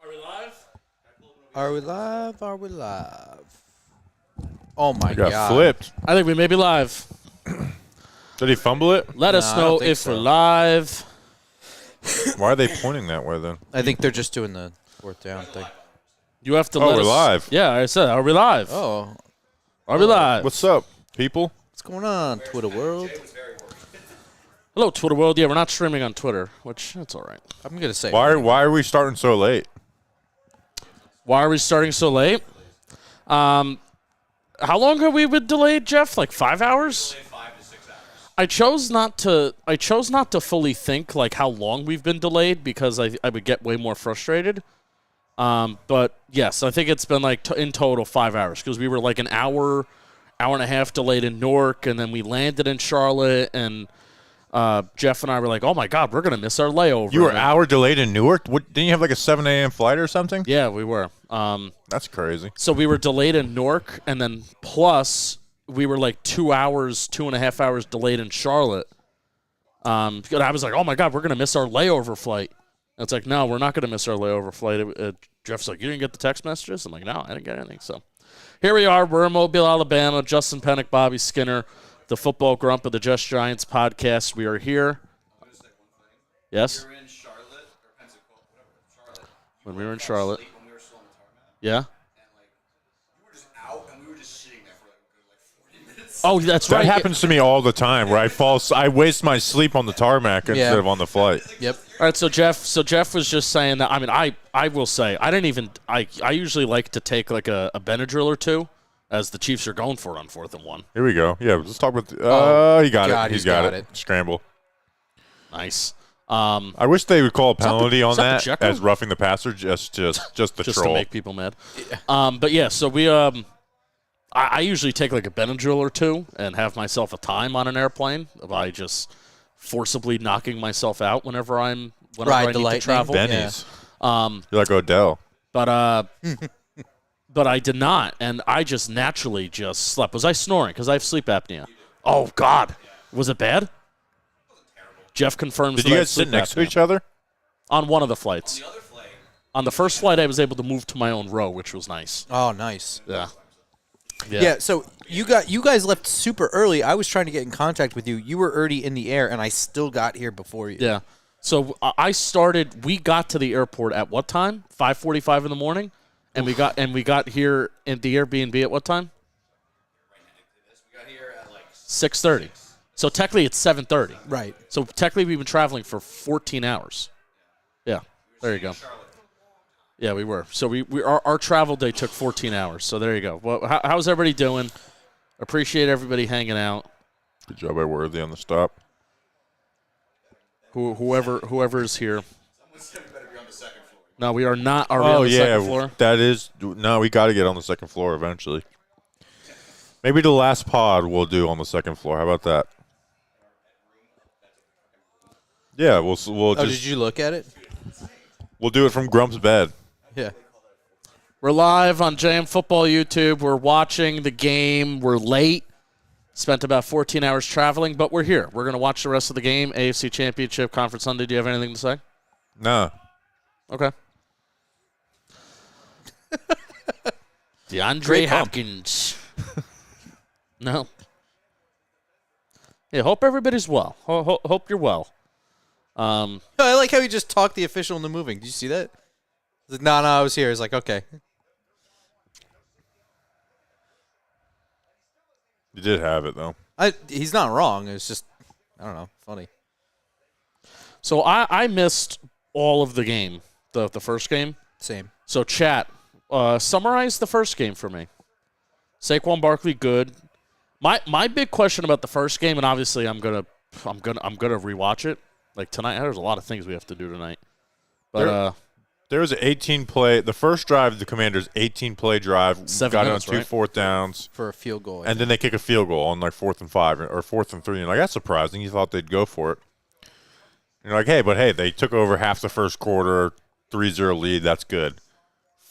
Are we live? Are we live? Are we live? Oh my I got God! flipped. I think we may be live. Did he fumble it? Let us I know don't think if so. we're live. Why are they pointing that way then? I think they're just doing the fourth down thing. You have to Oh, let we're us. live. Yeah, I said, are we live? Oh, Are we live? What's up, people? what's going on, Twitter world? Hello, Twitter world. Yeah, we're not streaming on Twitter, which that's all right. I'm gonna say Why are we starting so late? Why are we starting so late? How long have we been delayed, Jeff? Like 5 hours? 5 to 6 hours. I chose not to fully think like how long we've been delayed because I would get way more frustrated. But yes, I think it's been like in total 5 hours because we were like an hour and a half delayed in Newark, and then we landed in Charlotte, and Jeff and I were like, "Oh my God, we're gonna miss our layover." You were an hour delayed in Newark? Didn't you have like a 7 a.m. flight or something? Yeah, we were. That's crazy. So we were delayed in Newark, and then plus we were like 2.5 hours delayed in Charlotte. And I was like, "Oh my God, we're gonna miss our layover flight." And it's like, no, we're not gonna miss our layover flight. Jeff's like, "You didn't get the text messages?" I'm like, "No, I didn't get anything." So here we are. We're in Mobile, Alabama. Justin Penik, Bobby Skinner, the football grump of the Just Giants podcast. We are here. I'm going to say one thing. Yes, We were in Charlotte, or Pensacola, whatever, Charlotte. when we were in Fell Charlotte. asleep when we were still on the tarmac. Yeah. And, like, you were just out, and we were just sitting there for, like, a good, like, 40 minutes. Oh, that's That right. happens to me all the time where I waste my sleep on the tarmac instead of on the flight. Yep. All right, so Jeff was just saying that. I mean, I will say I didn't even. I usually like to take like a Benadryl or two, as the Chiefs are going for it on 4th and 1. Here we go. Yeah, let's talk about. He got God, it. he's got it. Scramble. Nice. I wish they would call a penalty on is that that Pacheco? as roughing the passer, just the Just troll. to make people mad. But yeah, so we I usually take like a Benadryl or two and have myself a time on an airplane by just forcibly knocking myself out whenever I need to travel. Benny's. You're like Odell. But I did not, and I just naturally just slept. Was I snoring? Because I have sleep apnea. Oh God, was it bad? Jeff confirms. Did that you I guys have sleep sit next to apnea. each other? On one of the flights? The other flight, On the first flight, I was able to move to my own row, which was nice. Oh, nice. Yeah. Yeah. So you guys left super early. I was trying to get in contact with you. You were already in the air, and I still got here before you. Yeah. So we got to the airport at what time? 5:45 in the morning, and we got here in the Airbnb at what time? we got here at, like, 6:30. So technically it's 7:30. Right. So technically we've been traveling for 14 hours. Yeah. There you go. Charlotte. Yeah, we were. So our travel day took 14 hours. So there you go. Well, how's everybody doing? Appreciate everybody hanging out. Good job by Worthy on the stop. Whoever is here. Someone said we better be on the second floor. No, we are not. Are we on the second floor? That is no. We got to get on the second floor eventually. Maybe the last pod we'll do on the second floor. How about that? Yeah, we'll Oh, just did you look at it? we'll do it from Grump's bed. Yeah. We're live on JM Football YouTube. We're watching the game. We're late. Spent about 14 hours traveling, but we're here. We're going to watch the rest of the game. AFC Championship Conference Sunday. Do you have anything to say? Nah. Okay. DeAndre Great pump. Hopkins. No. Yeah, hope everybody's well. Hope you're well. I like how he just talked the official into moving. Did you see that? He's like, no, I was here. He's like, okay. You did have it though. He's not wrong. It's just, I don't know, funny. So I missed all of the game, the first game. Same. So chat, summarize the first game for me. Saquon Barkley, good. My big question about the first game, and obviously I'm gonna rewatch it. Like tonight, there's a lot of things we have to do tonight. But There was an 18-play. The first drive, the Commanders' 18-play drive, 7 got minutes, on two right? fourth downs, For a field goal. and then they kick a field goal on like 4th and 5 or 4th and 3. And like that's surprising. You thought they'd go for it. You're like, hey, they took over half the first quarter, 3-0 lead. That's good.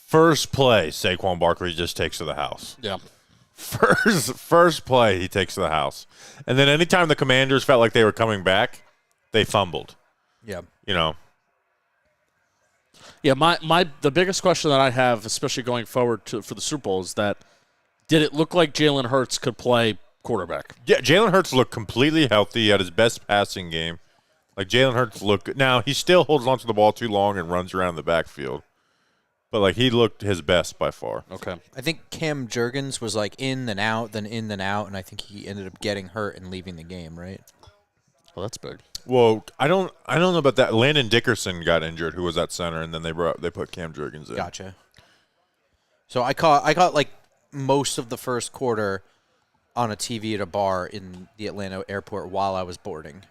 First play, Saquon Barkley just takes to the house. Yeah. First play, he takes to the house. And then anytime the Commanders felt like they were coming back, they fumbled. Yeah. You know. Yeah, the biggest question that I have, especially going forward for the Super Bowl, is that did it look like Jalen Hurts could play quarterback? Yeah, Jalen Hurts looked completely healthy. He had his best passing game. Like, Jalen Hurts looked good. Now, he still holds onto the ball too long and runs around the backfield. But, like, he looked his best by far. Okay. I think Cam Jurgens was, like, in, then out, then in, then out, and I think he ended up getting hurt and leaving the game, right? Well, that's big. Well, I don't know about that. Landon Dickerson got injured, who was at center, and then they put Cam Jurgens in. Gotcha. So I caught like most of the first quarter on a TV at a bar in the Atlanta airport while I was boarding.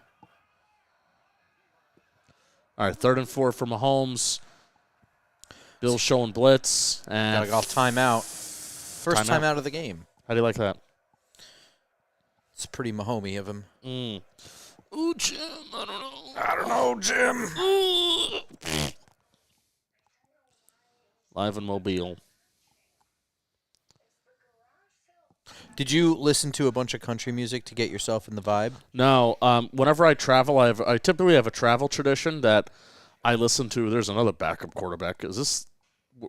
All right, 3rd and 4 for Mahomes. Bill's showing blitz. And Gotta go off timeout. First Timeout. timeout of the game. How do you like that? It's pretty Mahomey of him. Ooh, Jim, I don't know. I don't know, Jim. Live in Mobile. Did you listen to a bunch of country music to get yourself in the vibe? No, whenever I travel, I typically have a travel tradition that I listen to. There's another backup quarterback. Is this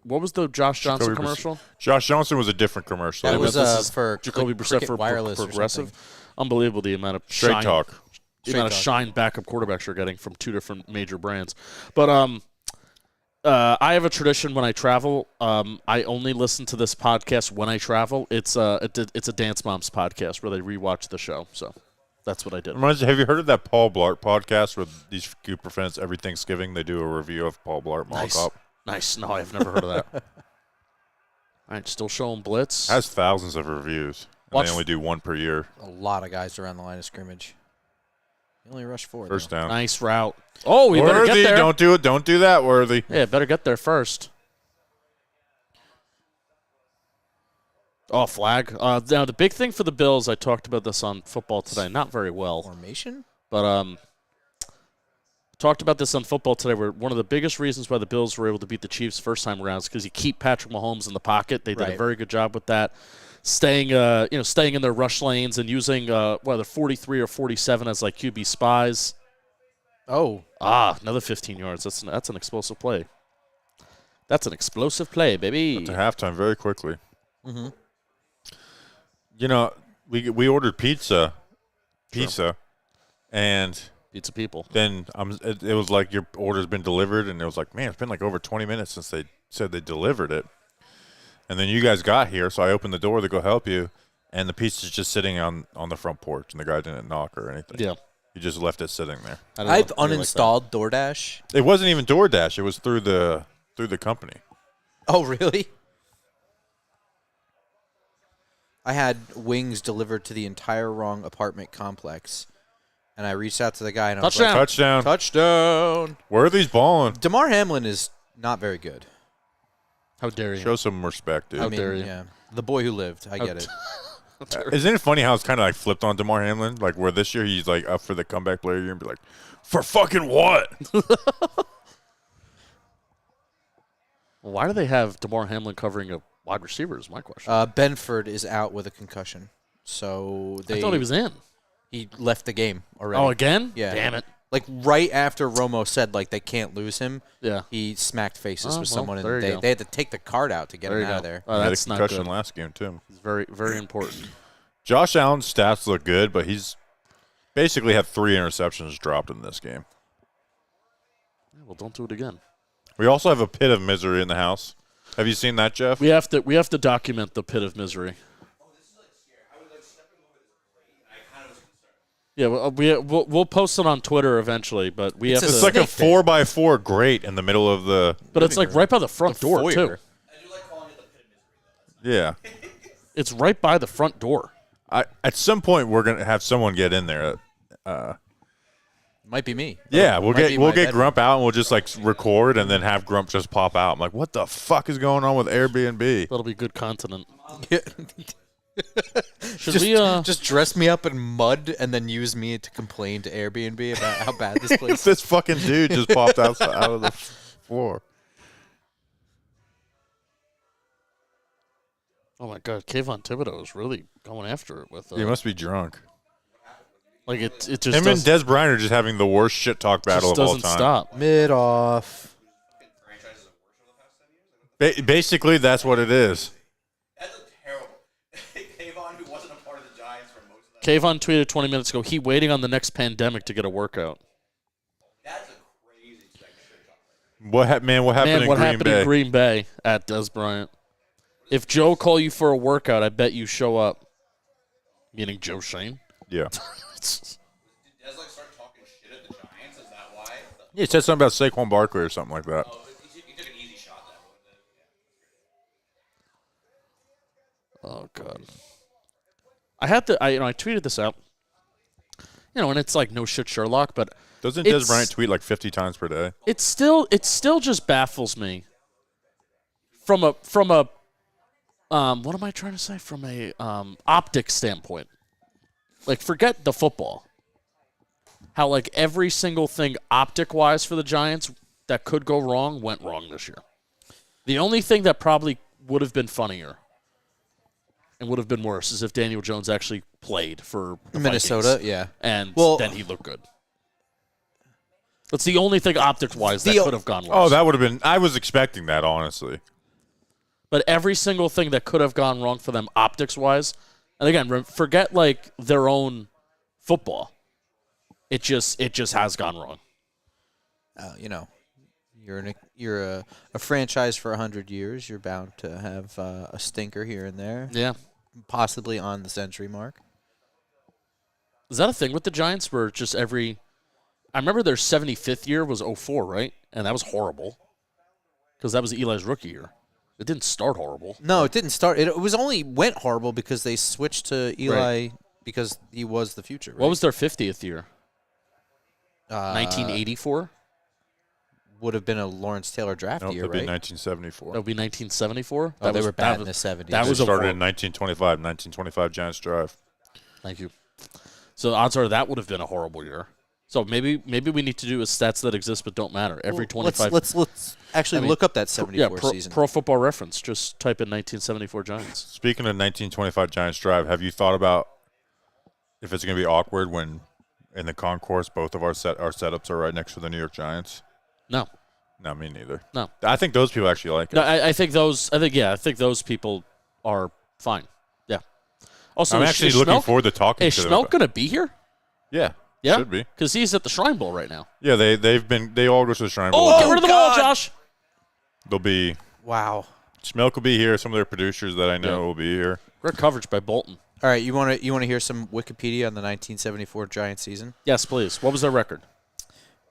what was the Josh Johnson Jacoby commercial? Josh Johnson was a different commercial. That It was this is for Jacoby like, Brissett Cricket for Wireless or Progressive. something. Unbelievable the amount of straight shine, talk. the amount of Straight talk. shine backup quarterbacks you're getting from 2 different major brands. But I have a tradition when I travel. I only listen to this podcast when I travel. It's a Dance Moms podcast where they rewatch the show. So that's what I did. Reminds you, have you heard of that Paul Blart podcast where these Cooper fans every Thanksgiving they do a review of Paul Blart Mall Nice. Cop? Nice. No, I've never heard of that. All right, still showing blitz. Has thousands of reviews. And Watch- they only do one per year. A lot of guys around the line of scrimmage. He only rushed 4. First though. down. Nice route. Oh, we better Worthy, get there. don't do it. Don't do that, Worthy. Yeah, better get there first. Oh, flag. Now, the big thing for the Bills, I talked about this on Football Today, not very well, Formation? but talked about this on Football Today, where one of the biggest reasons why the Bills were able to beat the Chiefs first time around is because you keep Patrick Mahomes in the pocket. They did a Right. very good job with that, staying in their rush lanes and using whether 43 or 47 as like QB spies. Oh. Another 15 yards. That's an explosive play. That's an explosive play, baby. To halftime very quickly. Mm-hmm. You know, we ordered pizza, and Pizza people. then it was like your order's been delivered, and it was like, man, it's been like over 20 minutes since they said they delivered it. And then you guys got here, so I opened the door to go help you, and the pizza's just sitting on the front porch, and the guy didn't knock or anything. Yeah. You just left it sitting there. I don't know I've if you like that. uninstalled DoorDash. It wasn't even DoorDash. It was through the company. Oh, really? I had wings delivered to the entire wrong apartment complex, and I reached out to the guy and I was Touchdown. Touchdown. like, "Touchdown!" Worthy's balling. DeMar Hamlin is not very good. How dare you? Show some respect, dude. How dare you. Yeah, the boy who lived. I get it. Isn't it funny how it's kind of like flipped on DeMar Hamlin? Like where this year he's like up for the comeback player year and be like, for fucking what? Why do they have DeMar Hamlin covering a wide receiver is my question. Benford is out with a concussion, so I thought he was in. He left the game already. Oh, again? Yeah. Damn it. Like right after Romo said like they can't lose him, Yeah. he smacked faces Oh, with well, someone, there and you go. they had to take the card out to get There him you out go. of there. Oh, He had a that's not concussion good. last game too. It's very, very important. Josh Allen's stats look good, but he's basically had 3 interceptions dropped in this game. Yeah, well, don't do it again. We also have a pit of misery in the house. Have you seen that, Jeff? We have to document the pit of misery. Yeah, we'll post it on Twitter eventually, but we It's have a to. It's like a Snake pit. 4x4 grate in the middle of the. but it's like right by the front door foyer. too. I do like calling it the pit of misery, Yeah. It's right by the front door. At some point, we're gonna have someone get in there. Might be me. Yeah, It we'll might be get my bedroom. Grump out and we'll just like record and then have Grump just pop out. I'm like, what the fuck is going on with Airbnb? That'll be good content. Should we? Just dress me up in mud and then use me to complain to Airbnb about how bad this place is. This fucking dude just popped out of the floor. Oh my God, Kayvon Thibodeau is really going after it with. He must be drunk. Like it just Him and Des Bryant are just having the worst shit talk battle of all doesn't time. stop. Mid-off. Basically, that's what it is. That's terrible. Kayvon, who wasn't a part of the Giants for most of that. Kayvon tweeted 20 minutes ago, he waiting on the next pandemic to get a workout. That's a crazy shit talk. What happened In Green Bay at Des Bryant? If Joe call you for a workout, I bet you show up. Meaning Joe Shane? Yeah. Did Des start talking shit at the Giants? Is that why? He said something about Saquon Barkley or something like that. Oh, he took an easy shot that way. Oh God. I tweeted this out. And it's like no shit Sherlock, but Doesn't Des Bryant tweet like 50 times per day? it still just baffles me. From a what am I trying to say? From a optics standpoint. Like forget the football. How like every single thing optic wise for the Giants that could go wrong went wrong this year. The only thing that probably would have been funnier and would have been worse is if Daniel Jones actually played for the Minnesota, Vikings, yeah. and Well- then he looked good. That's the only thing optic-wise that could have gone worse. Oh, that would have been. I was expecting that, honestly. But every single thing that could have gone wrong for them optics-wise, and again, forget like their own football. It just has gone wrong. You're a franchise for 100 years. You're bound to have a stinker here and there, Yeah. possibly on the century mark. Is that a thing with the Giants where just every – I remember their 75th year was 04, right? And that was horrible because that was Eli's rookie year. It didn't start horrible. No, it didn't start. It was only went horrible because they switched to Eli because he was the future. Right? What was their 50th year? 1984? Would have been a Lawrence Taylor draft Nope, year, that'd be right? 1974. That would be 1974? Oh, they were bad in the 70s. That They was a started hor- in 1925 Giants drive. Thank you. So the odds are that would have been a horrible year. So maybe we need to do a stats that exist but don't matter. Every 25. Let's actually look up that 74 season. Pro Football Reference. Just type in 1974 Giants. Speaking of 1925 Giants drive, have you thought about if it's going to be awkward when in the concourse both of our setups are right next to the New York Giants? No. No, me neither. No. I think those people actually like it. No, I think those people are fine. Yeah. Also, I'm is actually Schmelk- looking forward to talking Is to them. Schmelk going to be here? Yeah. Yeah. Should be. Because he's at the Shrine Bowl right now. Yeah, they all go to the Shrine Bowl. Oh, get rid of the ball, Josh. They'll be Wow. Schmelk will be here. Some of their producers that I know will be here. Great coverage by Bolton. All right, you want to hear some Wikipedia on the 1974 Giants season? Yes, please. What was their record?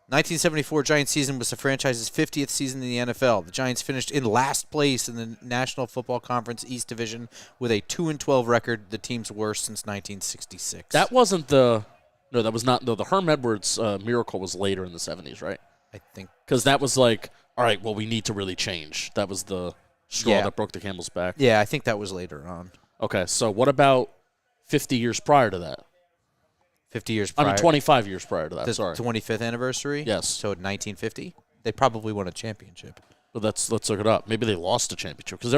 1974 Giants season was the franchise's 50th season in the NFL. The Giants finished in last place in the National Football Conference East Division with a 2-12 record, the team's worst since 1966. That wasn't the – no, that was not – no, the Herm Edwards miracle was later in the 70s, right? I think. Because that was like, all right, well, we need to really change. That was the straw that broke the camel's back. Yeah, I think that was later on. Okay, so what about 50 years prior to that? 50 years prior. 25 years prior to that, The sorry. 25th anniversary? Yes. So 1950? They probably won a championship. But let's look it up. Maybe they lost a championship because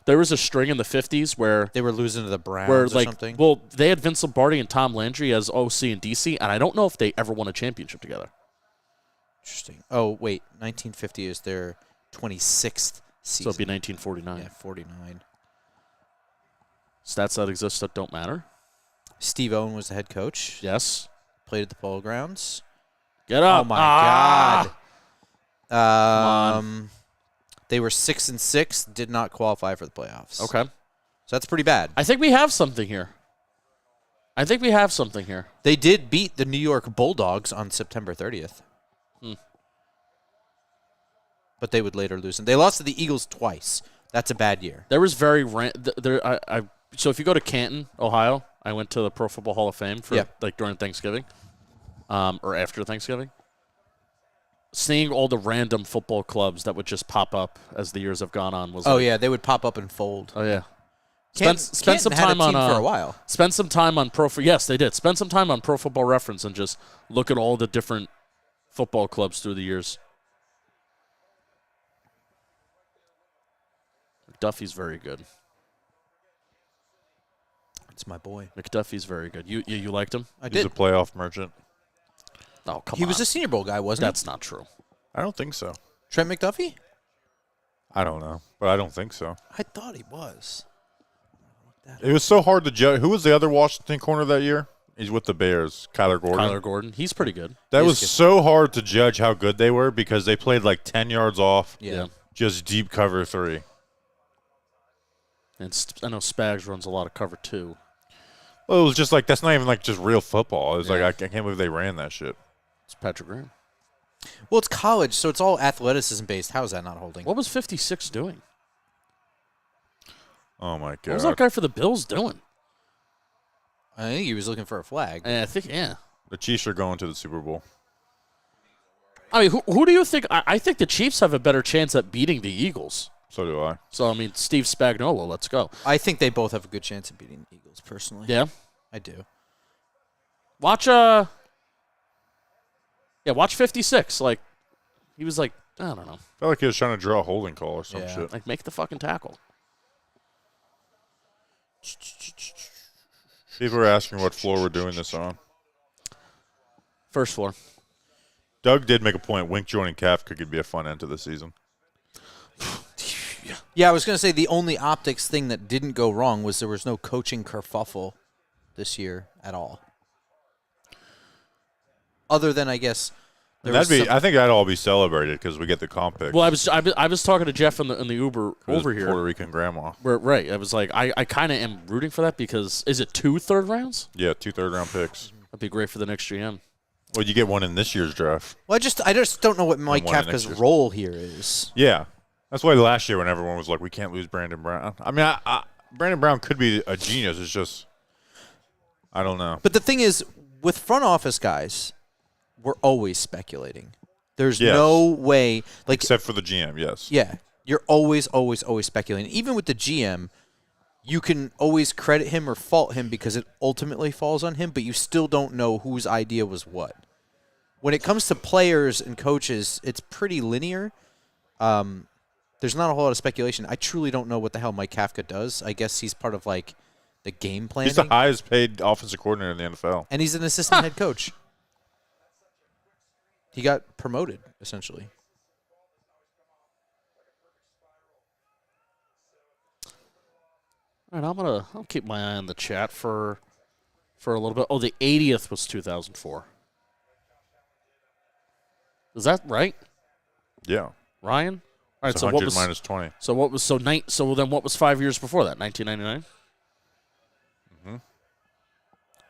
there was a string in the 50s where They were losing to the Browns where or like something. well they had Vince Lombardi and Tom Landry as OC and DC, and I don't know if they ever won a championship together. Interesting. Oh, wait. 1950 is their 26th season. So it'd be 1949. Yeah, 49. Stats that exist that don't matter. Steve Owen was the head coach. Yes. Played at the Polo Grounds. Get up. Oh, my God. on. They were 6-6, did not qualify for the playoffs. Okay. So that's pretty bad. I think we have something here. They did beat the New York Bulldogs on September 30th. But they would later lose. And they lost to the Eagles twice. That's a bad year. There was very so if you go to Canton, Ohio, I went to the Pro Football Hall of Fame for like during Thanksgiving, or after Thanksgiving. Seeing all the random football clubs that would just pop up as the years have gone on was Oh, yeah, they would pop up and fold. oh yeah, Spend some Canton had time a team on for a while. Spend some time on Yes, they did. Spend some time on Pro Football Reference and just look at all the different football clubs through the years. McDuffie's very good. It's my boy. McDuffie's very good. You liked him? I He's did. a playoff merchant. Oh, come on. He was a Senior Bowl guy, wasn't That's not true. I don't think so. he? Trent McDuffie? I don't know, but I don't think so. I thought he was. It was so hard to judge. Who was the other Washington corner that year? He's with the Bears. Kyler Gordon. Kyler Gordon. He's pretty good. That He's was good. so hard to judge how good they were because they played like 10 yards off, Yeah. just deep cover 3. And I know Spags runs a lot of cover too. Well, it was just like, that's not even like just real football. It was Yeah. like, I can't believe they ran that shit. It's Patrick Graham. Well, it's college, so it's all athleticism based. How is that not holding? What was 56 doing? Oh, my What was God. that guy for the Bills doing? I think he was looking for a flag. I think, yeah. The Chiefs are going to the Super Bowl. I mean, who do you think? I think the Chiefs have a better chance at beating the Eagles. So do I. So, I mean, Steve Spagnuolo, let's go. I think they both have a good chance of beating the Eagles, personally. Yeah. I do. Watch 56. Like, he was like, I don't know. Felt like he was trying to draw a holding call or some Yeah. shit. Like, make the fucking tackle. People are asking what floor we're doing this on. First floor. Doug did make a point. Wink joining Kafka could be a fun end to the season. Yeah, I was going to say the only optics thing that didn't go wrong was there was no coaching kerfuffle this year at all. Other than, I guess, there was some- I think that'd all be celebrated because we get the comp pick. Well, I was talking to Jeff in the Uber over here. Puerto Rican grandma. Right. I was like, I kind of am rooting for that because is it 2 third rounds? Yeah, 2 third-round picks. That'd be great for the next GM. Well, you get one in this year's draft. Well, I just don't know what Mike one next Kafka's year. role here is. Yeah. That's why last year when everyone was like, we can't lose Brandon Brown. I mean, Brandon Brown could be a genius. It's just, I don't know. But the thing is, with front office guys, we're always speculating. There's Yes. no way, like, Except for the GM, yes. yeah, you're always speculating. Even with the GM, you can always credit him or fault him because it ultimately falls on him, but you still don't know whose idea was what. When it comes to players and coaches, it's pretty linear. There's not a whole lot of speculation. I truly don't know what the hell Mike Kafka does. I guess he's part of, like, the game planning. He's the highest paid offensive coordinator in the NFL. And he's an assistant head coach. He got promoted, essentially. All right, I'll keep my eye on the chat for a little bit. Oh, the 80th was 2004. Is that right, Yeah. Ryan? All right, It's so 100 what was minus 20. so then what was 5 years before that? 1999.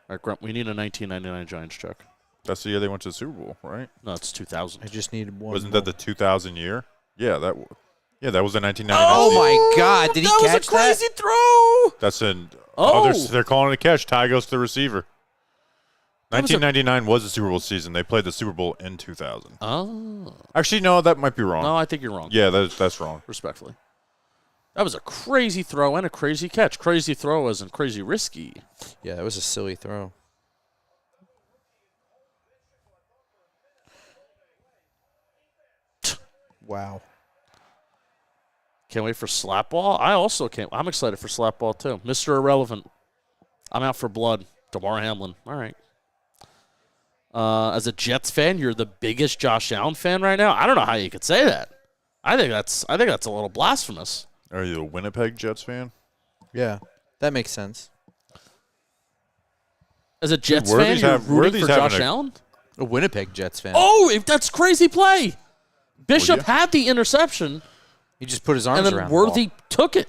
All right, Grunt, we need a 1999 Giants check. That's the year they went to the Super Bowl, right? No, it's 2000. I just needed one. Wasn't that the 2000 year? Yeah, that was the 1999 Oh, season. my God. Did he catch was a crazy that? throw. That's in. Oh. They're calling it a catch. Tie goes to the receiver. That was a- 1999 was the Super Bowl season. They played the Super Bowl in 2000. Oh. Actually, no, that might be wrong. No, I think you're wrong. Yeah, that's wrong. Respectfully. That was a crazy throw and a crazy catch. Crazy throw as in crazy risky. Yeah, that was a silly throw. Wow. Can't wait for Slapball. I also can't. I'm excited for Slapball too. Mr. Irrelevant. I'm out for blood. Damar Hamlin. All right. As a Jets fan, you're the biggest Josh Allen fan right now. I don't know how you could say that. I think that's a little blasphemous. Are you a Winnipeg Jets fan? Yeah, that makes sense. As a Jets fan, Worthy's you're have- rooting Worthy's for having Josh a- Allen? A Winnipeg Jets fan. Oh, that's crazy play. Bishop yeah. had the interception, He just put his arms and then around Worthy took it.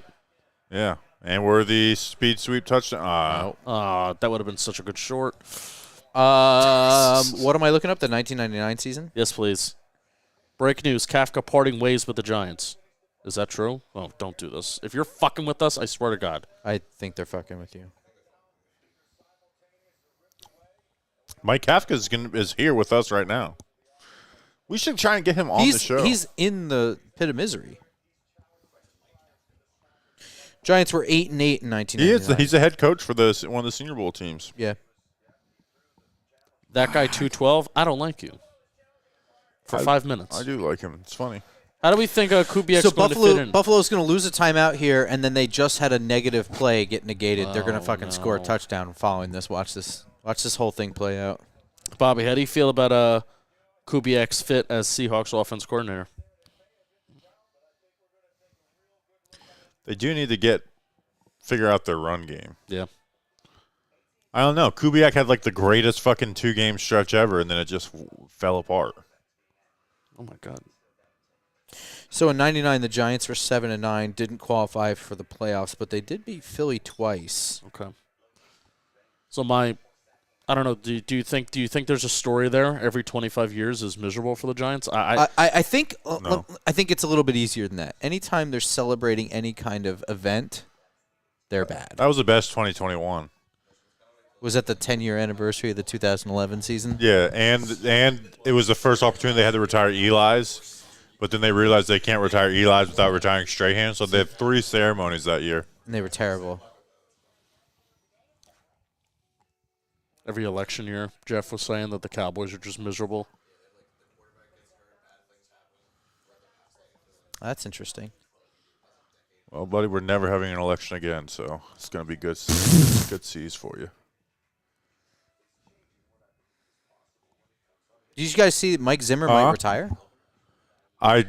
Yeah. And Worthy speed sweep touchdown. That would have been such a good short. the ball. What am I looking up? The 1999 season? Yes, please. Break news: Kafka parting ways with the Giants. Is that true? Oh, don't do this. If you're fucking with us, I swear to God. I think they're fucking with you. Mike Kafka is here with us right now. We should try and get him on the show. He's in the pit of misery. Giants were 8-8 in He 1999. is. He's a head coach for one of the Senior Bowl teams. Yeah. That guy 212. I don't like you. For 5 minutes. I do like him. It's funny. How do we think Kubiak's So going to fit in? Buffalo's going to lose a timeout here, and then they just had a negative play get negated. They're going to fucking score a touchdown following this. Watch this. Watch this whole thing play out. Bobby, how do you feel about Kubiak's fit as Seahawks offense coordinator? They do need to figure out their run game. Yeah. I don't know. Kubiak had like the greatest fucking 2-game stretch ever, and then it just fell apart. Oh my God. So in '99, the Giants were 7-9, didn't qualify for the playoffs, but they did beat Philly twice. Okay. So I don't know. Do you think there's a story there? Every 25 years is miserable for the Giants. I think No. I think it's a little bit easier than that. Anytime they're celebrating any kind of event, they're bad. That was the best 2021. Was that the 10-year anniversary of the 2011 season? Yeah, and it was the first opportunity they had to retire Eli's, but then they realized they can't retire Eli's without retiring Strahan, so they had 3 ceremonies that year. And they were terrible. Every election year, Jeff was saying that the Cowboys are just miserable. That's interesting. Well, buddy, we're never having an election again, so it's going to be good seas for you. Did you guys see that Mike Zimmer might retire? I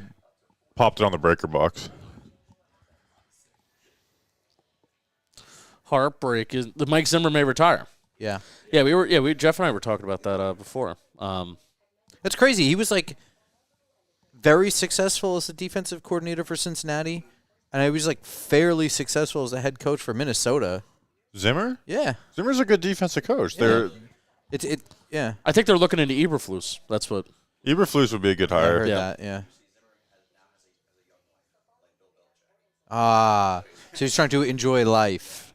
popped it on the breaker box. Heartbreak is the Mike Zimmer may retire. Yeah. Yeah, Jeff and I were talking about that before. That's crazy. He was like very successful as a defensive coordinator for Cincinnati, and he was like fairly successful as a head coach for Minnesota. Zimmer? Yeah. Zimmer's a good defensive coach. Yeah. Yeah. I think they're looking into Eberflus. That's what. Eberflus would be a good I hire. heard Yeah. that, yeah. So he's trying to enjoy life.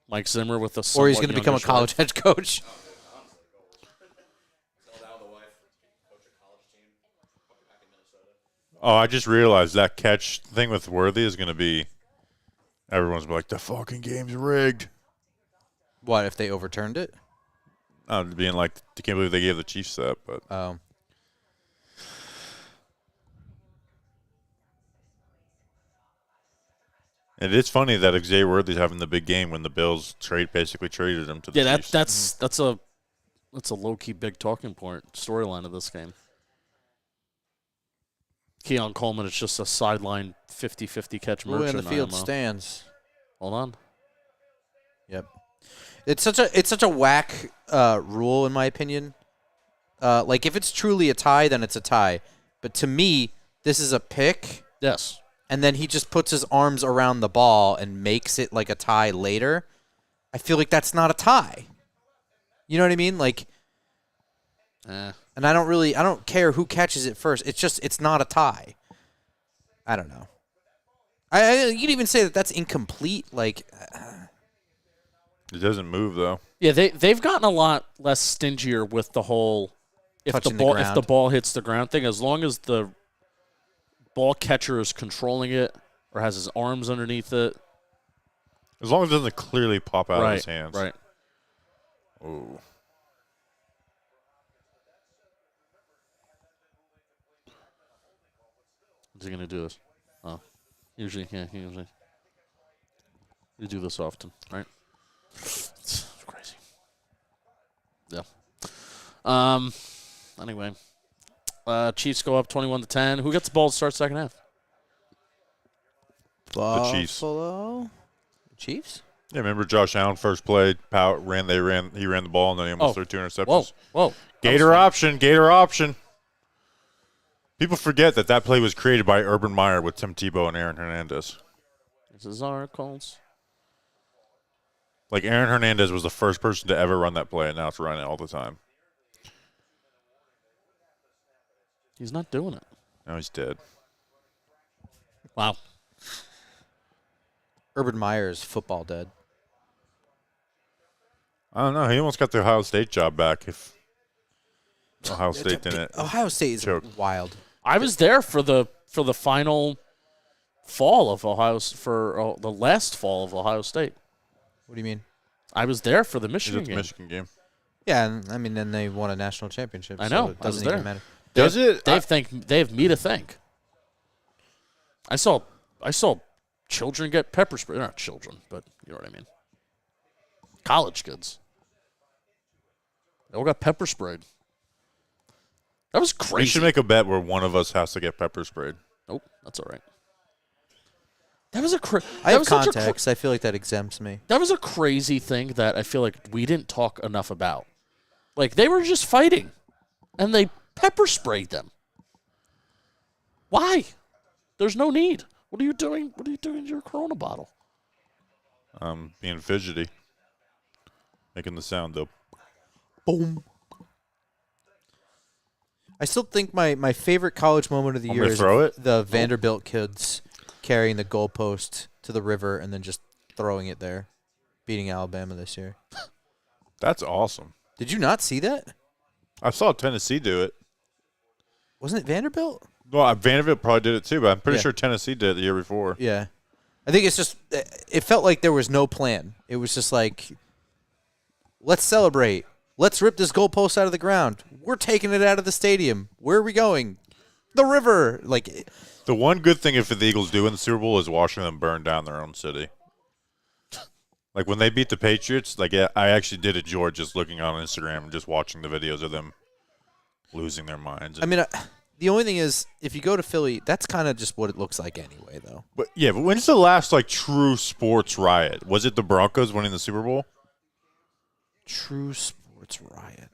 Mike Zimmer with a Or he's somewhat going to become a youngish college wife. head coach. Oh, I just realized that catch thing with Worthy is going to be – everyone's like, the fucking game's rigged. What, if they overturned it? Being like, I can't believe they gave the Chiefs that, but Oh. it is funny that Xavier Worthy's having the big game when the Bills basically traded him to the Yeah, Chiefs. that's a low key big talking point storyline of this game. Keon Coleman is just a sideline 50-50 catch Who merchant. in the field IMO. stands? Hold on. Yep. It's such a whack rule in my opinion. Like if it's truly a tie, then it's a tie. But to me, this is a pick, Yes. and then he just puts his arms around the ball and makes it like a tie later. I feel like that's not a tie. You know what I mean? Like, and I don't care who catches it first. It's not a tie. I don't know. You can even say that that's incomplete. Like, It doesn't move, though. Yeah, they've gotten a lot less stingier with the whole if Touching the ground. the ball hits the ground thing. As long as the ball catcher is controlling it or has his arms underneath it. As long as it doesn't clearly pop out of his hands. Right. Ooh. Is he gonna do this? Oh, usually, yeah, we do this often, right? It's crazy. Yeah. Anyway, Chiefs go up 21-10. Who gets the ball to start second half? The Chiefs. Buffalo? Chiefs? Yeah, remember Josh Allen first play, he ran the ball, and then he almost threw 2 interceptions. Whoa. Gator option. People forget that play was created by Urban Meyer with Tim Tebow and Aaron Hernandez. This is our calls. Like, Aaron Hernandez was the first person to ever run that play, and now it's running all the time. He's not doing it. Now he's dead. Wow. Urban Meyer is football dead. I don't know. He almost got the Ohio State job back if Ohio State didn't. Ohio State is choke. wild. I was there for the final fall of the last fall of Ohio State. What do you mean? I was there for the Is Michigan it the game. Michigan game? Yeah, and I mean, then they won a national championship. I know, So it I was doesn't even there. matter. Does it? They have me to thank. I saw children get pepper spray. Not children, but you know what I mean. College kids. They all got pepper sprayed. That was crazy. We should make a bet where one of us has to get pepper sprayed. Nope, that's all right. That was I have context. I feel like that exempts me. That was a crazy thing that I feel like we didn't talk enough about. Like, they were just fighting, and they pepper sprayed them. Why? There's no need. What are you doing? What are you doing to your Corona bottle? Being fidgety. Making the sound, though. Boom. I still think my favorite college moment of the I'm year gonna is throw it? the Vanderbilt kids carrying the goalpost to the river and then just throwing it there, beating Alabama this year. That's awesome. Did you not see that? I saw Tennessee do it. Wasn't it Vanderbilt? Well, Vanderbilt probably did it too, but I'm pretty Yeah. sure Tennessee did it the year before. Yeah. I think it's just, it felt like there was no plan. It was just like, let's celebrate. Let's rip this goalpost out of the ground. We're taking it out of the stadium. Where are we going? The river. Like, The one good thing if the Eagles do in the Super Bowl is watching them burn down their own city. Like when they beat the Patriots, like I actually did enjoy just looking on Instagram and just watching the videos of them losing their minds. I mean, the only thing is, if you go to Philly, that's kind of just what it looks like anyway, though. But when's the last like true sports riot? Was it the Broncos winning the Super Bowl? True sports riot.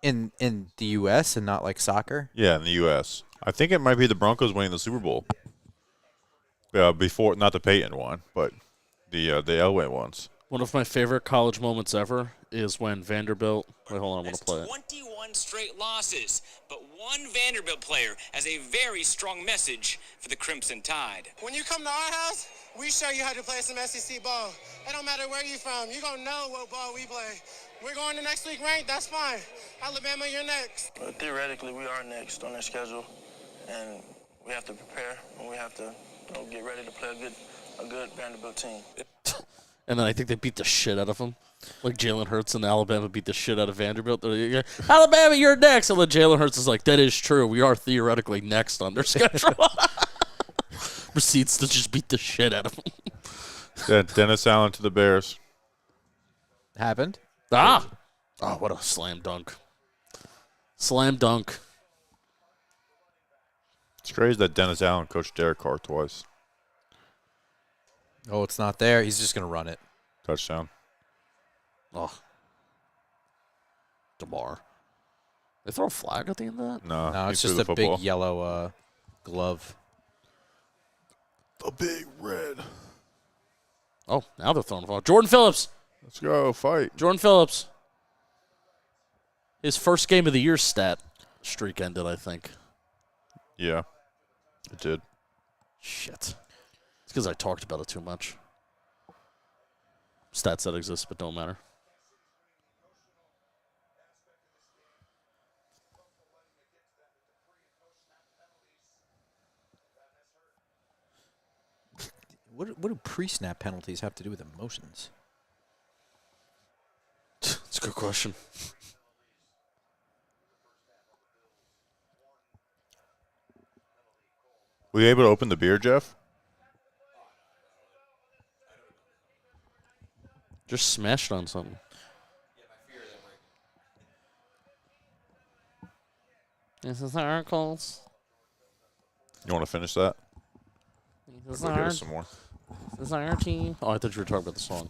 In the U.S. and not like soccer? Yeah, in the U.S. I think it might be the Broncos winning the Super Bowl. Before, not the Peyton one, but the Elway ones. One of my favorite college moments ever is when Vanderbilt. Wait, hold on, I want to play it. 21 straight losses, but one Vanderbilt player has a very strong message for the Crimson Tide. When you come to our house, we show you how to play some SEC ball. It don't matter where you're from. You're going to know what ball we play. We're going to next week ranked. That's fine. Alabama, you're next. But theoretically, we are next on their schedule, and we have to prepare, and we have to get ready to play a good Vanderbilt team. And then I think they beat the shit out of them. Like Jalen Hurts and Alabama beat the shit out of Vanderbilt. They're like, Alabama, you're next. And then Jalen Hurts is like, that is true. We are theoretically next on their schedule. Proceeds to just beat the shit out of them. Yeah, Dennis Allen to the Bears. Happened? Oh, what a slam dunk. Slam dunk. It's crazy that Dennis Allen coached Derek Carr twice. Oh, it's not there. He's just going to run it. Touchdown. Oh. DeMar. They throw a flag at the end of that? No, No, he it's threw just the a football. big yellow glove. The big red. Oh, now they're throwing a flag. Jordan Phillips. Let's go, fight. Jordan Phillips. His first game of the year stat streak ended, I think. Yeah, it did. Shit. It's because I talked about it too much. Stats that exist but don't matter. What do pre-snap penalties have to do with emotions? That's a good question. Were you able to open the beer, Jeff? Just smashed on something. This is Arcles. You want to finish that? This is We'll give us some more. our team. Oh, I thought you were talking about the song.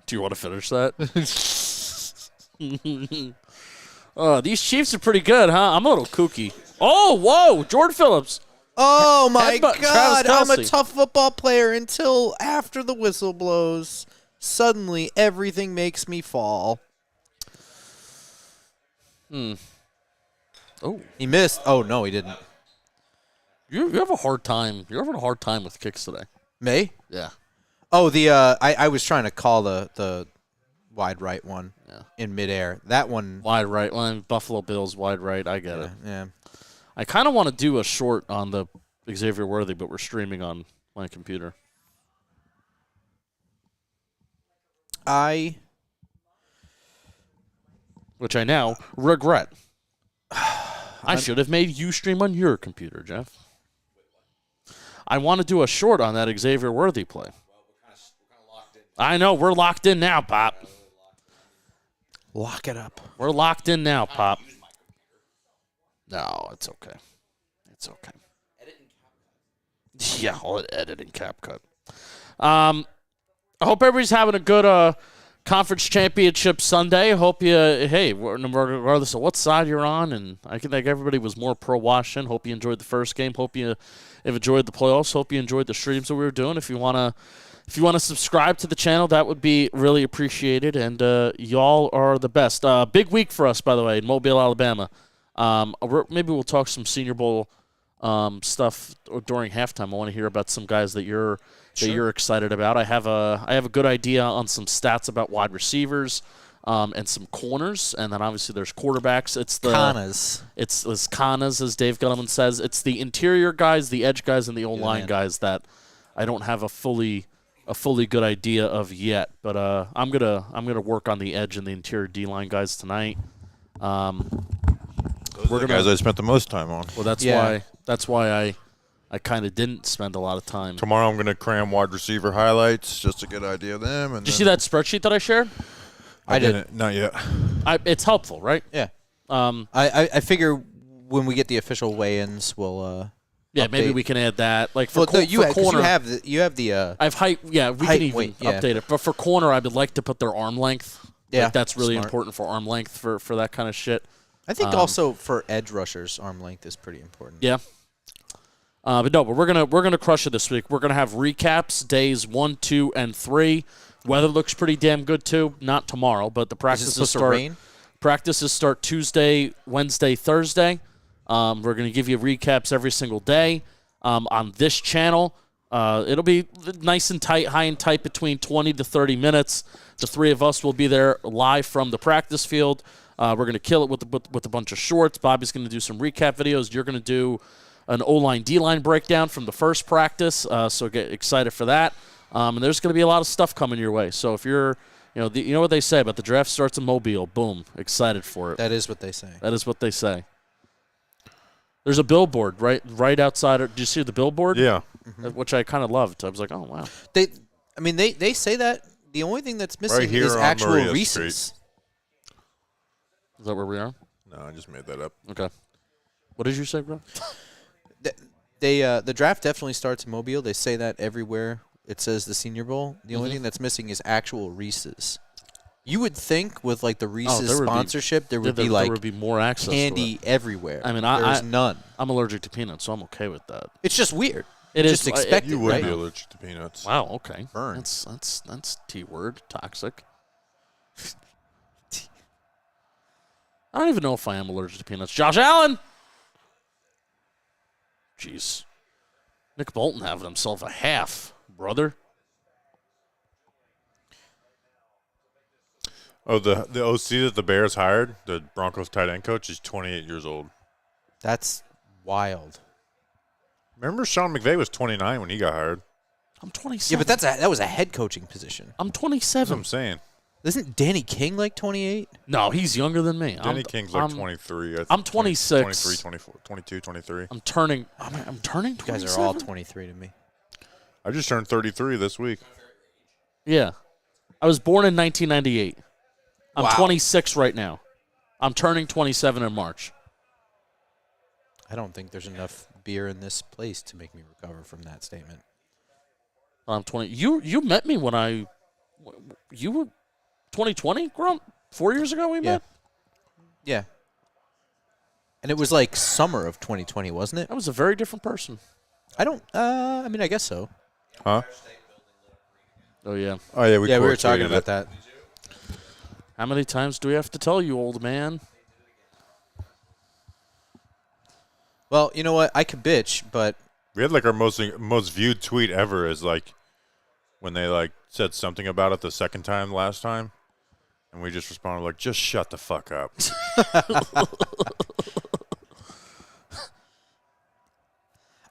Do you want to finish that? Oh, these Chiefs are pretty good, huh? I'm a little kooky. Oh, whoa, Jordan Phillips. Oh, my Headbutt God. Travis I'm a Kelce. tough football player until after the whistle blows. Suddenly, everything makes me fall. Oh, He missed. Oh, no, he didn't. you have a hard time. You're having a hard time with kicks today. May? Yeah. Oh, I was trying to call the wide right one in midair. That one. Wide right line, Buffalo Bills, wide right. I get it. Yeah. I kind of want to do a short on the Xavier Worthy, but we're streaming on my computer. Which I now regret. I should have made you stream on your computer, Jeff. I want to do a short on that Xavier Worthy play. I know, we're locked in now, Pop. Lock it up. We're locked in now, Pop. No, it's okay. It's okay. Yeah, I'll edit in CapCut. I hope everybody's having a good conference championship Sunday. Hope you, regardless of what side you're on, and I think everybody was more pro-Washington. Hope you enjoyed the first game. Hope you have enjoyed the playoffs. Hope you enjoyed the streams that we were doing. If you want to subscribe to the channel, that would be really appreciated. And y'all are the best. Big week for us, by the way, in Mobile, Alabama. Maybe we'll talk some Senior Bowl stuff during halftime. I want to hear about some guys that you're excited about. I have a good idea on some stats about wide receivers and some corners, and then obviously there's quarterbacks. It's the Kanas. It's Kanas, as Dave Gettleman says. It's the interior guys, the edge guys, and the O-line guys that I don't have a fully good idea of yet. But I'm gonna work on the edge and the interior D-line guys tonight. Those are the guys I spent the most time on. Well, that's why I kind of didn't spend a lot of time. Tomorrow I'm going to cram wide receiver highlights just to get an idea of them. And Did you see that spreadsheet that I shared? I didn't. Not yet. It's helpful, right? Yeah. I figure when we get the official weigh-ins, we'll yeah, maybe update. we can add that. Like for, you for corner, you have the I have height. Yeah, we height can even weight, yeah. update it. But for corner, I would like to put their arm length. Yeah, like that's really smart. important for arm length for that kind of shit. I think also for edge rushers, arm length is pretty important. Yeah. But we're gonna crush it this week. We're gonna have recaps days 1, 2, and 3. Weather looks pretty damn good too. Not tomorrow, but the practices to rain? Practices start Tuesday, Wednesday, Thursday. We're gonna give you recaps every single day on this channel. It'll be nice and tight, high and tight, between 20 to 30 minutes. The three of us will be there live from the practice field. We're going to kill it with a bunch of shorts. Bobby's going to do some recap videos. You're going to do an O-line, D-line breakdown from the first practice, so get excited for that. And there's going to be a lot of stuff coming your way. So if you're, you know what they say about the draft starts in Mobile. Boom, excited for it. That is what they say. That is what they say. There's a billboard right outside. Did you see the billboard? Yeah. Which I kind of loved. I was like, oh, wow. They say that. The only thing that's missing Right here is on actual Maria Reese's. Street. Is that where we are? No, I just made that up. Okay. What did you say, bro? The draft definitely starts in Mobile. They say that everywhere. It says the Senior Bowl. The only thing that's missing is actual Reese's. You would think with like the Reese's sponsorship, there would be more access candy to everywhere. I mean, there's none. I'm allergic to peanuts, so I'm okay with that. It's just weird. It you is just expect You it, would right? be allergic to peanuts. Wow. Okay. Burn. That's T word toxic. I don't even know if I am allergic to peanuts. Josh Allen. Jeez. Nick Bolton having himself a half, brother. Oh, the OC that the Bears hired, the Broncos tight end coach, is 28 years old. That's wild. Remember Sean McVay was 29 when he got hired. I'm 27. Yeah, but that was a head coaching position. I'm That's what 27. I'm saying. Isn't Danny King like 28? No, he's younger than me. Danny King's like 23. I think. I'm 26. 23, 24, 22, 23. I'm turning 27. You guys are all 23 to me. I just turned 33 this week. Yeah. I was born in 1998. I'm Wow. 26 right now. I'm turning 27 in March. I don't think there's enough beer in this place to make me recover from that statement. I'm 20. You met me when you were 2020, Grump? 4 years ago we met? Yeah. And it was like summer of 2020, wasn't it? I was a very different person. I mean, I guess so. Huh? Oh, yeah. Oh, yeah. We were talking about that. How many times do we have to tell you, old man? Well, you know what? I could bitch, but We had like our most viewed tweet ever is like when they like said something about it the second time last time, and we just responded like, "Just shut the fuck up."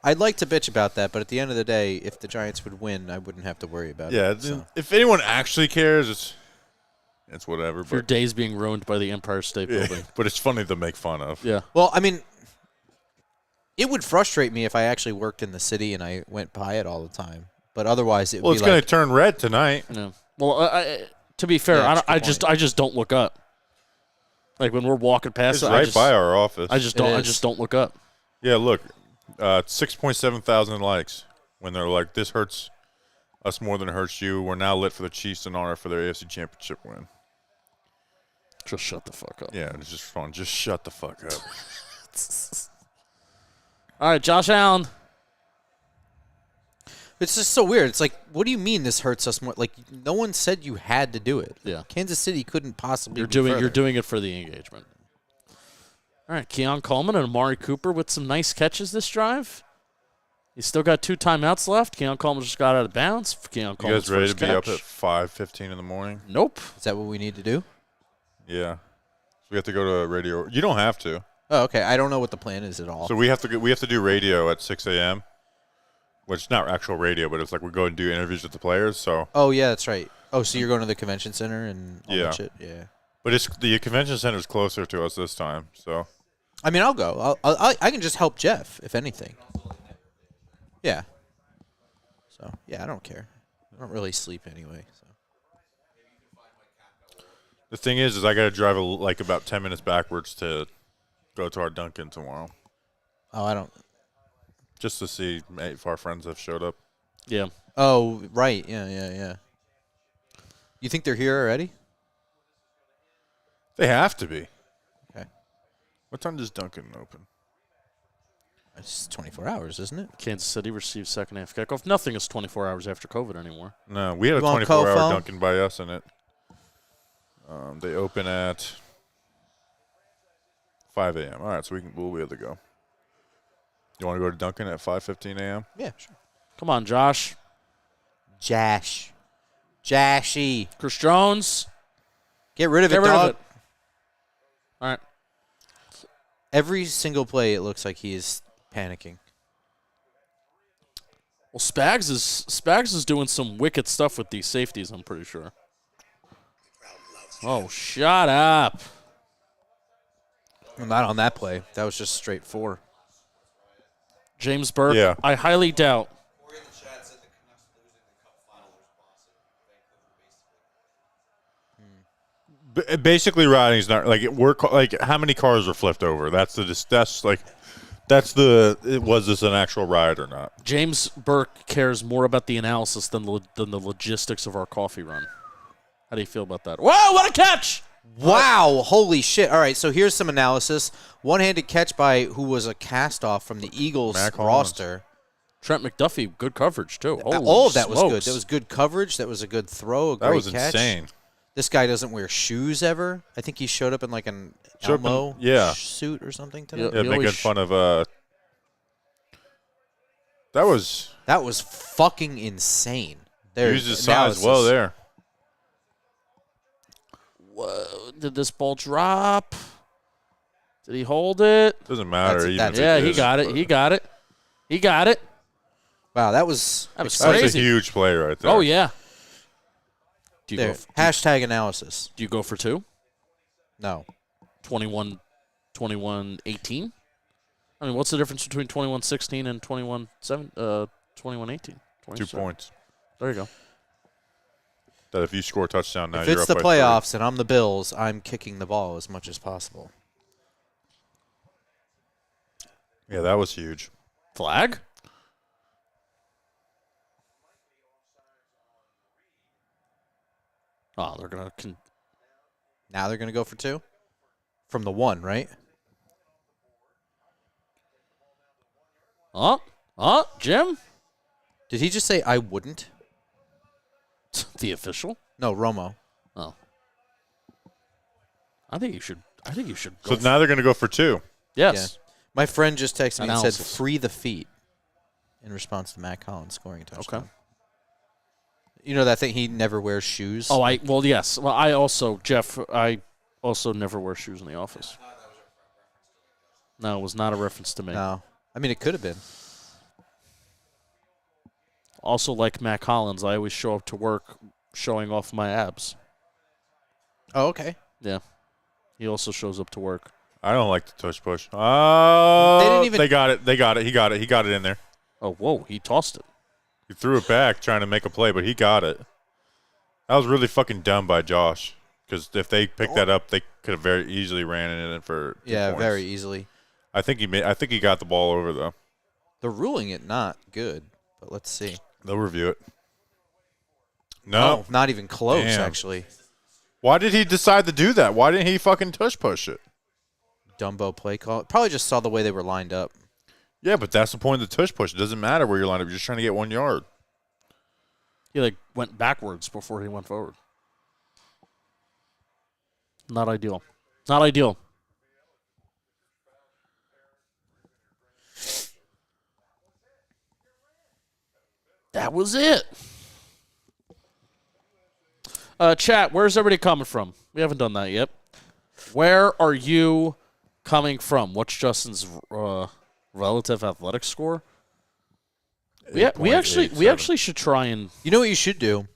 I'd like to bitch about that, but at the end of the day, if the Giants would win, I wouldn't have to worry about Yeah, it. So. if anyone actually cares, it's whatever. Your But day's being ruined by the Empire State Building. but it's funny to make fun of. Yeah. Well, I mean, it would frustrate me if I actually worked in the city and I went by it all the time. But otherwise, it would Well, be it's going like to turn red tonight. Yeah. Well, to be fair, Yeah, I that's a good I just don't look up. Like when we're walking past, It's right by our office. I just don't look up. Yeah, look, 6.7 thousand likes. When they're like, this hurts us more than it hurts you. We're now lit for the Chiefs in honor for their AFC Championship win. Just shut the fuck up. Yeah, it's just fun. Just shut the fuck up. All right, Josh Allen. it's just so weird. It's like, what do you mean this hurts us more? Like, no one said you had to do it. Yeah. Kansas City couldn't possibly. You're be further. doing it for the engagement. All right, Keon Coleman and Amari Cooper with some nice catches this drive. He's still got 2 timeouts left. Keon Coleman just got out of bounds. Keon You Coleman's guys ready to first be catch. up at 5:15 in the morning? Nope. Is that what we need to do? Yeah. So we have to go to radio. You don't have to. Oh, okay. I don't know what the plan is at all. So we have to do radio at 6 a.m., which is not actual radio, but it's like we go and do interviews with the players. So, Oh yeah, that's right. Oh, so you're going to the convention center and all Yeah. that shit? Yeah. but the convention center is closer to us this time. So I mean, I'll go. I can just help Jeff, if anything. Yeah. So yeah, I don't care. I don't really sleep anyway. So. the thing is I got to drive like about 10 minutes backwards to go to our Dunkin' tomorrow, Oh, I don't. just to see if our friends have showed up. Yeah. Oh, right. Yeah. You think they're here already? They have to be. Okay. What time does Dunkin' open? It's 24 hours, isn't it? Kansas City receives second half kickoff. Nothing is 24 hours after COVID anymore. No, we had a You want 24-hour co-phone? Dunkin' by us in it. They open at 5 a.m. All right, so we'll be able to go. You want to go to Dunkin' at 5:15 a.m.? Yeah, sure. Come on, Josh. Jashy. Chris Jones. Get rid of Get it, rid dog. of it. All right. Every single play, it looks like he is panicking. Well, Spags is doing some wicked stuff with these safeties, I'm pretty sure. Oh, shut up. Well, not on that play. That was just straight 4. James Burke, Yeah. I highly doubt. Basically, riding's not like like how many cars were flipped over. Was this an actual ride or not? James Burke cares more about the analysis than the logistics of our coffee run. How do you feel about that? Whoa, what a catch! Wow, holy shit. All right, so here's some analysis. One-handed catch by who was a cast-off from the Eagles Mac roster. Trent McDuffie, good coverage, too. Holy All of that was good. smokes. That was good coverage. That was a good throw, a That great was catch. insane. This guy doesn't wear shoes ever. I think he showed up in like an Showed up in- Elmo yeah. suit or something today. Yeah. Yeah, He making always- fun of That was That was fucking insane. There, used his size well there. Whoa, did this ball drop? Did he hold it? Doesn't matter. That's- even that's- if Yeah, it he is, got it. but- He got it. He got it. Wow, that was That was exciting. That's a crazy. huge play right there. Oh, yeah. Do you, There. go, Hashtag analysis. do you go for 2? No. 21-18? I mean, what's the difference between 21-16 and 21-18? 2 points. There you go. That if you score a touchdown now, If you're it's up the by playoffs and I'm the Bills, I'm kicking the ball as much as possible. 3. Yeah, that was huge. Flag? Oh, they're going to... Now they're going to go for 2? From the 1, right? Jim? Did he just say I wouldn't? The official? No, Romo. Oh. I think you should go So now they're going to go for 2. Yes. My friend just texted me and said Analysis. free the feet in response to Matt Collins scoring a touchdown. Okay. You know that thing, he never wears shoes? Oh, yes. Well, I also never wear shoes in the office. No, it was not a reference to me. No. I mean, it could have been. Also, like Matt Collins, I always show up to work showing off my abs. Oh, okay. Yeah. He also shows up to work. I don't like the tush push. Oh, They didn't even- They got it. They got it. He got it. He got it in there. Oh, whoa. He tossed it. He threw it back trying to make a play, but he got it. That was really fucking dumb by Josh. Because if they picked that up, they could have very easily ran it in for 2 Yeah, points. very easily. I think he got the ball over though. They're ruling it not good, but let's see. They'll review it. No. Oh, not even close, Damn. actually. Why did he decide to do that? Why didn't he fucking tush push it? Dumbo play call. Probably just saw the way they were lined up. Yeah, but that's the point of the tush push. It doesn't matter where you're lined up. You're just trying to get 1 yard. He, like, went backwards before he went forward. Not ideal. Not ideal. That was it. Chat, where's everybody coming from? We haven't done that yet. Where are you coming from? What's Justin's relative athletic score? We actually should try and. You know what you should do?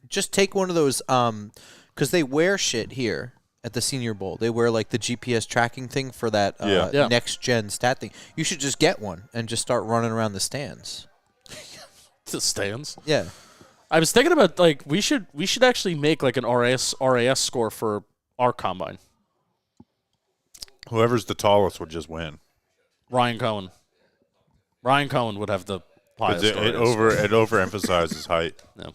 Just take one of those, because they wear shit here at the Senior Bowl. They wear like the GPS tracking thing for that Yeah. next gen stat thing. You should just get one and just start running around the stands. The stands. Yeah. I was thinking about like we should actually make like an RAS score for our combine. Whoever's the tallest would just win. Ryan Cohen. Ryan Cohen would have the highest. It overemphasizes height. Yeah.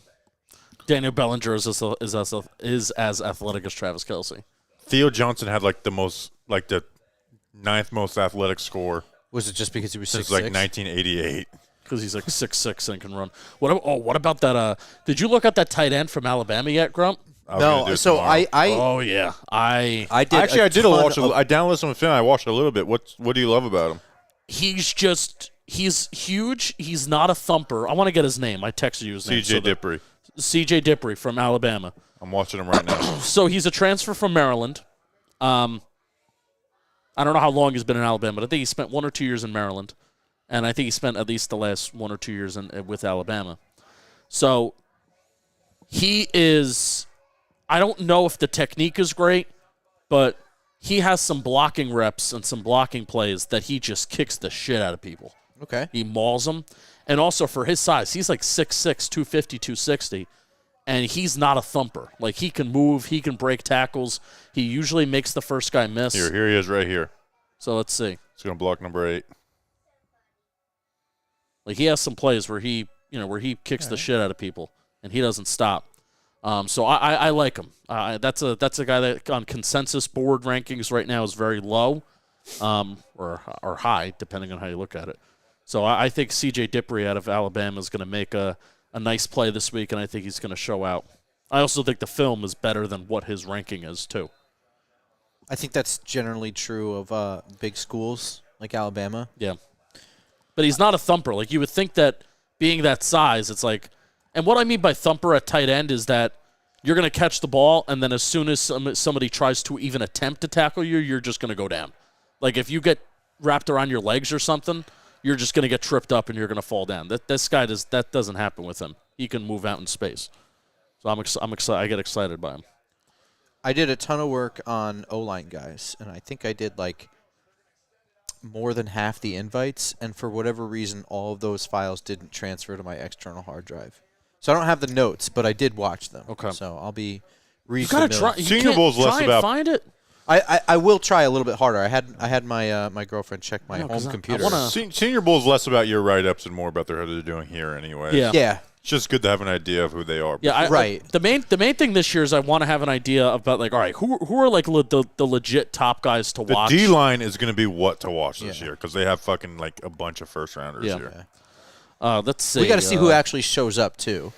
Daniel Bellinger is as athletic as Travis Kelce. Theo Johnson had like the 9th most athletic score Was it just because he was since 6'6"? like 1988. Because he's like 6'6" and can run. What about that? Did you look at that tight end from Alabama yet, Grump? I was gonna do No, it so tomorrow. Oh yeah, I did. Actually, I did watch. ton of- I downloaded some film. I watched a little bit. What do you love about him? He's huge. He's not a thumper. I want to get his name. I texted you his name. C.J. Dippre. C.J. Dippre from Alabama. I'm watching him right now. So he's a transfer from Maryland. I don't know how long he's been in Alabama, but I think he spent 1 or 2 years in Maryland, and I think he spent at least the last 1 or 2 years with Alabama. So he is. I don't know if the technique is great, but he has some blocking reps and some blocking plays that he just kicks the shit out of people. Okay. He mauls them. And also for his size, he's like 6'6", 250, 260, and he's not a thumper. Like, he can move, he can break tackles. He usually makes the first guy miss. Here he is right here. So let's see. He's going to block number 8. Like, he has some plays where he kicks the shit out of people, and he doesn't stop. So I like him. That's a guy that on consensus board rankings right now is very low, or high, depending on how you look at it. So I think C.J. Dippre out of Alabama is going to make a nice play this week, and I think he's going to show out. I also think the film is better than what his ranking is, too. I think that's generally true of big schools like Alabama. Yeah. But he's not a thumper. Like, you would think that being that size, it's like – and what I mean by thumper at tight end is that you're going to catch the ball, and then as soon as somebody tries to even attempt to tackle you, you're just going to go down. Like, if you get wrapped around your legs or something, you're just going to get tripped up and you're going to fall down. That doesn't happen with him. He can move out in space. So I'm excited. I get excited by him. I did a ton of work on O-line guys, and I think I did like more than half the invites, and for whatever reason, all of those files didn't transfer to my external hard drive. So I don't have the notes, but I did watch them. Okay. So I'll be You gotta try. You Senior can't Bowl's less try and about- find it. I will try a little bit harder. I had my my girlfriend check my No, 'cause home I computer. wanna- Senior Bowl is less about your write-ups and more about what they're doing here anyway. Yeah. Yeah. It's just good to have an idea of who they are. Yeah, Right. The main thing this year is I want to have an idea about, like, all right, who are like the legit top guys to The watch. D-line is going to be what to watch this Yeah. year because they have fucking like a bunch of first-rounders Yeah. here. Let's see. We got to see who actually shows up too.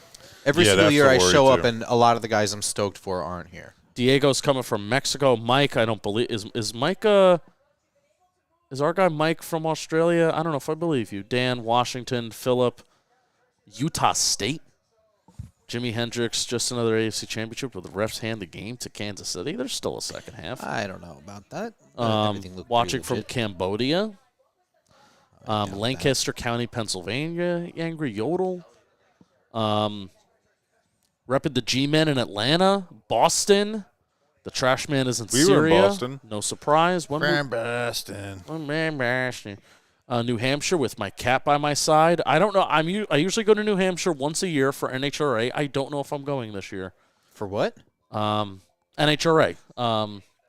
Every Yeah, single that's year the I worry, show up, too. and a lot of the guys I'm stoked for aren't here. Diego's coming from Mexico. Mike, I don't believe is Mike. Is our guy Mike from Australia? I don't know if I believe you. Dan, Washington, Philip, Utah State. Jimi Hendrix, just another AFC championship where the refs hand the game to Kansas City. There's still a second half. I don't know about that. Everything looked Watching pretty from legit. Cambodia. Lancaster County, Pennsylvania. Angry Yodel. Repping the G-Men in Atlanta, Boston. The Trash Man is in We were in Syria. Boston. No surprise. From Boston. New Hampshire with my cat by my side. I don't know. I usually go to New Hampshire once a year for NHRA. I don't know if I'm going this year. For what? NHRA.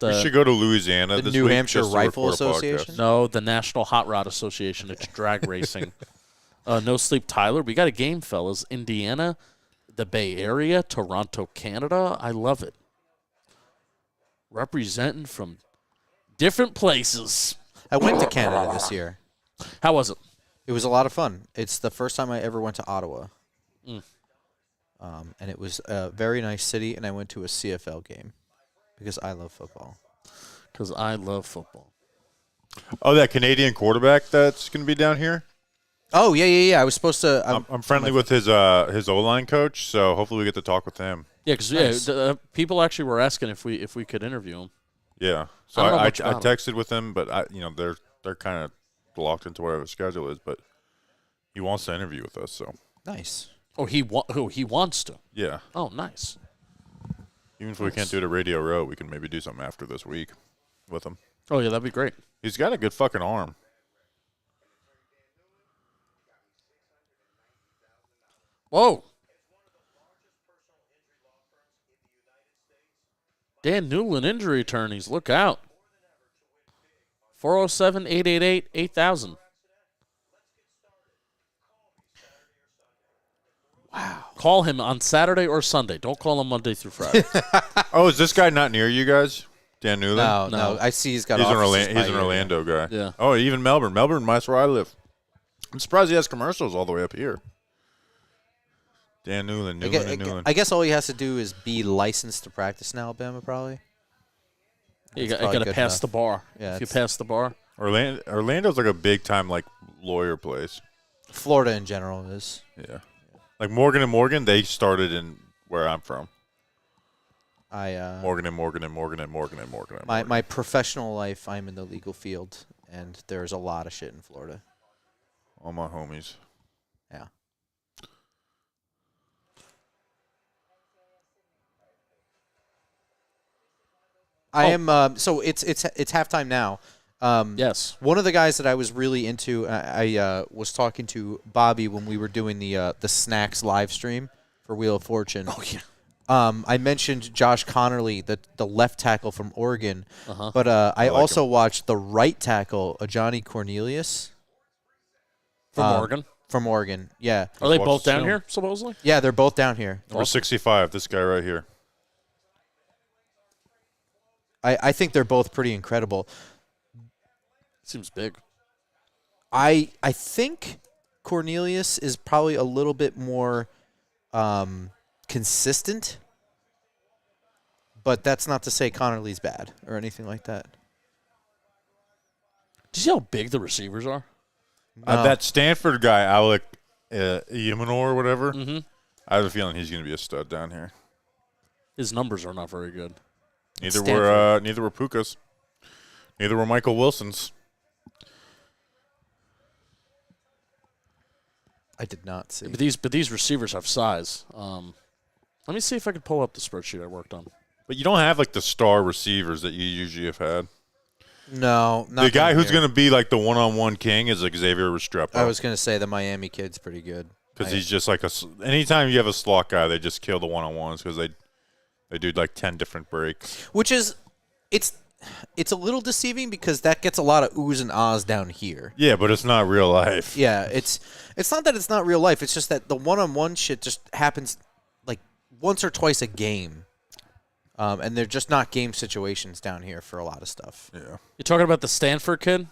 We should go to Louisiana The this New week Hampshire just to Rifle record a podcast. Association? No, the National Hot Rod Association. It's drag racing. No Sleep Tyler. We got a game, fellas. Indiana, the Bay Area, Toronto, Canada. I love it. Representing from different places. I went to Canada this year. How was it? It was a lot of fun. It's the first time I ever went to Ottawa. Mm. And it was a very nice city, and I went to a CFL game because I love football. Because I love football. Oh, that Canadian quarterback that's going to be down here? Oh, yeah. I was supposed to. I'm friendly with his O-line coach, so hopefully we get to talk with him. Yeah, because Nice. People actually were asking if we could interview him. Yeah. So I don't know I much about him. texted with him, but they're kind of locked into whatever his schedule is, but he wants to interview with us, so Nice. Oh, he wants to. yeah. Oh, nice. Even if we can't do it at Radio Row, we can maybe do something after this week with him. Oh, yeah, that'd be great. He's got a good fucking arm. Whoa. Dan Newland injury attorneys, look out. 407-888-8000. Wow. Call him on Saturday or Sunday. Don't call him Monday through Friday. Oh, is this guy not near you guys? Dan Newland? No. I see he's got He's offices by an you. Orlando guy. Yeah. Oh, even Melbourne. Melbourne, that's where I live. I'm surprised he has commercials all the way up here. Dan Newland, Newland. I guess all he has to do is be licensed to practice in Alabama, probably. You That's got probably to good pass enough. the bar. Yeah, If you it's- pass the bar. Orlando's like a big time like lawyer place. Florida in general is. Yeah. Like Morgan and Morgan, they started in where I'm from. Morgan and Morgan and Morgan and Morgan and Morgan and Morgan. My professional life, I'm in the legal field, and there's a lot of shit in Florida. All my homies. Yeah. I am. So it's halftime now. Yes. One of the guys that I was really into, I was talking to Bobby when we were doing the snacks live stream for Wheel of Fortune. Oh, yeah. I mentioned Josh Connerly, the left tackle from Oregon, but I like also watched the right tackle, Johnny Cornelius From Oregon. From Oregon, yeah, Are they watch both the down film. here, supposedly? yeah, they're both down here. Number 65, this guy right here. I think they're both pretty incredible. Seems big. I think Cornelius is probably a little bit more consistent, but that's not to say Connerly's bad or anything like that. Do you see how big the receivers are? No. That Stanford guy, Alec Yemenor or whatever, Mm-hmm. I have a feeling he's going to be a stud down here. His numbers are not very good. Neither Stanford. were Puka's. Neither were Michael Wilson's. I did not see. But these receivers have size. Let me see if I can pull up the spreadsheet I worked on. But you don't have like the star receivers that you usually have had. No, not The guy down who's here. going to be like the one-on-one king is Xavier Restrepo. I was going to say the Miami kid's pretty good. Because he's just like anytime you have a slot guy, they just kill the one-on-ones because they do like 10 different breaks. Which is, it's a little deceiving because that gets a lot of oohs and ahs down here. Yeah, but it's not real life. Yeah, it's not that it's not real life. It's just that the one-on-one shit just happens like once or twice a game. And they're just not game situations down here for a lot of stuff. Yeah. You talking about the Stanford kid,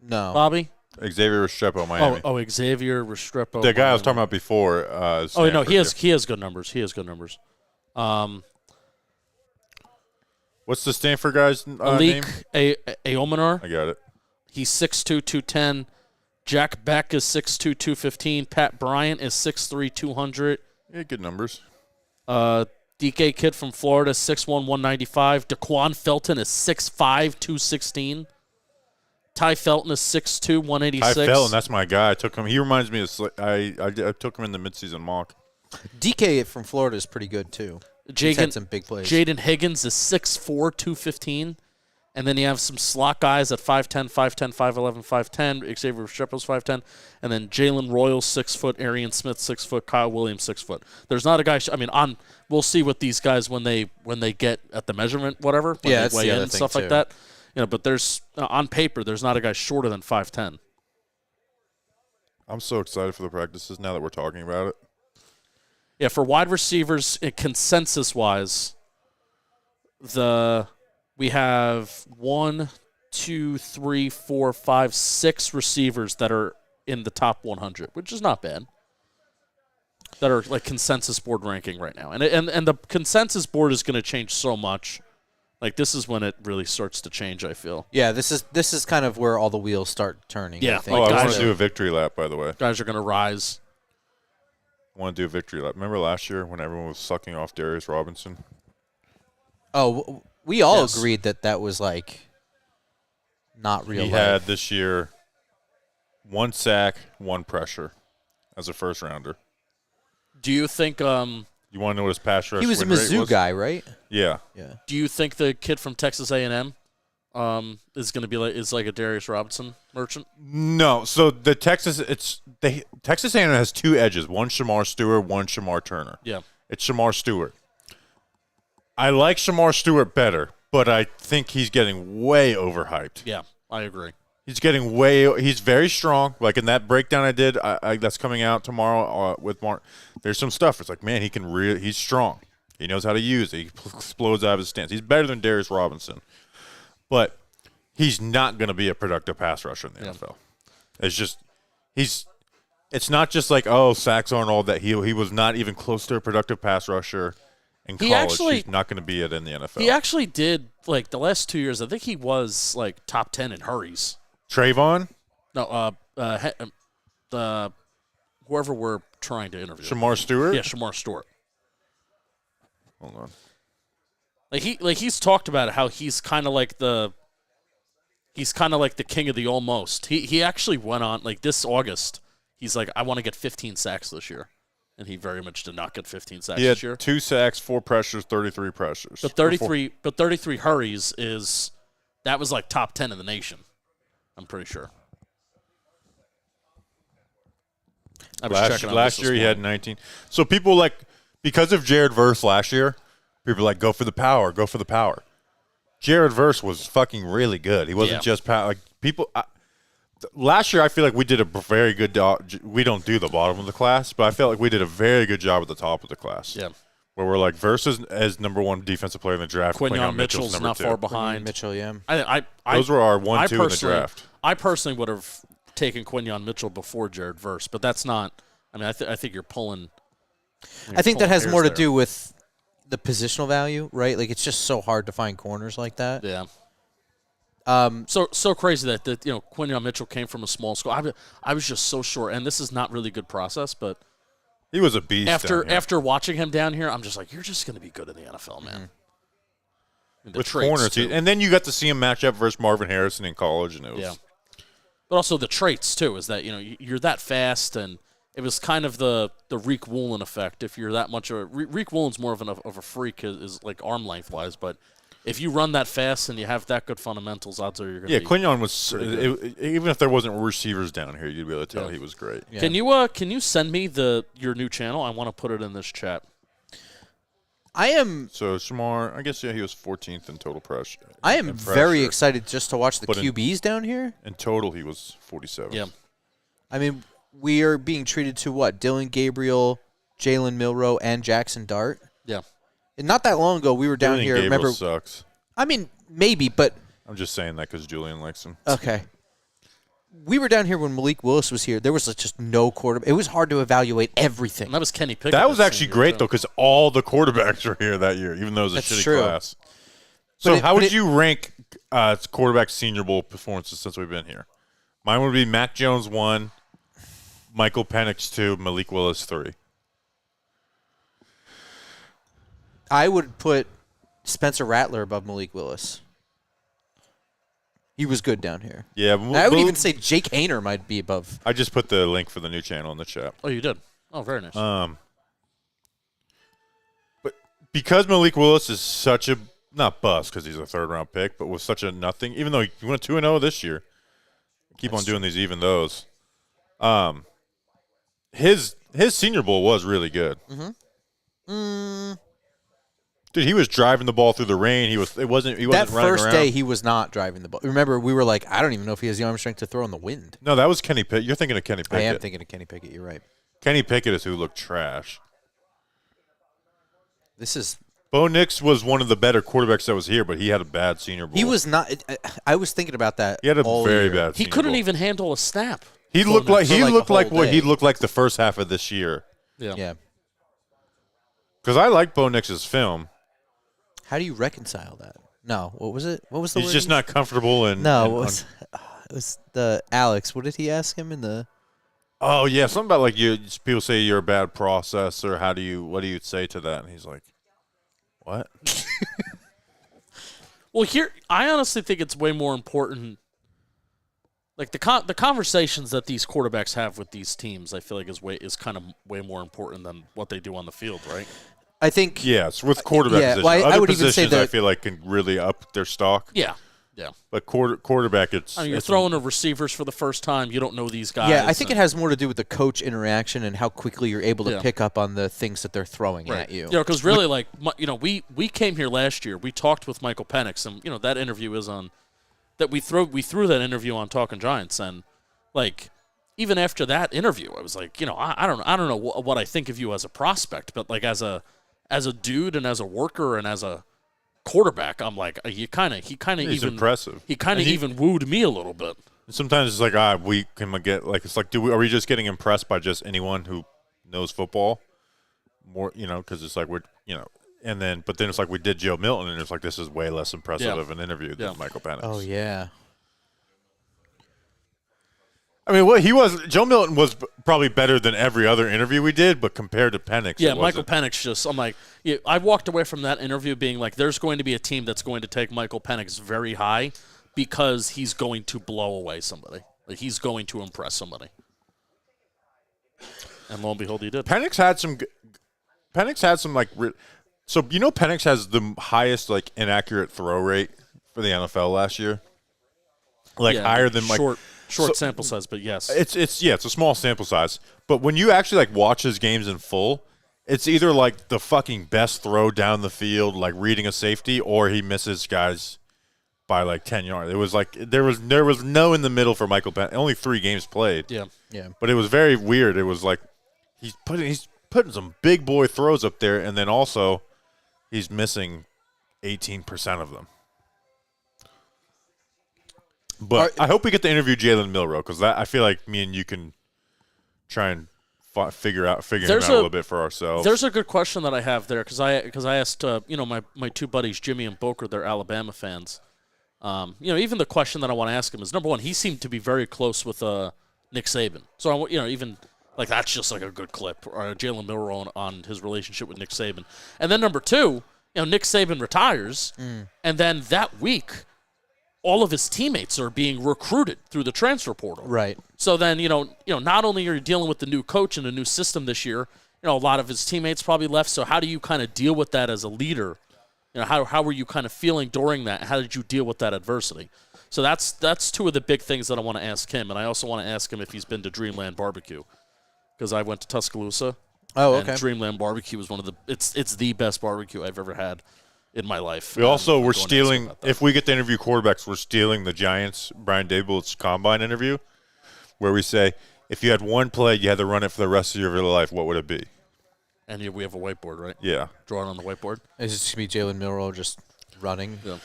No. Bobby? Xavier Restrepo, Miami. Oh, Xavier Restrepo. The guy I was Miami. talking about before. Oh no, Stanford, he has good numbers. He has good numbers. What's the Stanford guy's name? Alik Aomanar. I got it. He's 6'2", 210. Jack Beck is 6'2", 215. Pat Bryant is 6'3", 200. Yeah, good numbers. DK kid from Florida, 6'1", 195. Daquan Felton is 6'5", 216. Ty Felton is 6'2", 186. Ty Felton, that's my guy. I took him. He reminds me of I took him in the midseason mock. DK from Florida is pretty good too. He's had some big plays. Jaden Higgins is 6'4", 215. And then you have some slot guys at 5'10", 5'10", 5'11", 5'10". Xavier Restrepo's 5'10". And then Jalen Royal, 6 foot. Arian Smith, 6 foot. Kyle Williams, 6 foot. There's not a guy. We'll see what these guys when they get at the measurement, whatever. When Yeah, they that's weigh the in other and thing, stuff like too. that. But there's on paper, there's not a guy shorter than 5'10". I'm so excited for the practices now that we're talking about it. Yeah, for wide receivers, consensus-wise, we have 1, 2, 3, 4, 5, 6 receivers that are in the top 100, which is not bad. That are like consensus board ranking right now, and the consensus board is going to change so much. Like this is when it really starts to change. I feel. Yeah, this is kind of where all the wheels start turning. Yeah. I think. Oh, I want guys to do a victory lap, by the way. Guys are going to rise. I want to do a victory lap. Remember last year when everyone was sucking off Darius Robinson? Oh, we all Yes. agreed that was like not real He life. had this year 1 sack, 1 pressure as a first rounder. Do you think? You want to know what his pass rush He was a win rate Mizzou was? guy, right? Yeah. Yeah. Do you think the kid from Texas A&M is going to be like a Darius Robinson merchant? No. So the Texas A&M has 2 edges. One Shamar Stewart, one Shamar Turner. Yeah. It's Shamar Stewart. I like Shamar Stewart better, but I think he's getting way overhyped. Yeah, I agree. He's he's very strong. Like in that breakdown I did, that's coming out tomorrow with Mark. There's some stuff. It's like, man, he's strong. He knows how to use it. He explodes out of his stance. He's better than Darius Robinson. But he's not going to be a productive pass rusher in the NFL. It's just, it's not just like, oh, sacks aren't all that. He was not even close to a productive pass rusher in college. He's not going to be it in the NFL. He actually did, like, the last 2 years, I think he was, like, top 10 in hurries. Trayvon? No, whoever we're trying to interview. Shamar Stewart? Yeah, Shamar Stewart. Hold on. He's talked about how he's kind of like the king of the almost. He actually went on, like, this August, he's like, I want to get 15 sacks this year. And he very much did not get 15 sacks He had this year. 2 sacks, 4 pressures, 33 pressures. But 33 hurries that was like top 10 in the nation. I'm pretty sure. I was checking on Last this year he morning. had 19. So people because of Jared Verse last year, people were like, go for the power, go for the power. Jared Verse was fucking really good. He wasn't just power. Like people, last year I feel like we did a very good job. We don't do the bottom of the class, but I felt like we did a very good job at the top of the class. Yeah. Where we're like, Verse is as number 1 defensive player in the draft. Quinyon Mitchell's Mitchell's number not 2. far behind. Mitchell, yeah. Those were our 1, 2 in the personally- draft. I personally would have taken Quinyon Mitchell before Jared Verse, but that's not. I mean, I think you're pulling. I think that has more to there. do with the positional value, right? Like it's just so hard to find corners like that. Yeah. So crazy that Quinyon Mitchell came from a small school. I was just so sure, and this is not really good process, but He was a beast. after watching him down here, I'm just like, you're just going to be good in the NFL, man. The with traits, corners, too. and then you got to see him match up versus Marvin Harrison in college, and it was. Yeah. But also the traits too is that you're that fast, and it was kind of the Reek Woolen effect. If you're that much of a Reek Woolen's more of a freak is like arm length wise, but if you run that fast and you have that good fundamentals, odds are you're going to be. Quinyon was even if there wasn't receivers down here, you'd be able to tell he was great. Yeah. Can you send me your new channel? I want to put it in this chat. I am So Shamar, I guess he was 14th in total pressure. very excited just to watch the But in- QBs down here. In total, he was 47th. Yeah. I mean, we are being treated to what? Dylan Gabriel, Jalen Milroe, and Jackson Dart. Yeah. And not that long ago, we were down Julian here. Gabriel Remember? sucks. I mean, maybe, but I'm just saying that because Julian likes him. okay. We were down here when Malik Willis was here. There was just no quarterback. It was hard to evaluate everything. And that was Kenny Pickett. That was that actually same great year, though, because all the quarterbacks were here that year, even though it was a That's shitty true. class. So But how would you rank quarterback Senior Bowl performances since we've been here? Mine would be Mac Jones 1, Michael Penix 2, Malik Willis 3. I would put Spencer Rattler above Malik Willis. He was good down here. Yeah, I would even say Jake Hayner might be above. I just put the link for the new channel in the chat. Oh, you did. Oh, very nice. because Malik Willis is such a not bust because he's a third-round pick, but was such a nothing. Even though he went 2-0 this year, keep on doing these even those. His Senior Bowl was really good. Dude, he was driving the ball through the rain. He wasn't running around. That first day, he was not driving the ball. Remember, we were like, I don't even know if he has the arm strength to throw in the wind. No, that was Kenny Pickett. You're thinking of Kenny Pickett. I am thinking of Kenny Pickett. You're right. Kenny Pickett is who looked trash. This is. Bo Nix was one of the better quarterbacks that was here, but he had a bad Senior Bowl. He was not. I was thinking about that. He had a all very year. bad. He Senior couldn't Bowl. even handle a snap. He looked like a whole what he day. looked like the first half of this year. Yeah. Because I like Bo Nix's film. How do you reconcile that? No. What was it? What was the He's word? just not comfortable and No. It was the Alex. What did he ask him in the? Oh yeah, something about like people say you're a bad processor. What do you say to that? And he's like, what? Well, here I honestly think it's way more important. Like the conversations that these quarterbacks have with these teams, I feel like is kind of way more important than what they do on the field, right? I think. Yes, with quarterback Yeah, positions. well, I Other would even say positions I that- feel like can really up their stock. Yeah. But quarterback, it's. I mean, you're it's- throwing to receivers for the first time. You don't know these guys. Yeah, I think it and- has more to do with the coach interaction and how quickly you're able to Yeah. pick up on the things that they're throwing at you. You know, because really, like, we came here last year. We talked with Michael Penik, and that interview is on. That we threw that interview on Talking Giants, and like, even after that interview, I was like, I don't know what I think of you as a prospect, but like as a dude and as a worker and as a quarterback, I'm like, he kind of He's even impressive. He kind of And even wooed me a little bit. Sometimes it's like, we can get like it's like, are we just getting impressed by just anyone who knows football more? Because it's like but then it's like we did Joe Milton, and it's like this is way less impressive of an interview than Michael Penix. Oh yeah. I mean, Joe Milton was probably better than every other interview we did, but compared to Penix, Yeah, it Michael wasn't. Penix I'm like, I walked away from that interview being like, there's going to be a team that's going to take Michael Penix very high because he's going to blow away somebody. Like, he's going to impress somebody. And lo and behold, he did. Penix had some like so Penix has the highest like inaccurate throw rate for the NFL last year, like higher than like short sample size, but yes, it's a small sample size. But when you actually like watch his games in full, it's either like the fucking best throw down the field, like reading a safety, or he misses guys by like 10 yards. It was like there was no in the middle for Michael Penix. Only 3 games played. Yeah. But it was very weird. It was like he's putting some big boy throws up there, and then also he's missing 18% of them. But I hope we get to interview Jalen Milroe, because I feel like me and you can try and figure him out a little bit for ourselves. There's a good question that I have there, because I asked my 2 buddies Jimmy and Boker, they're Alabama fans. Even the question that I want to ask him is, number one, he seemed to be very close with Nick Saban. So even like that's just like a good clip, or Jalen Milroe on his relationship with Nick Saban. And then number 2, Nick Saban retires, and then that week, all of his teammates are being recruited through the transfer portal. Right. So then, not only are you dealing with the new coach and a new system this year, a lot of his teammates probably left. So how do you kind of deal with that as a leader? How were you kind of feeling during that? How did you deal with that adversity? So that's 2 of the big things that I want to ask him. And I also want to ask him if he's been to Dreamland Barbecue, because I went to Tuscaloosa. Oh, and okay. Dreamland Barbecue was it's the best barbecue I've ever had in my life. We also I'm were going to ask him stealing, about that. if we get to interview quarterbacks, we're stealing the Giants' Brian Daboll's combine interview, where we say, if you had one play, you had to run it for the rest of your life, what would it be? And we have a whiteboard, right? Yeah. Draw it on the whiteboard. Is this going to be Jalen Milroe just running? Yeah.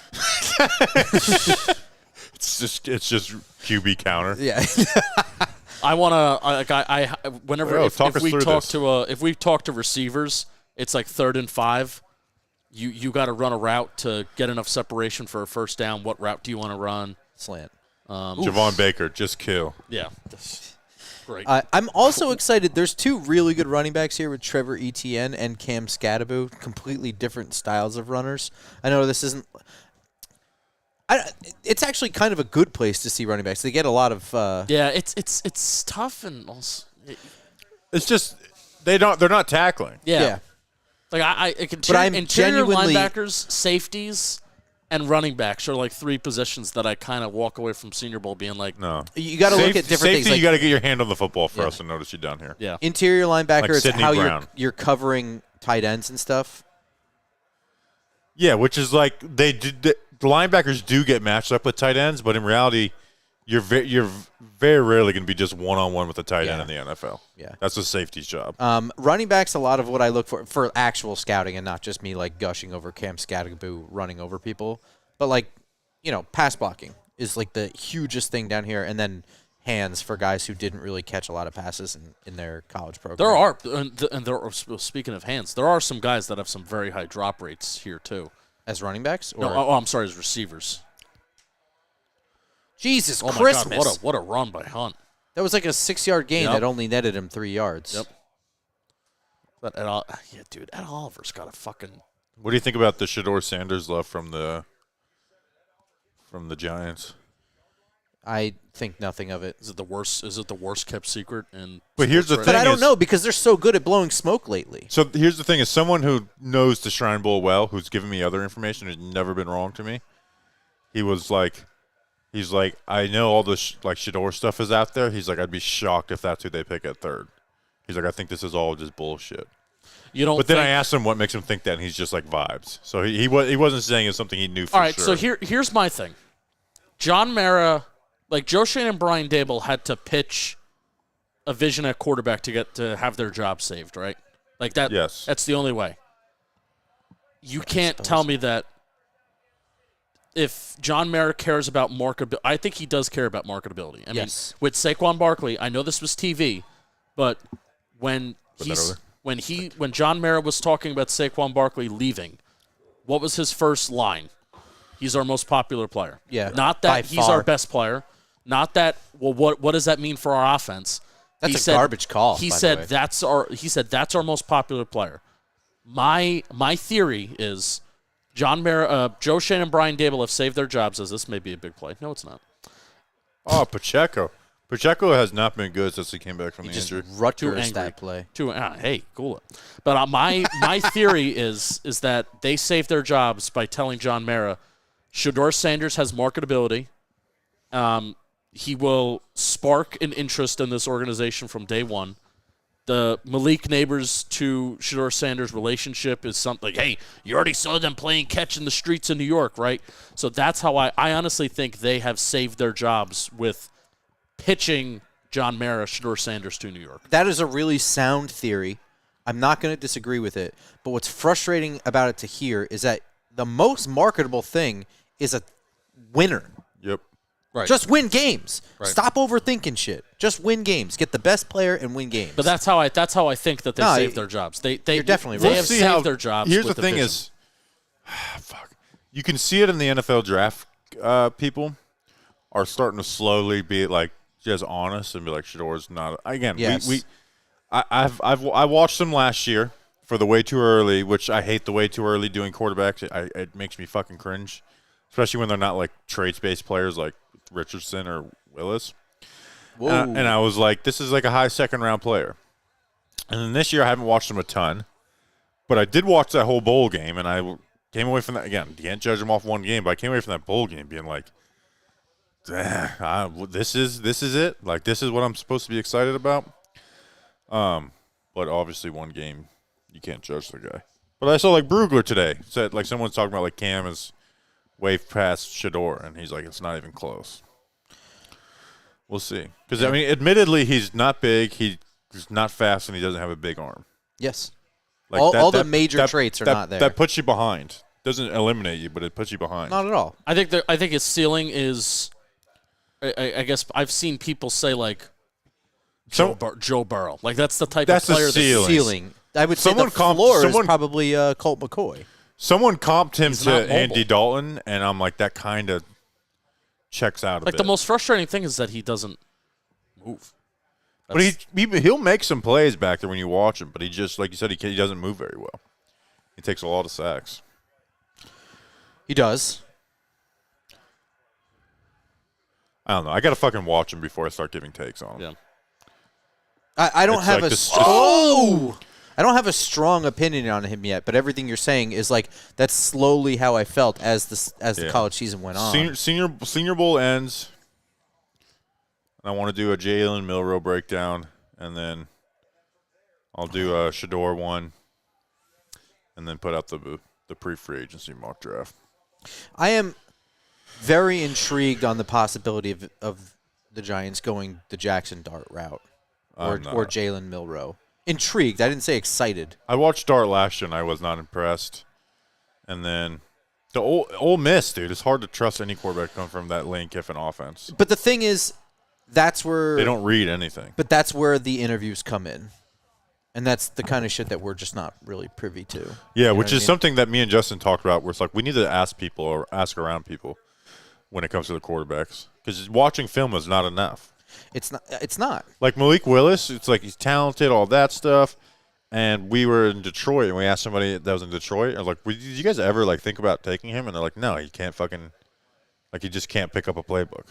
It's just QB counter. Yeah. I want to whenever Bro, if we talk to receivers, it's like 3rd and 5. You got to run a route to get enough separation for a first down. What route do you want to run? Slant. Javon Baker, just kill. Yeah. Great. I'm also excited. There's 2 really good running backs here with Trevor Etienne and Cam Scadaboo, completely different styles of runners. I know this isn't it's actually kind of a good place to see running backs. They get a lot of yeah, it's tough, and also It's just they're not tackling. yeah. Like I'm interior genuinely- linebackers, safeties, and running backs are like three positions that I kind of walk away from Senior Bowl being like, No. You got to look at different safety, things. Like you got to get your hand on the football for Yeah. us to notice you down here. yeah. interior linebacker, Like it's Sidney how Brown. you're covering tight ends and stuff. Yeah, which is like the linebackers do get matched up with tight ends, but in reality, you're very rarely going to be just one-on-one with a tight end in the NFL. Yeah. That's a safety's job. Running back's a lot of what I look for actual scouting, and not just me like gushing over Cam Scatterboo running over people, but like pass blocking is like the hugest thing down here, and then hands for guys who didn't really catch a lot of passes in their college program. There are, and there are, speaking of hands, there are some guys that have some very high drop rates here too. As running backs, or No, I'm sorry, as receivers. Jesus Oh my Christmas! God, what a run by Hunt. That was like a 6-yard gain Yep. that only netted him 3 yards. Yep. But dude, Ed Oliver's got a fucking. What do you think about the Shador Sanders love from the Giants? I think nothing of it. Is it the worst kept secret? But here's the sports thing But I don't is- know because they're so good at blowing smoke lately. So here's the thing: is someone who knows the Shrine Bowl well, who's given me other information, who's never been wrong to me. He's like, I know all the Shador stuff is out there. He's like, I'd be shocked if that's who they pick at third. He's like, I think this is all just bullshit. You don't. But then I asked him what makes him think that, and he's just like vibes. So he wasn't saying it's something he knew for All right, sure. so here's my thing. John Mara, like Joe Shane and Brian Dable had to pitch a vision at quarterback to have their job saved, right? Like that. Yes. That's the only way. You can't tell me that if John Mara cares about marketability, I think he does care about marketability. I Yes. mean, with Saquon Barkley, I know this was TV, but when John Mara was talking about Saquon Barkley leaving, what was his first line? He's our most popular player. Yeah, Not by that he's far. our best player. Not that, well, what does that mean for our offense? That's a garbage call, He by the said way. that's our most popular player. My theory is Joe Shane and Brian Dable have saved their jobs as this may be a big play. No, it's not. Oh, Pacheco. Pacheco has not been good since he came back from the Just injury. Rutgers angry. that play. Hey, cool it. But my theory is that they saved their jobs by telling John Mara, Shador Sanders has marketability. He will spark an interest in this organization from day one. The Malik Neighbors to Shador Sanders relationship is something like, hey, you already saw them playing catch in the streets of New York, right? So that's how I honestly think they have saved their jobs with pitching John Mara, Shador Sanders to New York. That is a really sound theory. I'm not going to disagree with it. But what's frustrating about it to hear is that the most marketable thing is a winner. Yep. Right. Just win games. Right. Stop overthinking shit. Just win games. Get the best player and win games. But that's how I think that they No, saved their jobs. They you're definitely they right. have See saved how- their jobs. Here's with the thing vision. is, fuck. You can see it in the NFL draft. People are starting to slowly be like just honest and be like, Shador's not. Again, Yes. I watched them last year for the way too early, which I hate the way too early doing quarterbacks. It makes me fucking cringe, especially when they're not like traits-based players like Richardson or Willis. And I was like, this is like a high second-round player. And then this year I haven't watched them a ton, but I did watch that whole bowl game, and I came away from that. Again, you can't judge them off one game, but I came away from that bowl game being like, this is it. Like, this is what I'm supposed to be excited about. But obviously one game, you can't judge the guy. But I saw like Brugler today said like someone's talking about like Cam is way past Shador, and he's like, it's not even close. We'll see. Because, I mean, admittedly, he's not big, he's not fast, and he doesn't have a big arm. yes. Like all the major traits are not there. That puts you behind. Doesn't eliminate you, but it puts you behind. Not at all. I think his ceiling is. I guess I've seen people say like Joe Burrow. Like that's the type That's of the player. ceiling. Ceiling. I would say Someone the floor is someone- probably Colt McCoy. Someone comped him He's not to mobile. Andy Dalton, and I'm like, that kind of checks out a Like bit. the most frustrating thing is that he doesn't move. But he'll make some plays back there when you watch him, but he just, like you said, he doesn't move very well. He takes a lot of sacks. He does. I don't know. I got to fucking watch him before I start giving takes on him. Yeah. I don't It's have like a this- I I don't have a strong opinion on him yet, but everything you're saying is like that's slowly how I felt as the college season went on. Senior Bowl ends. I want to do a Jalen Milroe breakdown, and then I'll do a Shador one, and then put out the pre-free agency mock draft. I am very intrigued on the possibility of the Giants going the Jackson Dart route or Jalen Milroe. Intrigued. I didn't say excited. I watched Dart last year, and I was not impressed. And then the Ole Miss, dude, it's hard to trust any quarterback coming from that Lane Kiffin offense. But the thing is, that's where they don't read anything. But that's where the interviews come in. And that's the kind of shit that we're just not really privy to. Yeah, which is something that me and Justin talked about, where it's like we need to ask people or ask around people when it comes to the quarterbacks. Because watching film is not enough. It's not. Like Malik Willis, it's like he's talented, all that stuff. And we were in Detroit, and we asked somebody that was in Detroit, I was like, did you guys ever like think about taking him? And they're like, no, he can't he just can't pick up a playbook.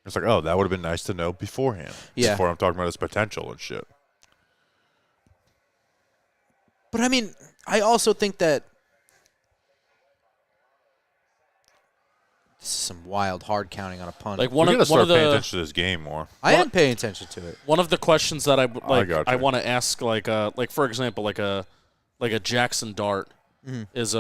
It's like, oh, that would have been nice to know beforehand. Yeah. Before I'm talking about his potential and shit. But, I mean, I also think that this is some wild hard counting on a punt. Like We got to start paying attention to this game more. I am paying attention to it. One of the questions that I want to ask, like for example, like a Jackson Dart is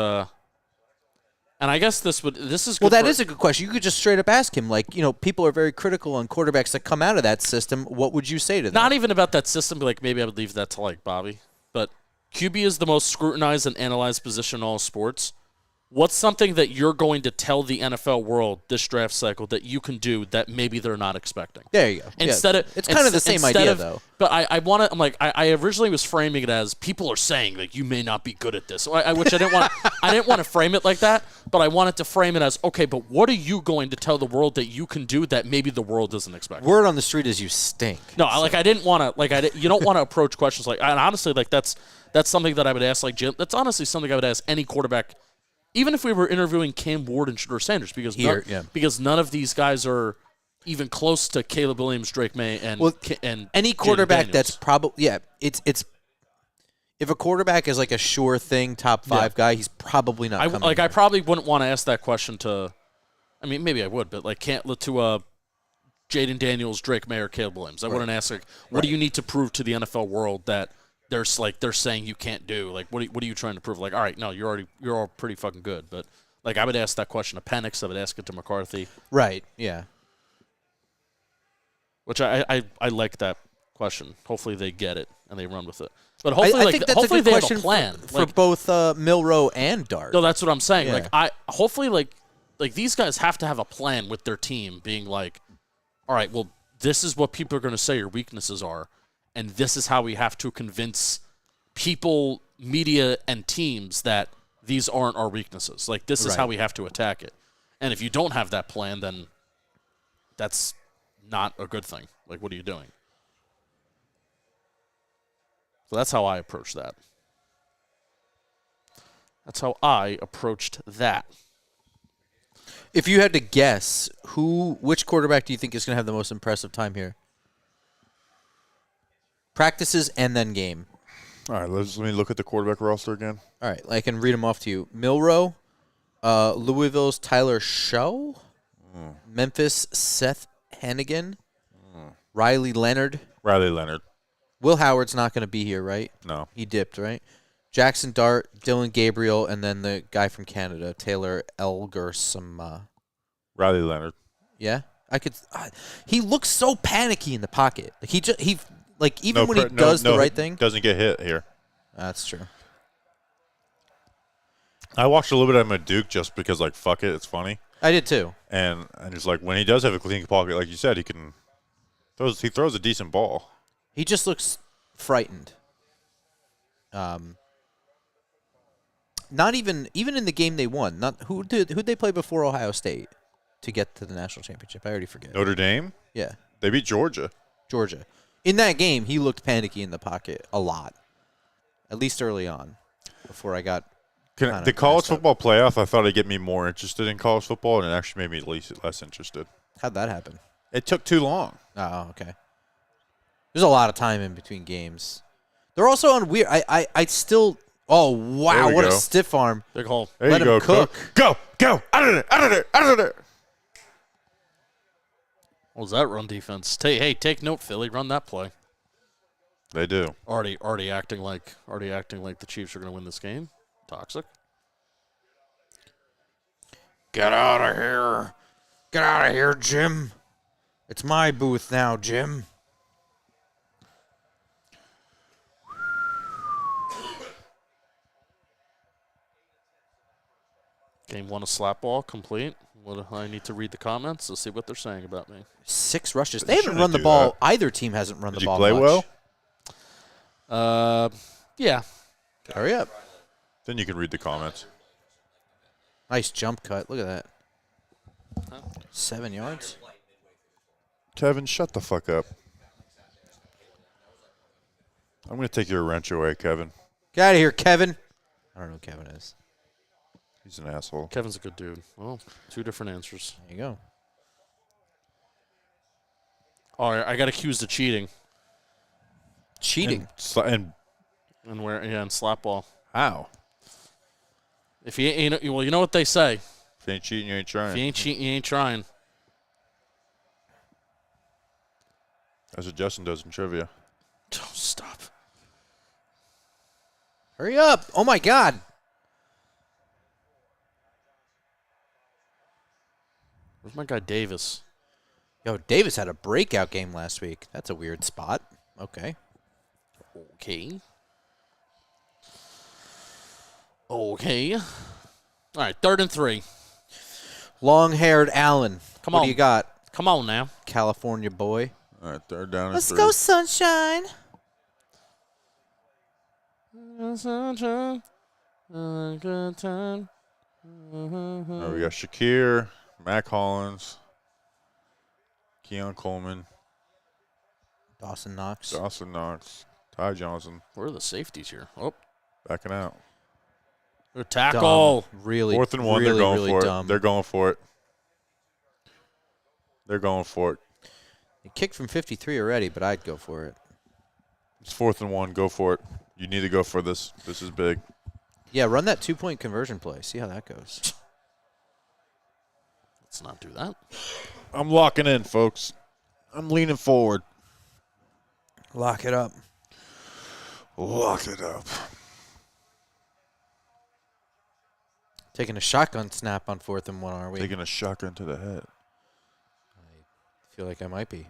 and I guess this is good. Well, that is a good question. You could just straight up ask him, like, people are very critical on quarterbacks that come out of that system. What would you say to them? Not even about that system. Like maybe I would leave that to like Bobby, but QB is the most scrutinized and analyzed position in all sports. What's something that you're going to tell the NFL world this draft cycle that you can do that maybe they're not expecting? There you go. It's kind of the same idea, though. But I want to. I'm like I originally was framing it as people are saying like you may not be good at this, which I didn't want. I didn't want to frame it like that, but I wanted to frame it as okay. But what are you going to tell the world that you can do that maybe the world doesn't expect? Word on the street is you stink. No, I didn't want to. You don't want to approach questions like. And honestly, like that's something that I would ask. Like Jim, that's honestly something I would ask any quarterback. Even if we were interviewing Cam Ward and Shador Sanders, because none of these guys are even close to Caleb Williams, Drake May, and any quarterback that's probably it's if a quarterback is like a sure thing top 5 guy, he's probably not coming. I probably wouldn't want to ask that question to. I mean, maybe I would, but like can't look to Jaden Daniels, Drake May, or Caleb Williams. I wouldn't ask like, what do you need to prove to the NFL world that they're saying you can't do? Like, what are you trying to prove? Like, all right, no, you're all pretty fucking good. But like, I would ask that question to Penik. I would ask it to McCarthy. Right. Yeah. Which I like that question. Hopefully they get it and they run with it. But hopefully, I think that's hopefully a good they question have a plan for both Milroe and Dart. No, that's what I'm saying. Yeah. Like hopefully like these guys have to have a plan with their team, being like, all right, well, this is what people are going to say your weaknesses are. And this is how we have to convince people, media, and teams that these aren't our weaknesses. Like, this is how we have to attack it. And if you don't have that plan, then that's not a good thing. Like, what are you doing? So that's how I approach that. That's how I approached that. If you had to guess, which quarterback do you think is going to have the most impressive time here? Practices and then game. All right, let me look at the quarterback roster again. All right, I can read them off to you. Milroe, Louisville's Tyler Show, Memphis Seth Hennigan, Riley Leonard. Will Howard's not going to be here, right? No. He dipped, right? Jackson Dart, Dylan Gabriel, and then the guy from Canada, Taylor Elgersma. Riley Leonard. Yeah? He looks so panicky in the pocket. Like even when he does the right thing, doesn't get hit here. That's true. I watched a little bit of him at Duke just because, like, fuck it, it's funny. I did too. And just like when he does have a clean pocket, like you said, he throws a decent ball. He just looks frightened. Not even in the game they won. Not who'd they play before Ohio State to get to the national championship? I already forget. Notre Dame. Yeah, they beat Georgia. In that game, he looked panicky in the pocket a lot, at least early on, before I got. The college football playoff, I thought it'd get me more interested in college football, and it actually made me less interested. How'd that happen? It took too long. Oh, okay. There's a lot of time in between games. They're also on weird. I still. Oh wow! There we What a go. stiff arm. Big hole. There Let you him go, Cook. Go, go, out of there, out of there, out of there. What was that run defense? Take note, Philly. Run that play. They do. Already acting like the Chiefs are going to win this game. Toxic. Get out of here! Get out of here, Jim. It's my booth now, Jim. Game 1 of slap ball complete. I need to read the comments to see what they're saying about me. 6 rushes. They They haven't shouldn't run the do ball. that. Either team hasn't run Did the you ball play much. well? Yeah. Hurry up. Then you can read the comments. Nice jump cut. Look at that. 7 yards. Kevin, shut the fuck up. I'm going to take your wrench away, Kevin. Get out of here, Kevin. I don't know who Kevin is. He's an asshole. Kevin's a good dude. Well, 2 different answers. There you go. All right, I got accused of cheating Cheating. And and slap ball. how? If you ain't, well, you know what they say. If you ain't cheating, you ain't trying. If you ain't cheating, you ain't trying. That's what Justin does in trivia. Oh, stop. Hurry up. Oh, my God. Where's my guy Davis? Yo, Davis had a breakout game last week. That's a weird spot. Okay. Okay. Okay. All right, 3rd and 3. Long-haired Allen. Come What on. do you got, Come on now. California boy? All right, 3rd down and Let's 3. go, sunshine. Good time. Oh, we got Shakir, Mac Hollins, Keon Coleman, Dawson Knox. Dawson Knox, Ty Johnson, Where are the safeties here? Oh, backing out. good tackle. Dumb. Really, 4th and 1, really, they're going really for dumb. it. They're going for it. They're going for it. He kicked from 53 already, but I'd go for it. It's 4th and 1. Go for it. You need to go for this. This is big. Yeah, run that 2-point conversion play. See how that goes. Let's not do that. I'm locking in, folks. I'm leaning forward. Lock it up. Lock it up. Taking a shotgun snap on 4th and 1, are we? Taking a shotgun to the head. I feel like I might be.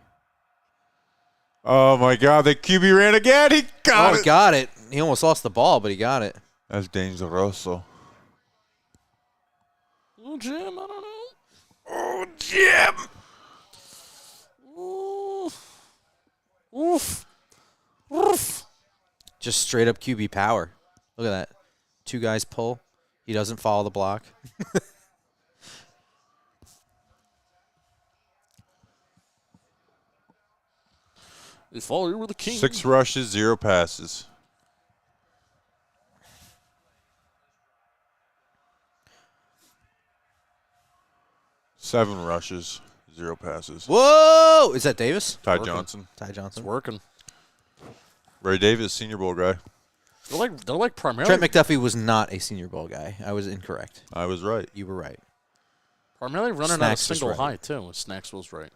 Oh, my God. The QB ran again. He got He it. got it. He almost lost the ball, but he got it. That's dangeroso. Oh, Jim, I don't know. Oh, Jim. Oof. Oof. Just straight up QB power. Look at that. 2 guys pull. He doesn't follow the block. If all you were the king. 6 rushes, 0 passes. Seven rushes, 0 passes. Whoa! Is that Davis? Ty Working. Johnson. Ty It's Johnson. working. Ray Davis, Senior Bowl guy. They're like primarily Trent McDuffie was not a Senior Bowl guy. I was incorrect. I was right. You were right. running out of Snacks was single right. high too. Snacks was right.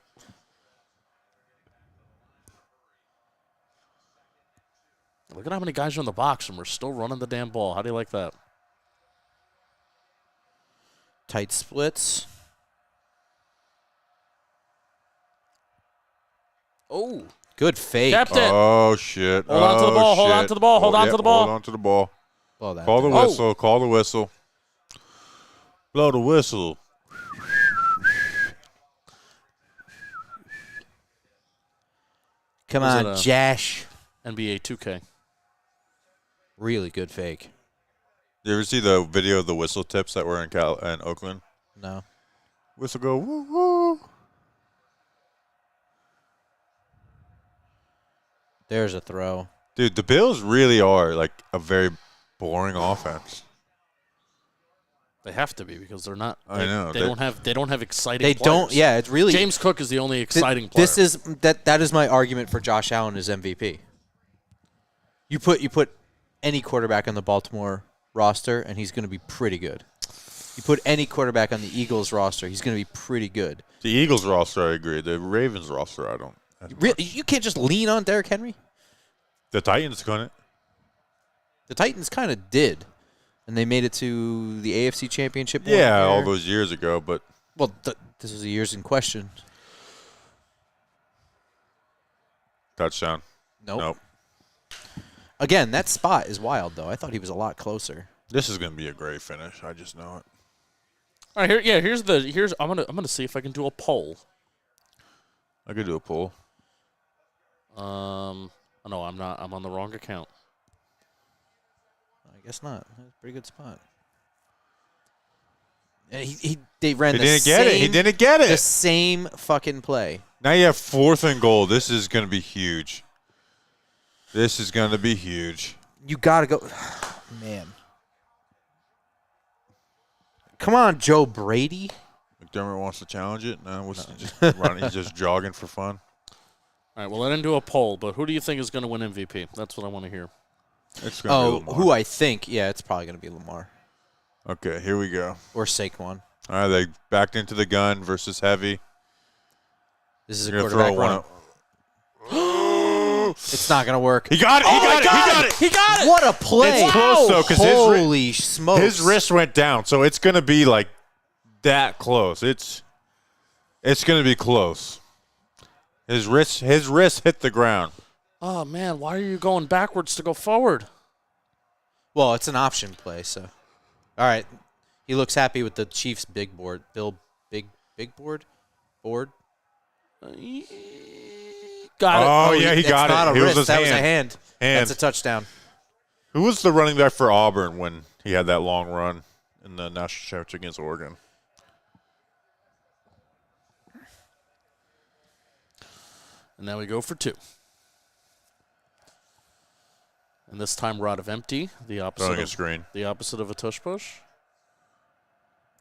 Look at how many guys are in the box, and we're still running the damn ball. How do you like that? Tight splits. Oh, Good fake. kept it. Oh, shit. Hold on to the ball, hold on shit. to the ball, hold on to the ball. Hold on to the ball. Blow that Call the thing. Oh. whistle. Call the whistle. Blow the whistle. Come Was on, it a- Josh. NBA 2K. Really good fake. You ever see the video of the whistle tips that were in Oakland? No. Whistle go woo woo. There's a throw. Dude, the Bills really are like a very boring offense. They have to be because they're not. I know. They don't have exciting. They don't. players. Yeah, it's really. James Cook is the only th- exciting player. This is that is my argument for Josh Allen as MVP. You put any quarterback on the Baltimore roster, and he's going to be pretty good. You put any quarterback on the Eagles roster, he's going to be pretty good. The Eagles roster, I agree. The Ravens roster, I don't. You can't just lean on Derrick Henry. The Titans couldn't. The Titans kind of did, and they made it to the AFC Championship. Yeah, all those years ago, but well, this was the years in question. touchdown. Nope. Again, that spot is wild, though. I thought he was a lot closer. This is going to be a great finish. I just know it. All right, here's I'm gonna see if I can do a poll. I could do a poll. No, I'm not. I'm on the wrong account. I guess not. That's a pretty good spot. And they ran He the didn't same, get it. He didn't get the it. same fucking play. Now you have 4th and goal. This is going to be huge. This is going to be huge. You got to go. Man. Come on, Joe Brady. McDermott wants to challenge it. No, he's just jogging for fun. All right, well, I didn't do a poll, but who do you think is going to win MVP? That's what I want to hear. It's going to be Lamar. Who I think? Yeah, it's probably going to be Lamar Okay, here we go. or Saquon. All right, they backed into the gun versus heavy. This is a You're gonna quarterback throw run. one. It's not going to work. He got it. He got it. He got it! What a play! It's close, though, 'cause holy smokes! His wrist went down, so it's going to be like that close. It's going to be close. His wrist hit the ground. Oh, man, why are you going backwards to go forward? Well, it's an option play, so. All right. He looks happy with the Chiefs' big board. Big board? Board? Got it. Oh, yeah, he That's got not it. a It was wrist. his That was a hand. hand. That's a touchdown. Who was the running back for Auburn when he had that long run in the national championship against Oregon? And now we go for 2. And this time we're out of empty, the opposite Throwing a of, screen. the opposite of a tush push.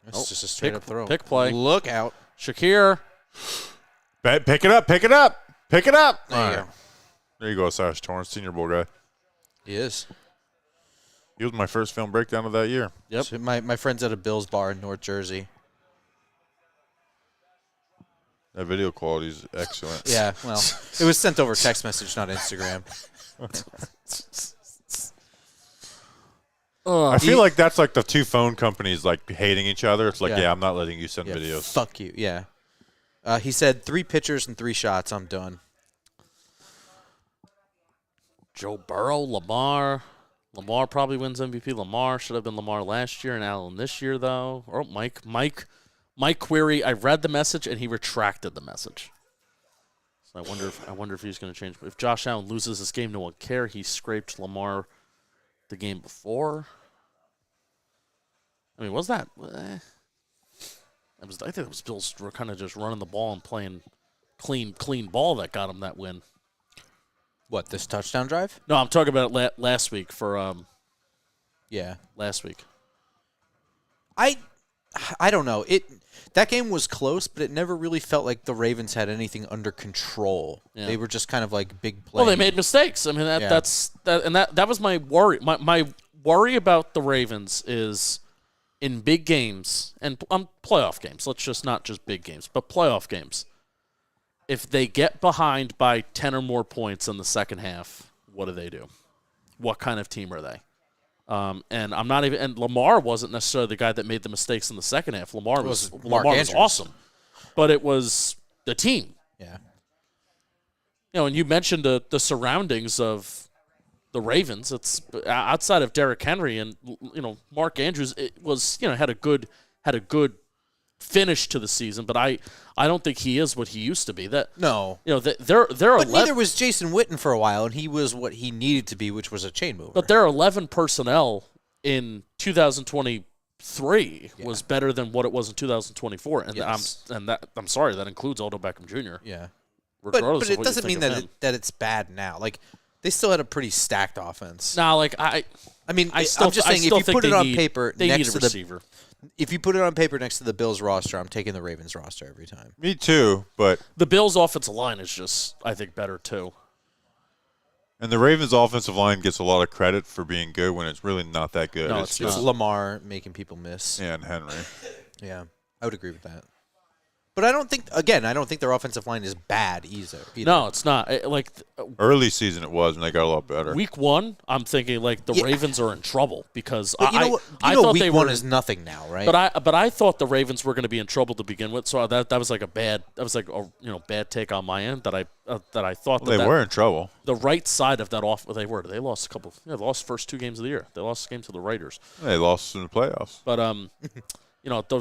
It's just a straight-up throw. Pick play. Look out. Shakir. Pick it up. Pick it up. Pick it up. There you All go. right. There you go, Sash Torrance, Senior Bowl guy. He is. He was my first film breakdown of that year. Yep. So my friend's at a Bills bar in North Jersey. That video quality is excellent. Yeah, well, it was sent over text message, not Instagram. I feel like that's like the 2 phone companies like hating each other. It's like, Yeah. yeah, I'm not letting you send Yeah, videos. fuck you. Yeah. He said 3 pitchers and 3 shots. I'm done. Joe Burrow, Lamar. Lamar probably wins MVP. Lamar should have been Lamar last year and Allen this year, though. Or Mike Query. I read the message and he retracted the message. So I wonder if he's going to change. If Josh Allen loses this game, no one care. He scraped Lamar the game before. I mean, was that? I think it was Bills were kind of just running the ball and playing clean ball that got him that win. What, this touchdown drive? No, I'm talking about last week for Yeah. last week. I don't know. That game was close, but it never really felt like the Ravens had anything under control. Yeah. They were just kind of like big plays. Well, they made mistakes. I mean, that was my worry. My worry about the Ravens is in big games and playoff games. Let's just not just big games, but playoff games. If they get behind by 10 or more points in the second half, what do? What kind of team are they? And I'm not even. And Lamar wasn't necessarily the guy that made the mistakes in the second half. Lamar was Andrews. awesome, but it was the team. Yeah. You know, and you mentioned the surroundings of the Ravens. It's outside of Derrick Henry and Mark Andrews. It was had a good finish to the season, but I don't think he is what he used to be. No. They're But neither was Jason Witten for a while, and he was what he needed to be, which was a chain mover. But their 11 personnel in 2023 was better than what it was in 2024, and Yes. I'm sorry, that includes Odell Beckham Jr. Yeah. Regardless But of it what doesn't you mean think that of him. that it's bad now. Like, they still had a pretty stacked offense. Now, like I mean, I'm I'm just saying, if you put it on paper they need next a to the receiver. if you put it on paper next to the Bills roster, I'm taking the Ravens roster every time. Me too, but The Bills' offensive line is just, I think, better too. And the Ravens' offensive line gets a lot of credit for being good when it's really not that good. No, It's not. Lamar making people miss. Yeah, and Henry. Yeah, I would agree with that. But I don't think their offensive line is bad either. No, it's not. Early season it was, and they got a lot better. Week 1, I'm thinking like the Yeah. Ravens are in trouble because But you know what? I know thought week they one were, is nothing now, right? but I thought the Ravens were going to be in trouble to begin with. So that was like a bad take on my end that I thought Well, they were in trouble. the right side of that off. They were. They lost a couple. Yeah, they lost the first 2 games of the year. They lost the game to the Raiders. They lost in the playoffs. But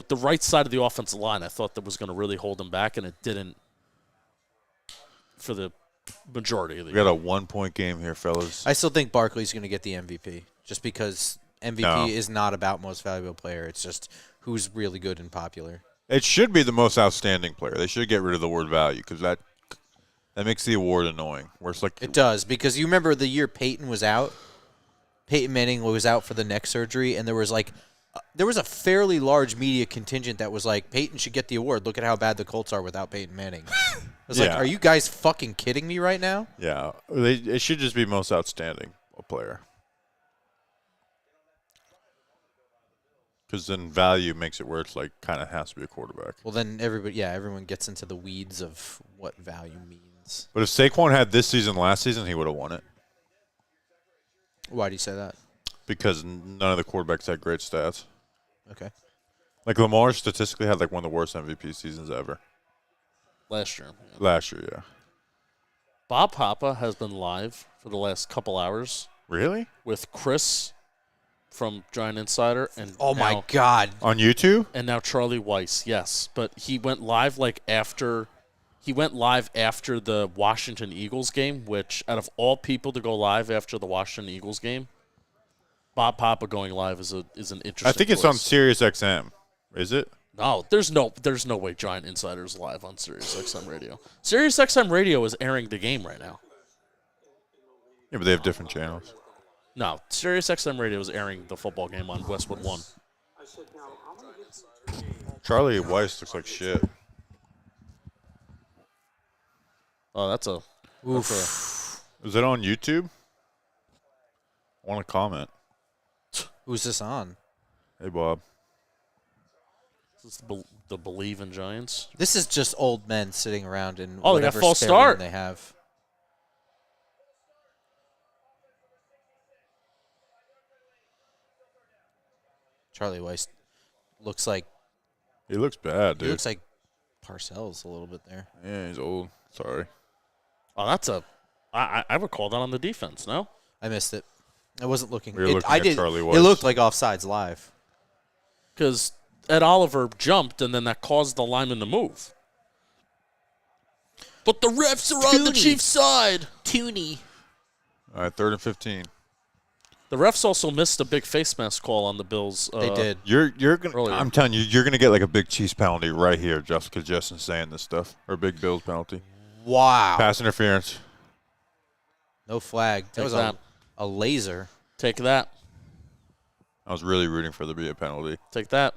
the right side of the offensive line, I thought that was going to really hold them back, and it didn't for the majority of the We got a 1-point game here, fellas. I still think Barkley's going to get the MVP just because MVP is not about most valuable player. It's just who's really good and popular. It should be the most outstanding player. They should get rid of the word value because that makes the award annoying. Where it's like It does because you remember the year Peyton Manning was out for the neck surgery, and there was a fairly large media contingent that was like, Peyton should get the award. Look at how bad the Colts are without Peyton Manning. I was like, Yeah. are you guys fucking kidding me right now? Yeah, it should just be most outstanding player. Because then value makes it where it's like kind of has to be a quarterback. Well, then everyone gets into the weeds of what value means. But if Saquon had this season last season, he would have won it. Why do you say that? Because none of the quarterbacks had great stats. Okay. Like Lamar statistically had like one of the worst MVP seasons ever. last year. Last year, yeah. Bob Papa has been live for the last couple hours Really? with Chris from Giant Insider and Oh my God! On YouTube? and now Charlie Weiss. Yes, but he went live after the Washington Eagles game, which out of all people to go live after the Washington Eagles game, Bob Papa going live is an interesting. I think it's on choice. Sirius XM. Is it? No, there's no way Giant Insider's live on Sirius XM Radio. Sirius XM Radio is airing the game right now. Yeah, but they have different channels. No, Sirius XM Radio is airing the football game on Westwood 1. Charlie Weiss looks like shit. Oh, that's a Is it on YouTube? I want to comment. Who's this on? Hey, Bob. this is the Believe in Giants. This is just old men sitting around in Oh, they got whatever false spare start. room they have. Charlie Weiss looks like He looks bad, dude. he looks like Parcells a little bit there. Yeah, he's old. Sorry. Oh, that's a. I would call that on the defense. No, I missed it. I wasn't looking. We were looking I at did. Charlie It Weiss. looked like offsides live. because Ed Oliver jumped and then that caused the lineman to move. But the refs are on the Tooney. Chiefs' side. Tooney. All right, 3rd and 15. The refs also missed a big face mask call on the Bills. They did. You're gonna. Earlier. I'm telling you, you're gonna get like a big Chiefs penalty right here, just because Justin's saying this stuff, or a big Bills penalty. Wow. Pass interference. No flag. That Take was that. a laser. Take that. I was really rooting for there to be a penalty. Take that.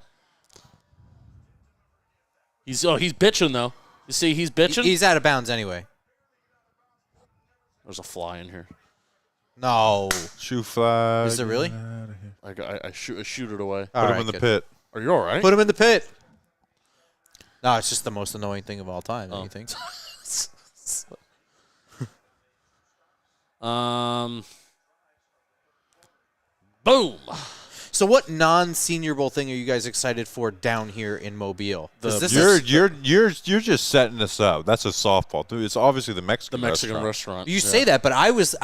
He's bitching though. You see, he's bitching. He's out of bounds anyway. There's a fly in here. No. Shoe flag. Is there really? I shoot it away. Put him in the pit. Are you all right? Put him in the pit. No, it's just the most annoying thing of all time. Don't you think? Boom. So, what non-Senior Bowl thing are you guys excited for down here in Mobile? Is this You're just setting this up. That's a softball, dude. It's obviously the Mexican. The Mexican restaurant. restaurant. you yeah. say that, but I was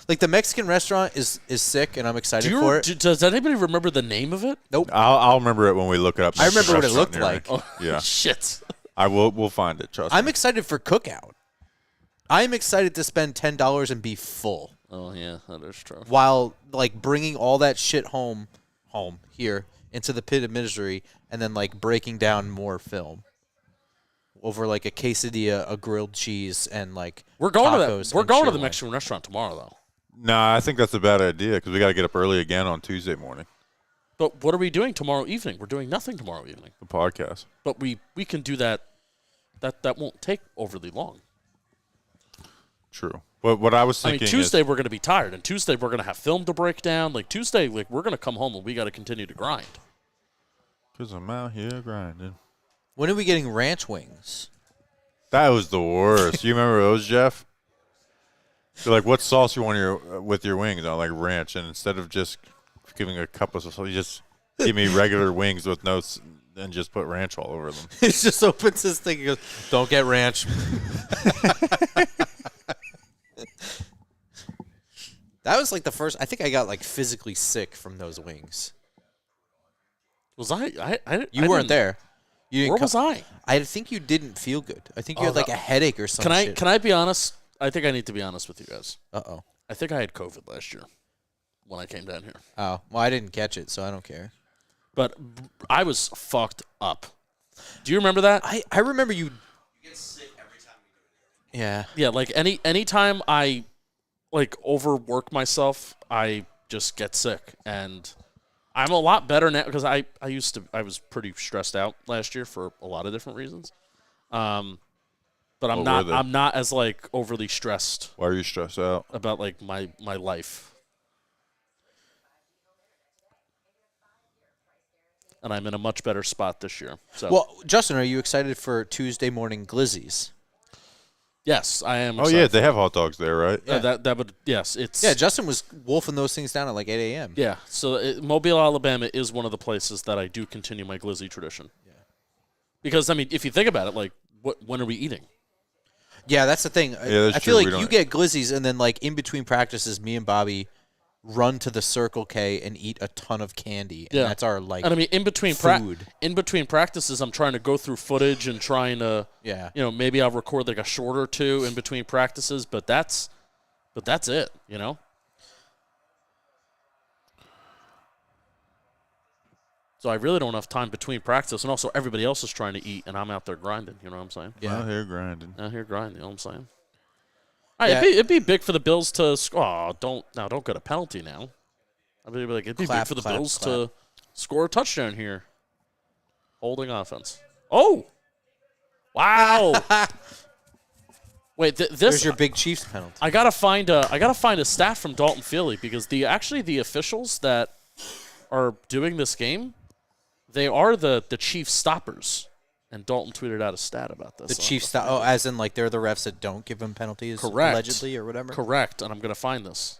like the Mexican restaurant is sick, and I'm excited for it. Does anybody remember the name of it? Nope. I'll remember it when we look it up. I remember what it Restaurant looked near me. like. Oh, Yeah. Shit. We'll find it. Trust me. I'm excited for Cookout. I'm excited to spend $10 and be full Oh yeah, that is true. while like bringing all that shit home here into the pit of misery, and then like breaking down more film over like a quesadilla, a grilled cheese, and like We're going to tacos that. We're and going to cheer the wine. Mexican restaurant tomorrow though. Nah, I think that's a bad idea because we got to get up early again on Tuesday morning. But what are we doing tomorrow evening? We're doing nothing tomorrow evening. The podcast. But we can do that. That won't take overly long. True. What I was I mean, thinking Tuesday is, we're going to be tired, and Tuesday we're going to have film to break down. Like Tuesday, like we're going to come home and we got to continue to grind. because I'm out here grinding. When are we getting ranch wings? That was the worst. You remember those, Jeff? They're like, what sauce you want with your wings? I like ranch, and instead of just giving a cup of sauce, you just give me regular wings with notes and just put ranch all over them. He just opens his thing and goes, "Don't get ranch." That was like the first. I think I got like physically sick from those wings. Was I You weren't there. You didn't Where was I? I think you didn't feel good. I think you had like a headache or something. Can I be honest? I think I need to be honest with you guys. Uh-oh. I think I had COVID last year when I came down here. Oh, well, I didn't catch it, so I don't care. But I was fucked up. Do you remember that? I remember you. You get sick every time we do it. Yeah. Yeah, like anytime I like overwork myself, I just get sick, and I'm a lot better now because I was pretty stressed out last year for a lot of different reasons. But I'm not as like overly stressed Why are you stressed out? about like my life. And I'm in a much better spot this year. So Well, Justin, are you excited for Tuesday morning glizzies? yes, I am. Oh, excited yeah, for they have hot dogs there, right? Yeah, that would it's Yeah, Justin was wolfing those things down at like 8 a.m. yeah. So Mobile, Alabama is one of the places that I do continue my glizzy tradition. Yeah, because I mean, if you think about it, like when are we eating? Yeah, that's the thing. that's I true. feel We like don't- you get glizzies, and then like in between practices, me and Bobby run to the Circle K and eat a ton of candy. And Yeah. that's our like. And I mean, in between practices, I'm trying to go through footage and trying to Yeah. maybe I'll record like a short or two in between practices, but that's it. So I really don't have time between practice, and also everybody else is trying to eat, and I'm out there grinding. You know what I'm saying? Yeah. Out here grinding. Out here grinding. You know what I'm saying? All right, Yeah. it'd be big for the Bills to. Don't get a penalty now. I'd be like, it'd be Clap, big for the clap, Bills clap. to score a touchdown here. Holding offense. Oh, wow! Wait, There's this your big Chiefs penalty. I gotta find a stat from Dalton Philly because the officials that are doing this game, they are the Chiefs stoppers. And Dalton tweeted out a stat about this. The Chiefs, as in like they're the refs that don't give him penalties, Correct. allegedly or whatever. Correct, and I'm gonna find this.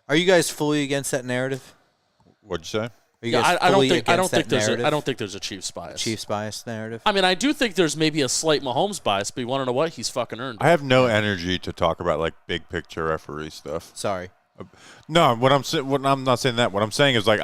Are you guys fully against that narrative? What'd you say? Are you Yeah, guys I don't fully think against that narrative? I don't think there's a Chiefs bias. Chiefs bias narrative. I mean, I do think there's maybe a slight Mahomes bias, but you want to know what? He's fucking earned it. I have no energy to talk about like big picture referee stuff. Sorry. No, I'm not saying that. What I'm saying is like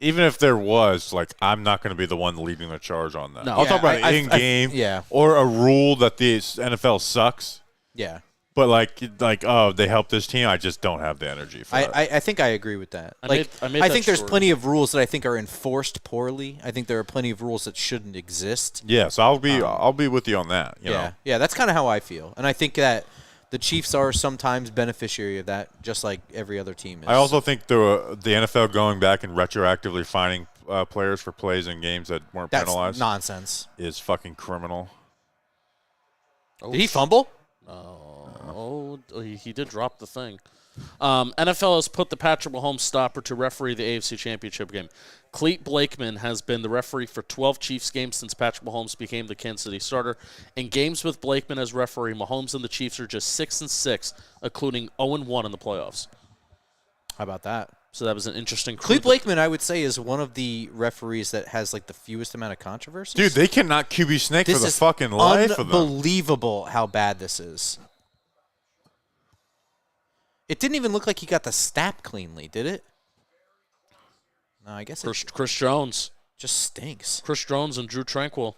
even if there was, like, I'm not going to be the one leading the charge on that. No. I'll Yeah, talk about I- in game, yeah. or a rule that the NFL sucks. Yeah. But like, oh, they help this team. I just don't have the energy for that. I think I agree with that. I Like, made I that think there's short. plenty of rules that I think are enforced poorly. I think there are plenty of rules that shouldn't exist. Yeah, so I'll be with you on that. You know? Yeah, that's kind of how I feel, and I think that the Chiefs are sometimes beneficiary of that, just like every other team is. I also think the NFL going back and retroactively fining players for plays in games that weren't that's penalized nonsense. is fucking criminal. Did he fumble? Oh, he did drop the thing. NFL has put the Patrick Mahomes stopper to referee the AFC Championship game. Clete Blakeman has been the referee for 12 Chiefs games since Patrick Mahomes became the Kansas City starter. In games with Blakeman as referee, Mahomes and the Chiefs are just 6-6, including 0-1 in the playoffs. How about that? So that was an interesting. Clete Blakeman, I would say, is one of the referees that has like the fewest amount of controversies. Dude, they cannot QB snake this for the is fucking life of them. unbelievable how bad this is. It didn't even look like he got the snap cleanly, did it? No, I guess it Chris Jones. just stinks. Chris Jones and Drew Tranquil.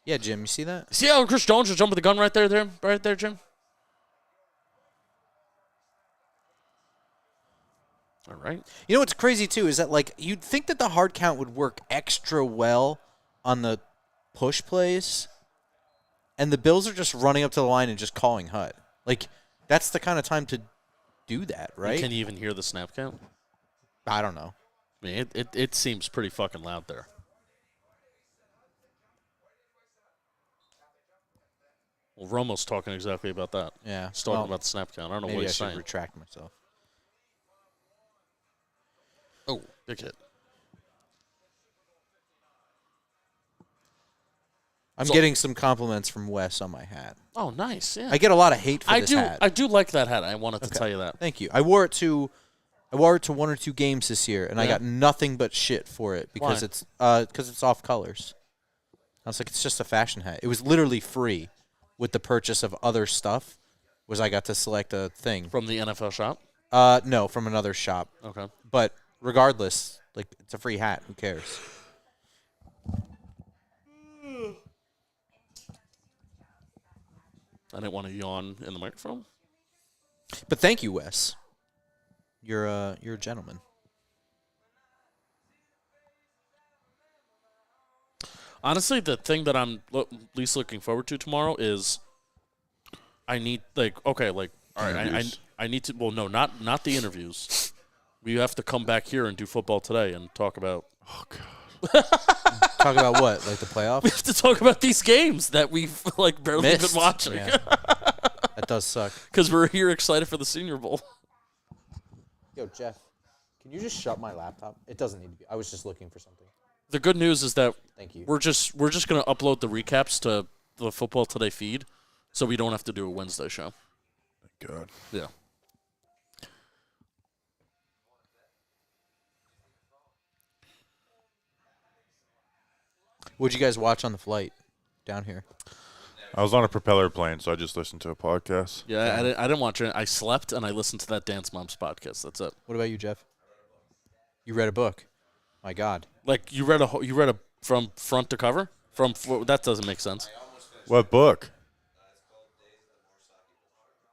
Yeah, Jim, you see that? See how Chris Jones is jumping the gun right there, Jim? All right. You know what's crazy too is that like you'd think that the hard count would work extra well on the push plays, and the Bills are just running up to the line and just calling HUD. Like that's the kind of time to do that, right? Can you even hear the snap count? I don't know. I mean, it seems pretty fucking loud there. Well, Romo's talking exactly about that. Yeah. He's talking about the snap count. I don't know Maybe what I he's should saying. retract myself. Oh, big hit. I'm getting some compliments from Wes on my hat. Oh, nice. Yeah. I get a lot of hate for this hat. I do like that hat. I wanted to tell you that. Thank you. I wore it to one or two games this year, and I got nothing but shit for it because it's off colors. I was like, it's just a fashion hat. It was literally free with the purchase of other stuff. Was I got to select a thing From the NFL shop? No, from another shop. Okay. But regardless, like it's a free hat. Who cares? I didn't want to yawn in the microphone. But thank you, Wes. You're a gentleman. Honestly, the thing that I'm least looking forward to tomorrow is I need all right, I need to not the interviews. We have to come back here and do football today and talk about Talk about what? Like the playoffs? we have to talk about these games that we've barely Missed. been watching. Yeah. That does suck. Because we're here excited for the Senior Bowl. Yo, Jeff, can you just shut my laptop? It doesn't need to be. I was just looking for something. The good news is that Thank you. we're just gonna upload the recaps to the Football Today feed, so we don't have to do a Wednesday show. Thank God. Yeah. What'd you guys watch on the flight down here? I was on a propeller plane, so I just listened to a podcast. Yeah, I didn't watch it. I slept and I listened to that Dance Moms podcast. That's it. What about you, Jeff? You read a book. My God. Like you read a from front to cover? That doesn't make sense. What book?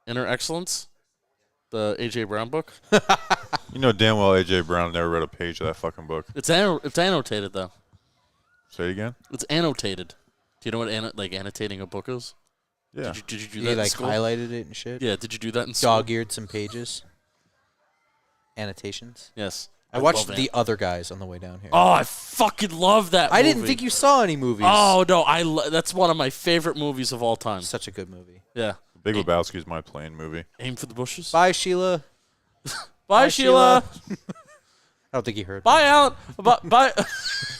Inner Excellence? The A.J. Brown book? You know damn well A.J. Brown never read a page of that fucking book. It's annotated, though. Say it again? It's annotated. Do you know what annotating a book is? Yeah. Did you do He that in like school? highlighted it and shit. Yeah, did you do that in school? Dog-eared some pages. Annotations. Yes. I watched love The Other Guys on the way down here. Oh, I fucking love that movie. I didn't think you saw any movies. Oh, no. That's one of my favorite movies of all time. Such a good movie. Yeah. Big Lebowski is my plane movie. Aim for the bushes. Bye, Sheila. Bye, Sheila. I don't think he heard. Bye, Alan. Bye.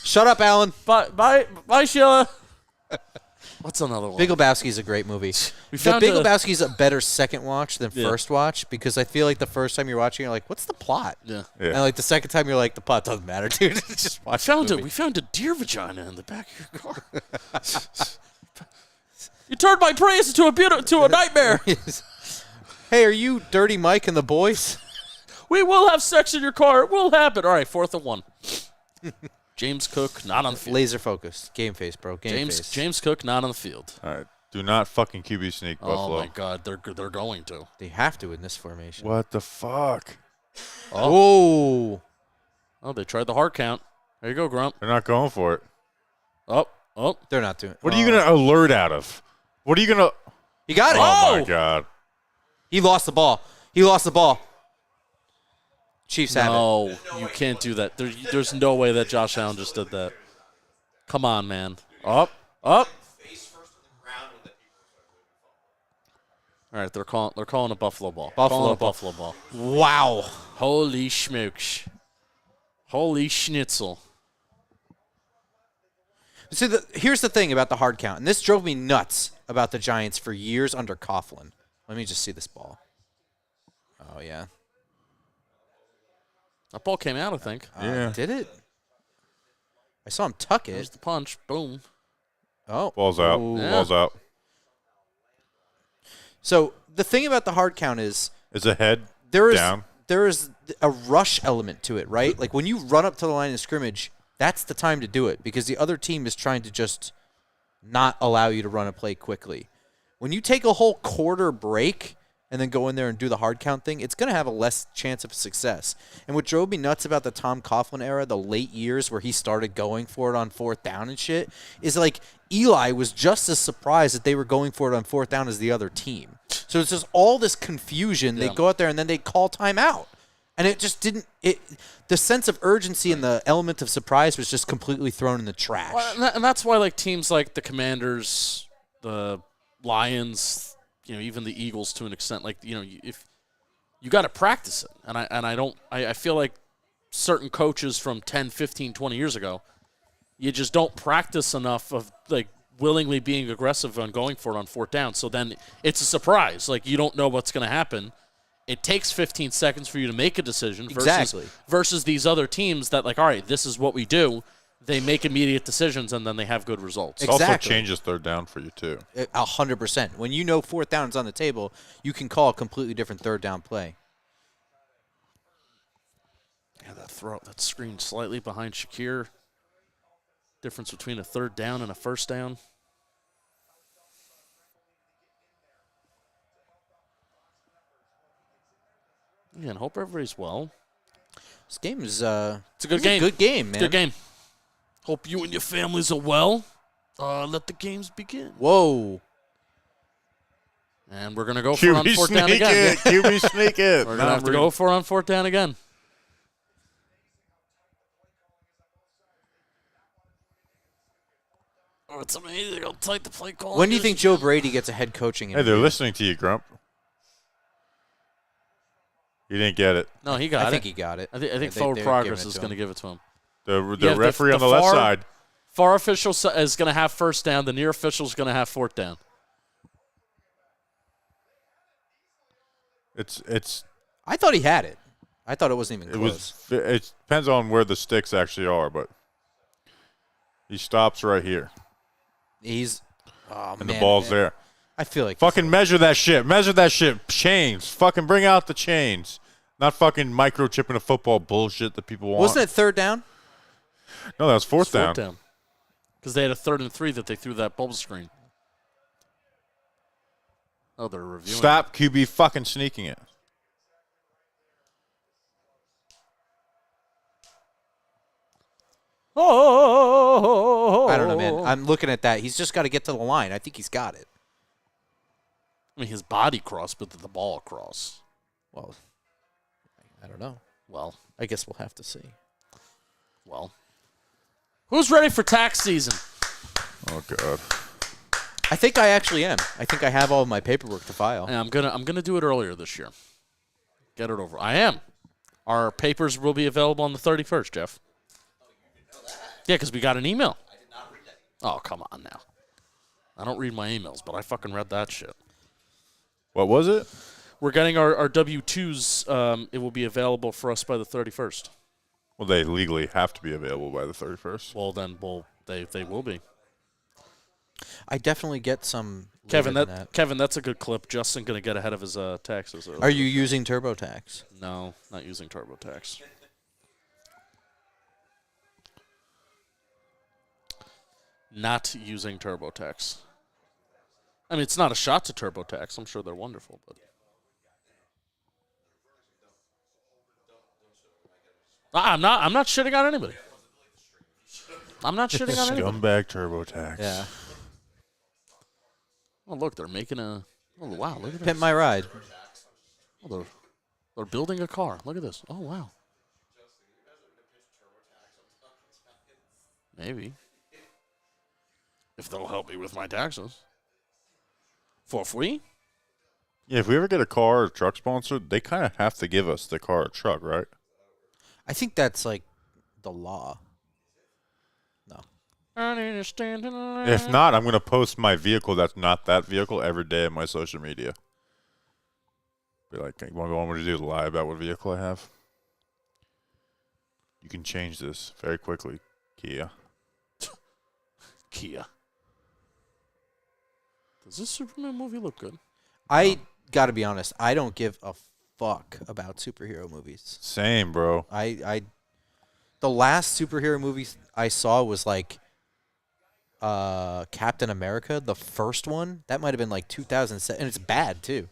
Shut up, Alan. Bye, Sheila. What's another one? Big Lebowski is a great movie. We The found Big a- Lebowski is a better second watch than Yeah. first watch because I feel like the first time you're watching, you're like, "What's the plot?" Yeah. Yeah. And like the second time, you're like, "The plot doesn't matter, dude." Just watch the movie. We found a deer vagina in the back of your car. You turned my Prius into a nightmare. Hey, are you Dirty Mike and the boys? We will have sex in your car. It will happen. All right, 4th and 1. James Cook not on the field. Laser focused. Game face, bro. Game face. James Cook not on the field. All right. Do not fucking QB sneak Buffalo. Oh my God, they're going to. They have to in this formation. What the fuck? Oh. Oh, they tried the hard count. There you go, Grump. They're not going for it. Oh. They're not doing it. What are you going to alert out of? What are you going to... He got it. Oh, my God. He lost the ball. Chiefs have it. No, you can't do that. There's no way that Josh Allen just did that. Come on, man. Up. All right, they're calling a Buffalo ball. Buffalo ball. Wow. Holy schmooks. Holy schnitzel. See, here's the thing about the hard count, and this drove me nuts about the Giants for years under Coughlin. Let me just see this ball. Oh, yeah. That ball came out, I think. Yeah. Did it? I saw him tuck There's it. the punch. Boom. Oh. Ball's out. Ooh. Yeah. Ball's out. So the thing about the hard count is Is the head there is a rush element to it, right? Like when you run up to the line of scrimmage, that's the time to do it because the other team is trying to just not allow you to run a play quickly. When you take a whole quarter break and then go in there and do the hard count thing, it's going to have a less chance of success. And what drove me nuts about the Tom Coughlin era, the late years where he started going for it on 4th down and shit, is like Eli was just as surprised that they were going for it on 4th down as the other team. So it's just all this confusion. They go out there and then they call timeout. And it just didn't – the sense of urgency and the element of surprise was just completely thrown in the trash. Well, and that's why like teams like the Commanders, the Lions, even the Eagles to an extent. Like, if you got to practice it. And I feel like certain coaches from 10, 15, 20 years ago, you just don't practice enough of, like, willingly being aggressive on going for it on fourth down. So then it's a surprise. Like, you don't know what's going to happen. It takes 15 seconds for you to make a decision versus these other teams that, like, all right, this is what we do. They make immediate decisions, and then they have good results. It also changes third down for you, too. 100%. When you know fourth down is on the table, you can call a completely different third down play. Yeah, that screen slightly behind Shakir. Difference between a third down and a first down. Yeah, and hope everybody's well. This game is it's a good game. Good game, man. Good game. Hope you and your families are well. Let the games begin. Whoa. And we're going to go for it on fourth down again. QB sneak it. We're going to have to go for it on fourth down again. Oh, it's amazing how tight the play call. When do you think Joe Brady gets a head coaching Hey, interview? they're listening to you, Grump. You didn't get it. No, he got it. I think he got it. I think Forward Progress is going to give it to him. The referee on the left side. Far official is going to have first down. The near official is going to have fourth down. It's. I thought he had it. I thought it wasn't even close. It depends on where the sticks actually are, but he stops right here. He's. Oh, and the ball's there. I feel like fucking measure that shit. Measure that shit. Chains. Fucking bring out the chains. Not fucking microchipping a football bullshit that people want. Wasn't it third down? No, that was fourth down. Because they had a 3rd and 3 that they threw that bubble screen. Oh, they're reviewing. Stop QB fucking sneaking it. Oh, I don't know, man. I'm looking at that. He's just got to get to the line. I think he's got it. I mean, his body crossed, but the ball across. Well, I don't know. Well, I guess we'll have to see. Well, who's ready for tax season? Oh God. I think I actually am. I think I have all of my paperwork to file. And I'm gonna do it earlier this year. Get it over. I am. Our papers will be available on the 31st, Jeff. Yeah, because we got an email. I did not read that. Oh, come on now. I don't read my emails, but I fucking read that shit. What was it? We're getting our W-2s. It will be available for us by the 31st. Well, they legally have to be available by the 31st. Well, then, they will be. I definitely get some. Kevin, that's a good clip. Justin going to get ahead of his taxes. Are you using TurboTax? No, not using TurboTax. Not using TurboTax. I mean, it's not a shot to TurboTax. I'm sure they're wonderful, but I'm not shitting on anybody. I'm not shitting on anybody. Scumbag TurboTax. Yeah. Oh, look, they're making a. Oh, wow, look at this. Pimp my ride. Oh, they're building a car. Look at this. Oh, wow. Maybe. If they'll help me with my taxes. For free? Yeah, if we ever get a car or truck sponsored, they kind of have to give us the car or truck, right? I think that's like the law. No. If not, I'm going to post my vehicle that's not that vehicle every day on my social media. Be like, you want me to do? Lie about what vehicle I have? You can change this very quickly, Kia. Kia. Does this Superman movie look good? I got to be honest. I don't give a fuck about superhero movies. Same, bro. The last superhero movie I saw was like Captain America, the first one. That might have been like 2007, and it's bad too.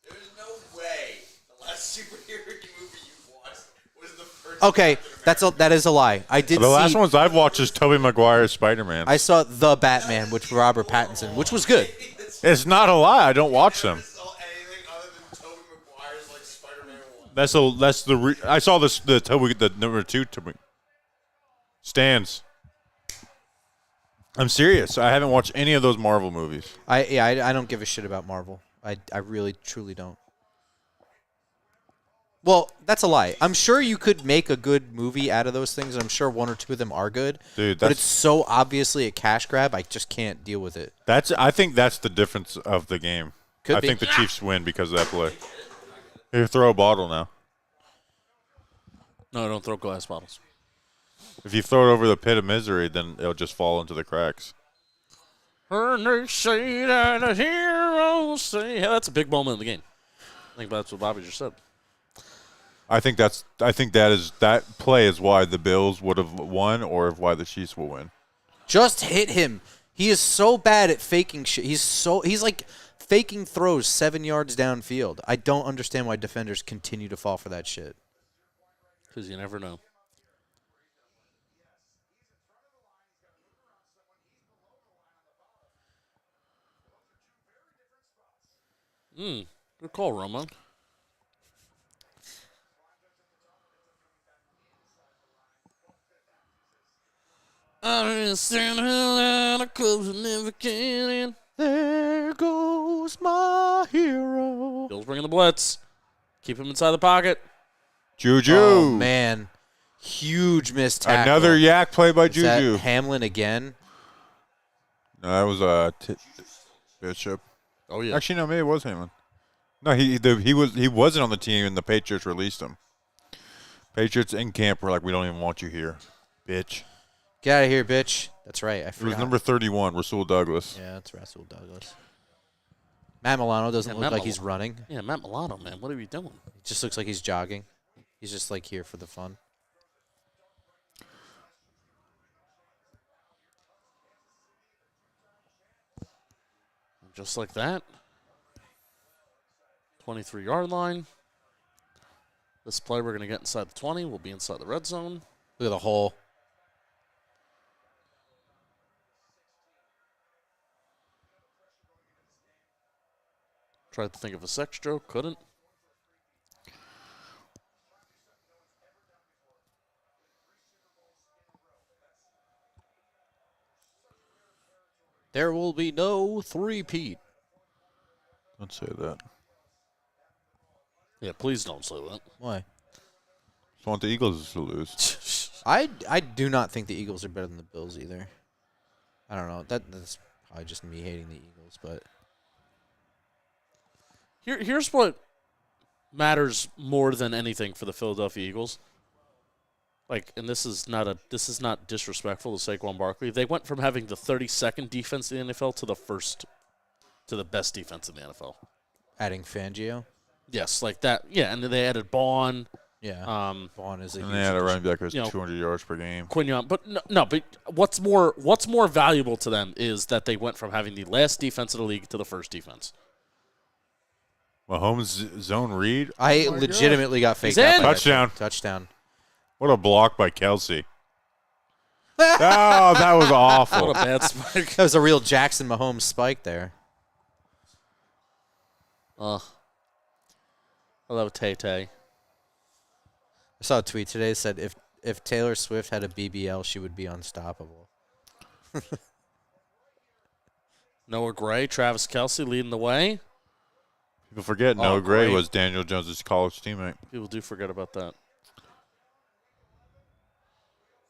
There's no way the last superhero movie you watched was the first. Okay, that is a lie. I did. The last ones I've watched is Tobey Maguire's Spider-Man. I saw The Batman, which Robert Pattinson, which was good. It's not a lie. I don't watch them. Anything other than Tobey Maguire's like Spider-Man 1. That's the I saw the number 2 Tobey. Stands. I'm serious. I haven't watched any of those Marvel movies. I don't give a shit about Marvel. I really truly don't. Well, that's a lie. I'm sure you could make a good movie out of those things. I'm sure one or two of them are good. Dude, but it's so obviously a cash grab. I just can't deal with it. I think that's the difference of the game. I think the Chiefs win because of that play. Here, throw a bottle now. No, don't throw glass bottles. If you throw it over the pit of misery, then it'll just fall into the cracks. And they say that the heroes say. Yeah, that's a big moment in the game. I think that's what Bobby just said. I think that play is why the Bills would have won, or why the Chiefs will win. Just hit him. He is so bad at faking shit. He's like faking throws 7 yards downfield. I don't understand why defenders continue to fall for that shit. Because you never know. Good call, Roman. I understand a lot of clubs and never get in. There goes my hero. Bill's bringing the blitz. Keep him inside the pocket. Juju. Oh, man. Huge missed tackle. Another yak play by Is that Juju. Hamlin again? No, that was Bishop. Oh, yeah. Actually, no, maybe it was Hamlin. No, he wasn't on the team, and the Patriots released him. Patriots in camp were like, we don't even want you here, bitch. Get out of here, bitch. That's right. I It forgot. was number 31, Rasul Douglas. Yeah, that's Rasul Douglas. Matt Milano doesn't look like he's running. Yeah, Matt Milano, man. What are we doing? He just looks like he's jogging. He's just like here for the fun. Just like that. 23-yard line. This play, we're going to get inside the 20. We'll be inside the red zone. Look at the hole. Tried to think of a sex joke. Couldn't. There will be no three-peat. Don't say that. Yeah, please don't say that. Why? Just want the Eagles to lose. I do not think the Eagles are better than the Bills either. I don't know. That's probably just me hating the Eagles, but Here's what matters more than anything for the Philadelphia Eagles. Like, and this is not disrespectful to Saquon Barkley. They went from having the 32nd defense in the NFL to the best defense in the NFL. adding Fangio. Yes, like that. Yeah, and then they added Bond. Yeah. Vaughn is a And huge they had a addition. running back who was You know, 200 yards per game. Quignon, but no, but what's more valuable to them is that they went from having the last defense in the league to the first defense. Mahomes zone read. I legitimately got faked He's out in. by that Touchdown. shit. Touchdown. What a block by Kelsey. Oh, that was awful. What a bad spike. That was a real Jackson Mahomes spike there. I love Tay-Tay. I saw a tweet today that said if Taylor Swift had a BBL, she would be unstoppable. Noah Gray, Travis Kelce leading the way. People forget Oh, Noah Gray great. was Daniel Jones' college teammate. People do forget about that.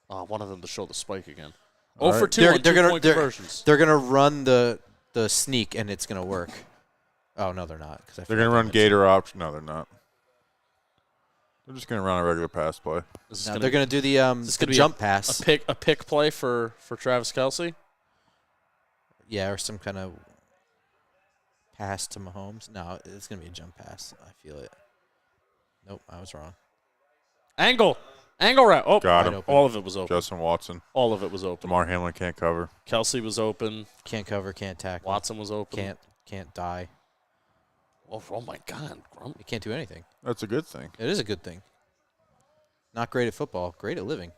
Oh, one of them to show the spike again. All 0 for right. 2 on They're gonna two-point conversions. they're gonna run the sneak and it's gonna work. Oh no, they're not. Cause They're going to run Gator option. No, they're not. They're just going to run a regular pass play. This is No, gonna they're be- gonna do the this is gonna be jump pass. a pick play for Travis Kelce. Yeah, or some kind of pass to Mahomes. No, it's gonna be a jump pass. I feel it. Nope, I was wrong. Angle route. Oh, Got wide him. open. all of it was open. Justin Watson. All of it was open. DeMar Hamlin can't cover. Kelce was open. Can't cover, can't tackle. Watson was open. Can't die. Oh my God. Grump. He can't do anything. That's a good thing. It is a good thing. Not great at football, great at living.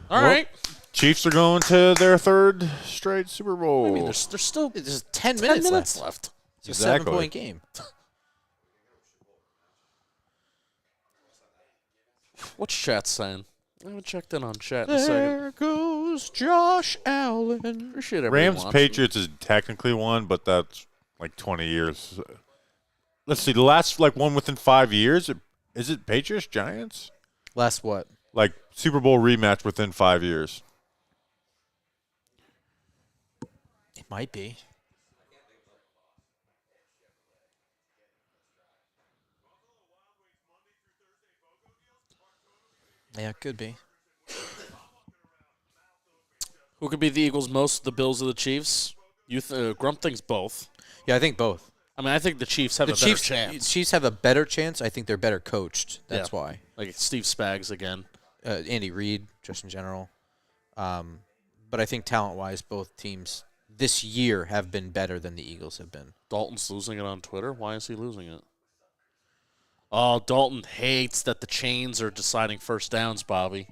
All right. Chiefs are going to their third straight Super Bowl. I mean, there's still There's 10 10 minutes, minutes left. left. It's a Exactly. 7-point game. What's chat saying? I haven't checked in on chat in a second. There goes Josh Allen. Appreciate everyone Rams watching. Patriots is technically one, but that's like 20 years. Let's see. The last one within 5 years. Is it Patriots Giants? Last what? Like Super Bowl rematch within 5 years. It might be. Yeah, it could be. Who could be the Eagles most? The Bills or the Chiefs? Grump thinks both. Yeah, I think both. I mean, I think the Chiefs have The a better chance. Chiefs have a better chance. I think they're better coached. That's why. Like Steve Spags again. Andy Reid, just in general. But I think talent-wise, both teams this year have been better than the Eagles have been. Dalton's losing it on Twitter. Why is he losing it? Oh, Dalton hates that the chains are deciding first downs, Bobby.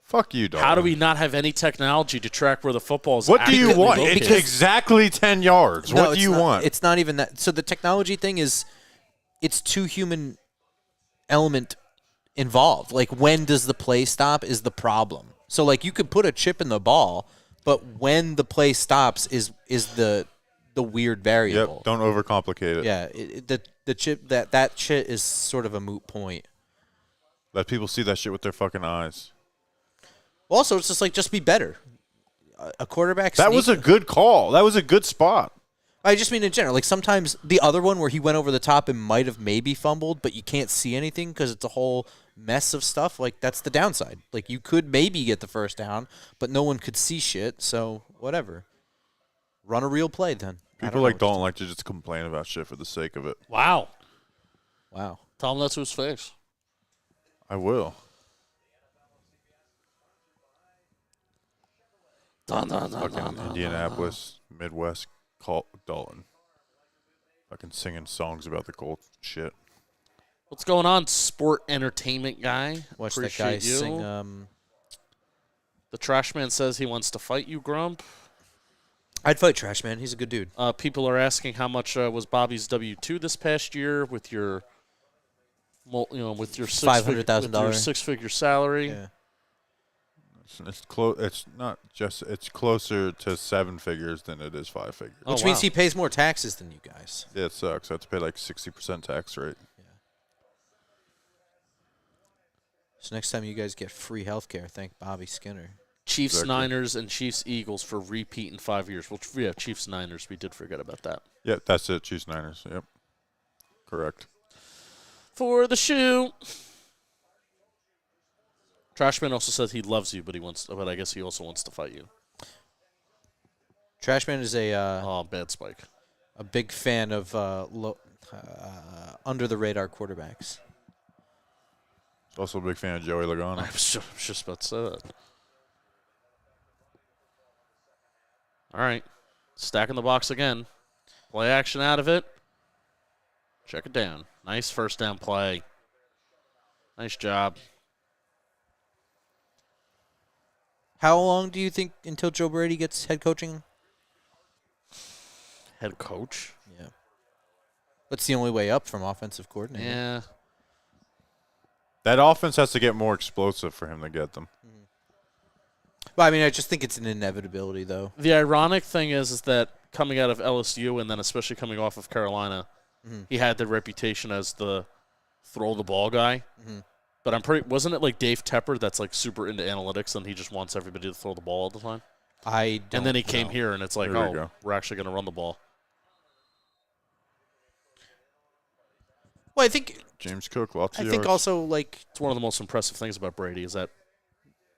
Fuck you, dog. How do we not have any technology to track where the football is? What do you accurately want? located? It's exactly 10 yards. No, What do you not, want? It's not even that. So the technology thing is, it's too human element involved. Like, when does the play stop is the problem. So, like, you could put a chip in the ball, but when the play stops is the weird variable. Yep. Don't overcomplicate it. Yeah, the chip that shit is sort of a moot point. Let people see that shit with their fucking eyes. Also, it's just be better. A quarterback. That was a good call. That was a good spot. I just mean in general. Like, sometimes the other one where he went over the top and might have maybe fumbled, but you can't see anything because it's a whole mess of stuff. Like, that's the downside. Like, you could maybe get the first down, but no one could see shit. So whatever. Run a real play then. People like don't like to just complain about shit for the sake of it. Wow. Wow. Tell him that's whose face. I will. Fucking Indianapolis, Midwest, call Dalton. Fucking singing songs about the Colts shit. What's going on, sport entertainment guy? Watch Appreciate that guy you. sing. The trash man says he wants to fight you, Grump. I'd fight Trash Man. He's a good dude. People are asking how much was Bobby's W-2 this past year with your, with your $500,000 six-figure salary. Yeah. It's close. It's not just. It's closer to 7 figures than it is 5 figures. Oh, Which means wow. he pays more taxes than you guys. Yeah, it sucks. I have to pay like 60% tax rate. So next time you guys get free health care, thank Bobby Skinner. Chiefs, Exactly. Niners, and Chiefs, Eagles for repeat in 5 years. Well, yeah, Chiefs, Niners. We did forget about that. Yeah, that's it. Chiefs, Niners. Yep. Correct. For the shoe. Trashman also says he loves you, but I guess he also wants to fight you. Trashman is Oh, bad spike. a big fan of under the radar quarterbacks. Also a big fan of Joey Logano. I was just about to say that. All right. Stacking the box again. Play action out of it. Check it down. Nice first down play. Nice job. How long do you think until Joe Brady gets head coaching? Head coach. Yeah. That's the only way up from offensive coordinator. Yeah. That offense has to get more explosive for him to get them. Well, I mean, I just think it's an inevitability, though. The ironic thing is that coming out of LSU and then especially coming off of Carolina, he had the reputation as the throw the ball guy. But wasn't it like Dave Tepper that's like super into analytics and he just wants everybody to throw the ball all the time? And then he came here and it's like, There we go. we're actually going to run the ball. Well, I think James Cook, lots of I think yards. also, like, It's one of the most impressive things about Brady is that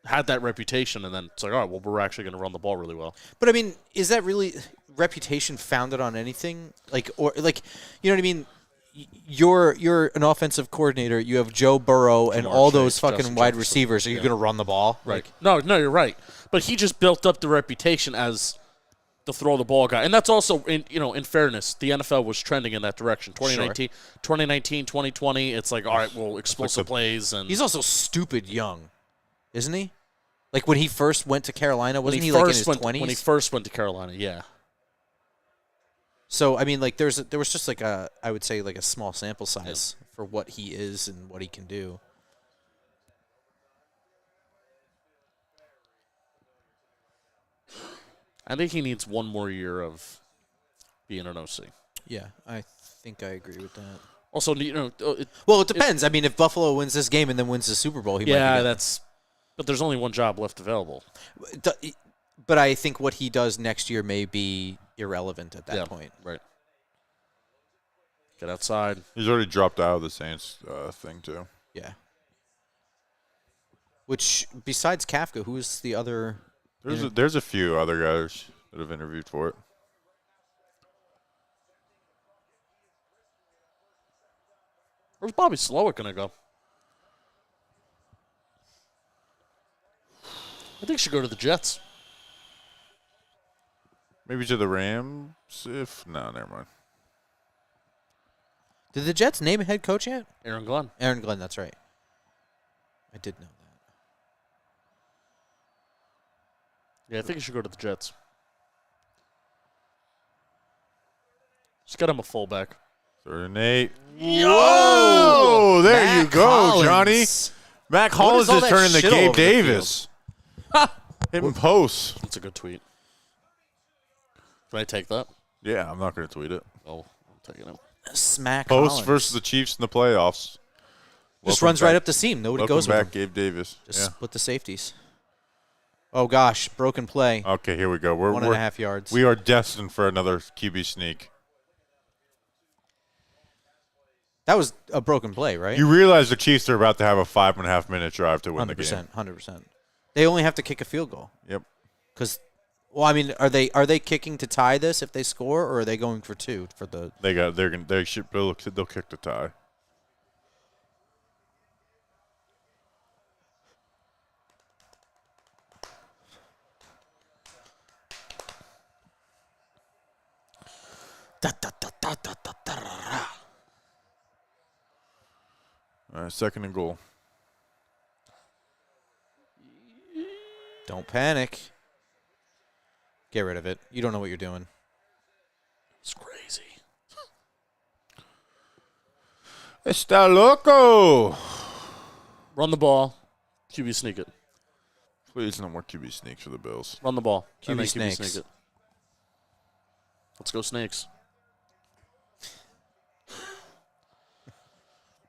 had that reputation and then it's like, all right, well, we're actually going to run the ball really well. but I mean, is that really reputation founded on anything? Like, or like, you know what I mean? You're an offensive coordinator. You have Joe Burrow and Jamar all Chase, those fucking Justin wide Jefferson. receivers. Are you Yeah. going to run the ball? Right. No, you're right. But he just built up the reputation as the throw the ball guy. And that's also, in fairness, the NFL was trending in that direction. 2019, 2020, it's like, all right, well, explosive plays. And He's also stupid young, isn't he? Like, when he first went to Carolina, wasn't he, when like, in his 20s? When he first went to Carolina, yeah. So, I mean, like, there was just, like, I would say, like, a small sample size for what he is and what he can do. I think he needs one more year of being an OC. Yeah, I think I agree with that. Also, Well, it depends. I mean, if Buffalo wins this game and then wins the Super Bowl, he might be but there's only one job left available. But I think what he does next year may be irrelevant at that point. Right. Get outside. He's already dropped out of the Saints thing, too. Yeah. Which, besides Kafka, who's the other? There's a few other guys that have interviewed for it. Where's Bobby Slowick going to go? I think he should go to the Jets. Maybe to the Rams no, never mind. Did the Jets name a head coach yet? Aaron Glenn. Aaron Glenn, that's right. I did know that. Yeah, I think he should go to the Jets. Just get him a fullback. 3rd and 8. Whoa! There Matt you go, Collins. Johnny. Matt Collins all is that turning to shit all Gabe over the field? Davis. Hitting posts. That's a good tweet. Can I take that? Yeah, I'm not going to tweet it. Oh, I'm taking it. Smack Posts Collins. versus the Chiefs in the playoffs. Just Welcome runs right back- up the seam. Nobody Welcome goes with back, him. Gabe Davis. Just Yeah. split the safeties. Oh, gosh. Broken play. Okay, here we go. We're 1.5 yards. We are destined for another QB sneak. That was a broken play, right? You realize the Chiefs are about to have a 5.5-minute drive to win the game. 100%. They only have to kick a field goal. Yep. Because, well, I mean, are they kicking to tie this if they score, or are they going for 2 for the? They'll kick the tie. All right, 2nd and goal. Don't panic. Get rid of it. You don't know what you're doing. It's crazy. Está loco. Run the ball. QB sneak it. Please, no more QB sneaks for the Bills. Run the ball. QB And then snakes. sneak it. Let's go Snakes.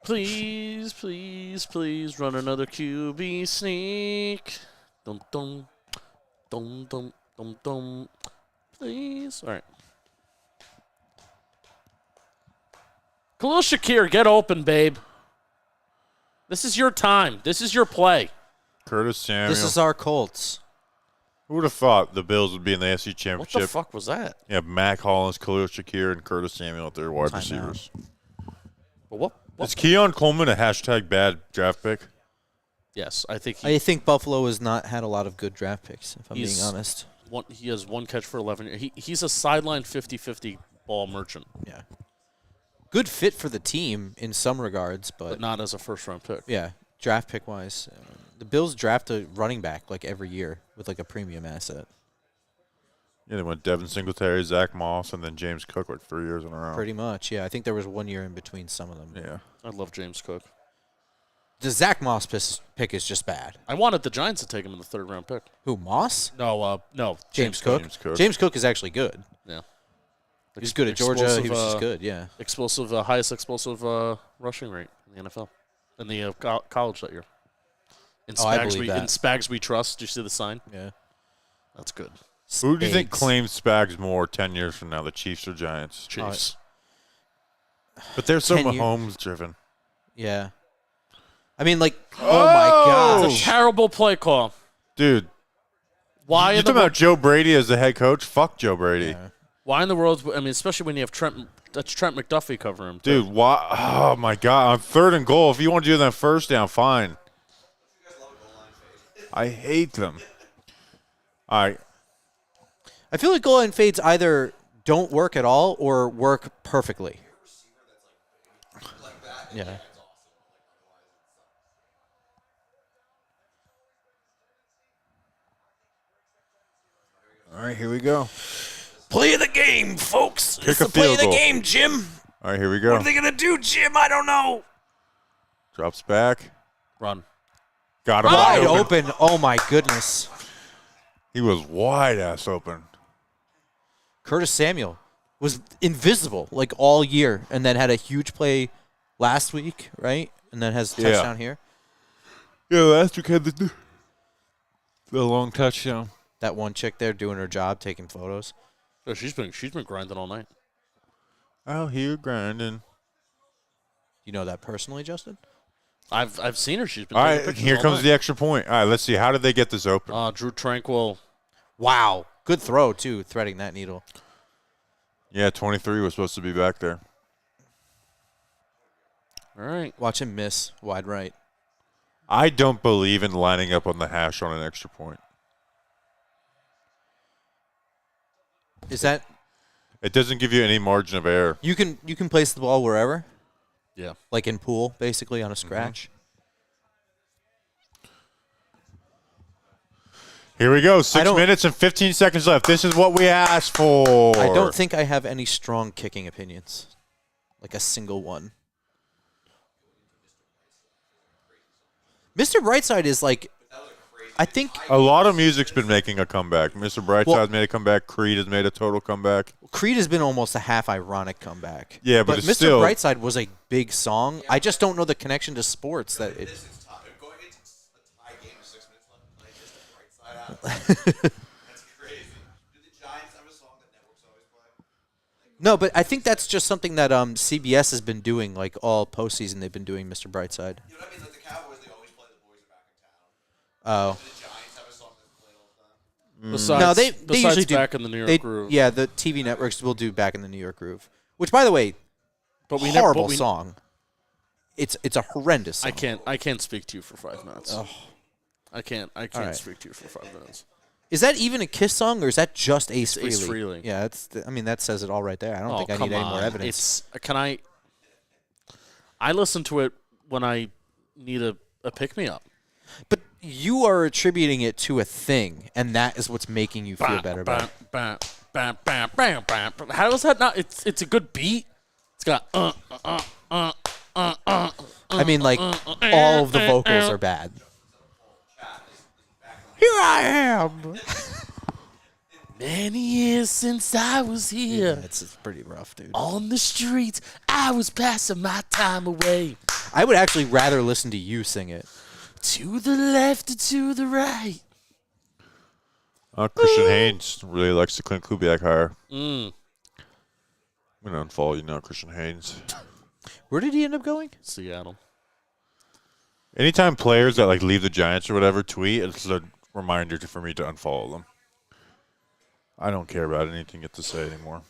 Please, please, please run another QB sneak. Dum dum, dum dum dum dum. Please. All right. Khalil Shakir, get open, babe. This is your time. This is your play. Curtis Samuel. This is our Colts. Who would have thought the Bills would be in the AFC What Championship? the fuck was that? Yeah, Matt Collins, Khalil Shakir, and Curtis Samuel at their wide Timeout. receivers. But what? Is Keon Coleman a hashtag bad draft pick? Yes, I think I think Buffalo has not had a lot of good draft picks, if I'm being He's- honest. he has one catch for 11. He's a sideline 50-50 ball merchant, Yeah. Good fit for the team in some regards, but but not as a first-round pick. yeah, draft pick wise, the Bills draft a running back like every year with like a premium asset. Yeah, they went Devin Singletary, Zach Moss, and then James Cook like 3 years in a row. Pretty much, yeah. I think there was 1 year in between some of them. Yeah. I love James Cook. The Zach Moss pick is just bad. I wanted the Giants to take him in the 3rd-round pick. Who, Moss? No, James Cook. James Cook. James Cook is actually good. Yeah. He's good at Georgia. He was Explosive, just good, yeah. Explosive, highest explosive rushing rate in the NFL, in the college that year. In Oh, I Spags, believe that. in Spags we trust. Do you see the sign? Yeah. That's good. Who do you think Spags. claims Spags more 10 years from now, the Chiefs or Giants? Chiefs. But they're so 10 year- Mahomes-driven. Yeah. I mean, like, oh my It's gosh. a terrible play call. Dude, Why you in the talking about Joe Brady as the head coach? Fuck Joe Brady. Yeah. Why in the world? I mean, especially when you have Trent. That's Trent McDuffie covering him. Dude, why? Oh, my God. On 3rd and goal, if you want to do that first down, fine. I hate them. All right. I feel like goal line fades either don't work at all or work perfectly. Yeah. All right, here we go. Play of the game, folks. Kick a field goal. Jim. All right, here we go. What are they going to do, Jim? I don't know. Drops back. Run. Got him Wide wide open. open. Oh my goodness. He was wide ass open. Curtis Samuel was invisible like all year, and then had a huge play last week, right? And then has a touchdown here. Yeah, last week had the long touchdown. That one chick there doing her job, taking photos. Oh, she's been grinding all night. Out here grinding. You know that personally, Justin? I've seen her. She's been. All taking right, pictures here all comes night. the extra point. All right, let's see. How did they get this open? Drew Tranquil. Wow. Good throw, too, threading that needle. Yeah, 23 was supposed to be back there. All right. Watch him miss wide right. I don't believe in lining up on the hash on an extra point. Is that It doesn't give you any margin of error. you can place the ball wherever, Yeah. like in pool, basically on a scratch. Here we go. I 6 don't- minutes and 15 seconds left. This is what we asked for. I don't think I have any strong kicking opinions, like a single one. Mr. Brightside is like, I think A lot of music's been making a comeback. Mr. Brightside's made a comeback. Creed has made a total comeback. Creed has been almost a half ironic comeback. Yeah, but it's Mr. still- Brightside was a big song. I just don't know the connection to sports that it. This is tough. Going into a tie game with 6 minutes left, like just the right side out. That's crazy. Do the Giants have a song that networks always play? No, but I think that's just something that CBS has been doing, like all postseason. They've been doing Mr. Brightside. You know what I mean? Like the Cowboys, they always play "The Boys Are Back in Town." Oh. Do the Giants have a song that's played all the time? Besides, No, they besides usually do. back in the New York They- Groove. Yeah, the TV networks will do Back in the New York Groove, which, by the way, but we horrible never, but we, song. It's a horrendous song. I can't speak to you for 5 minutes. I can't right. speak to you for 5 minutes. Is that even a Kiss song, or is that just Ace Frehley? Ace Frehley. Yeah, I mean, that says it all right there. I don't think I need any more evidence. I listen to it when I need a pick me up. But you are attributing it to a thing, and that is what's making you feel better about it. How is that not? It's a good beat. It's got I mean, like, all of the vocals are bad. Here I am. Many years since I was here It's pretty rough, dude. on the streets. I was passing my time away. I would actually rather listen to you sing it. To the left or to the right. Christian Haynes really likes the Clint Kubiak hire. Mm. I'm going to unfollow you now, Christian Haynes. Where did he end up going? Seattle. Anytime players that like leave the Giants or whatever tweet, it's a reminder for me to unfollow them. I don't care about anything you have to say anymore.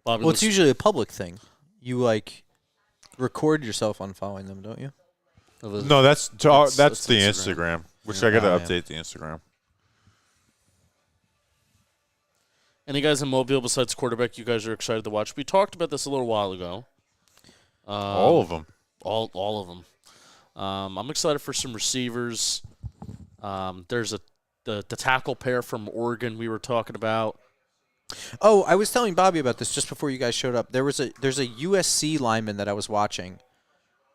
Bobby, Well, it's usually a public thing. You, like, record yourself unfollowing them, don't you? No, that's the Instagram. Instagram, which I got to Oh, yeah. update the Instagram. Any guys in Mobile besides quarterback you guys are excited to watch? We talked about this a little while ago. All of them. All of them. I'm excited for some receivers. There's the tackle pair from Oregon we were talking about. Oh, I was telling Bobby about this just before you guys showed up. There's a USC lineman that I was watching,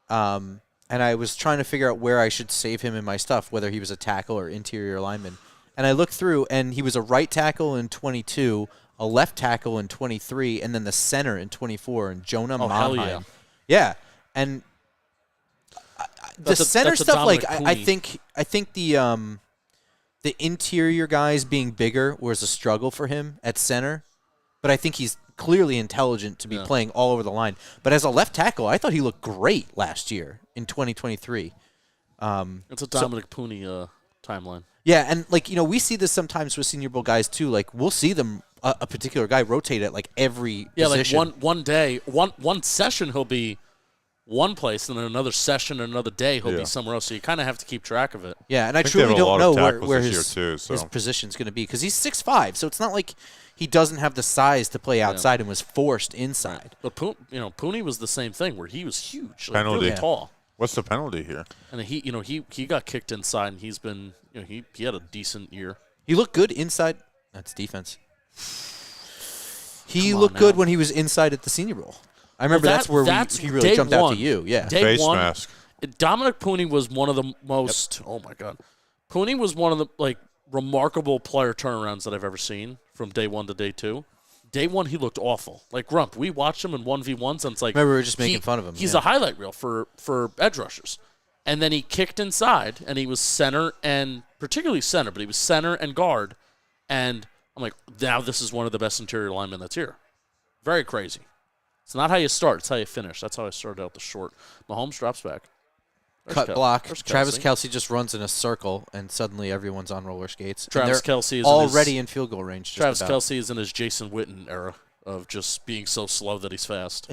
and I was trying to figure out where I should save him in my stuff, whether he was a tackle or interior lineman. And I looked through, and he was a right tackle in 22, a left tackle in 23, and then the center in 24, and Jonah Oh, hell Monheim. yeah. Yeah, and the That's a- center that's a stuff, like Dominic I Cooney. think the interior guys being bigger was a struggle for him at center, but I think he's clearly intelligent to be playing all over the line. But as a left tackle, I thought he looked great last year in 2023. It's a Dominic Pooney timeline. Yeah, and we see this sometimes with Senior Bowl guys too. Like we'll see them a particular guy rotate at like every position. Like one day, one session he'll be one place, and then another session, another day he'll be somewhere else. So you kind of have to keep track of it. Yeah, and I think they truly have a don't lot know of where, tackles where this his, year, too, so. his position's going to be because he's 6'5", so it's not like he doesn't have the size to play outside and was forced inside. But Pooney was the same thing where he was huge, like Penalty. really Yeah. tall, What's the penalty here? and he got kicked inside, and he's been he had a decent year. He looked good inside. That's defense. He Come on looked good now. when he was inside at the Senior Bowl. I remember Well, that's where he really day jumped out one. to you. Yeah. Day Face one, mask. Dominic Pooney was one of the most. Oh my God, Pooney was one of the remarkable player turnarounds that I've ever seen from day 1 to day 2. Day 1, he looked awful. Like Grump, we watched him in 1v1s, and it's like Remember, we were just making fun of him. He's yeah. a highlight reel for edge rushers. And then he kicked inside, and he was center and particularly center, but he was center and guard. And I'm like, now this is one of the best interior linemen that's here. Very crazy. It's not how you start; it's how you finish. That's how I started out the short. Mahomes drops back. Cut block. There's Travis Kelce. Kelce just runs in a circle, and suddenly everyone's on roller skates. And Travis they're Kelce is already in field goal range. Travis Kelce is in his Jason Witten era of just being so slow that he's fast.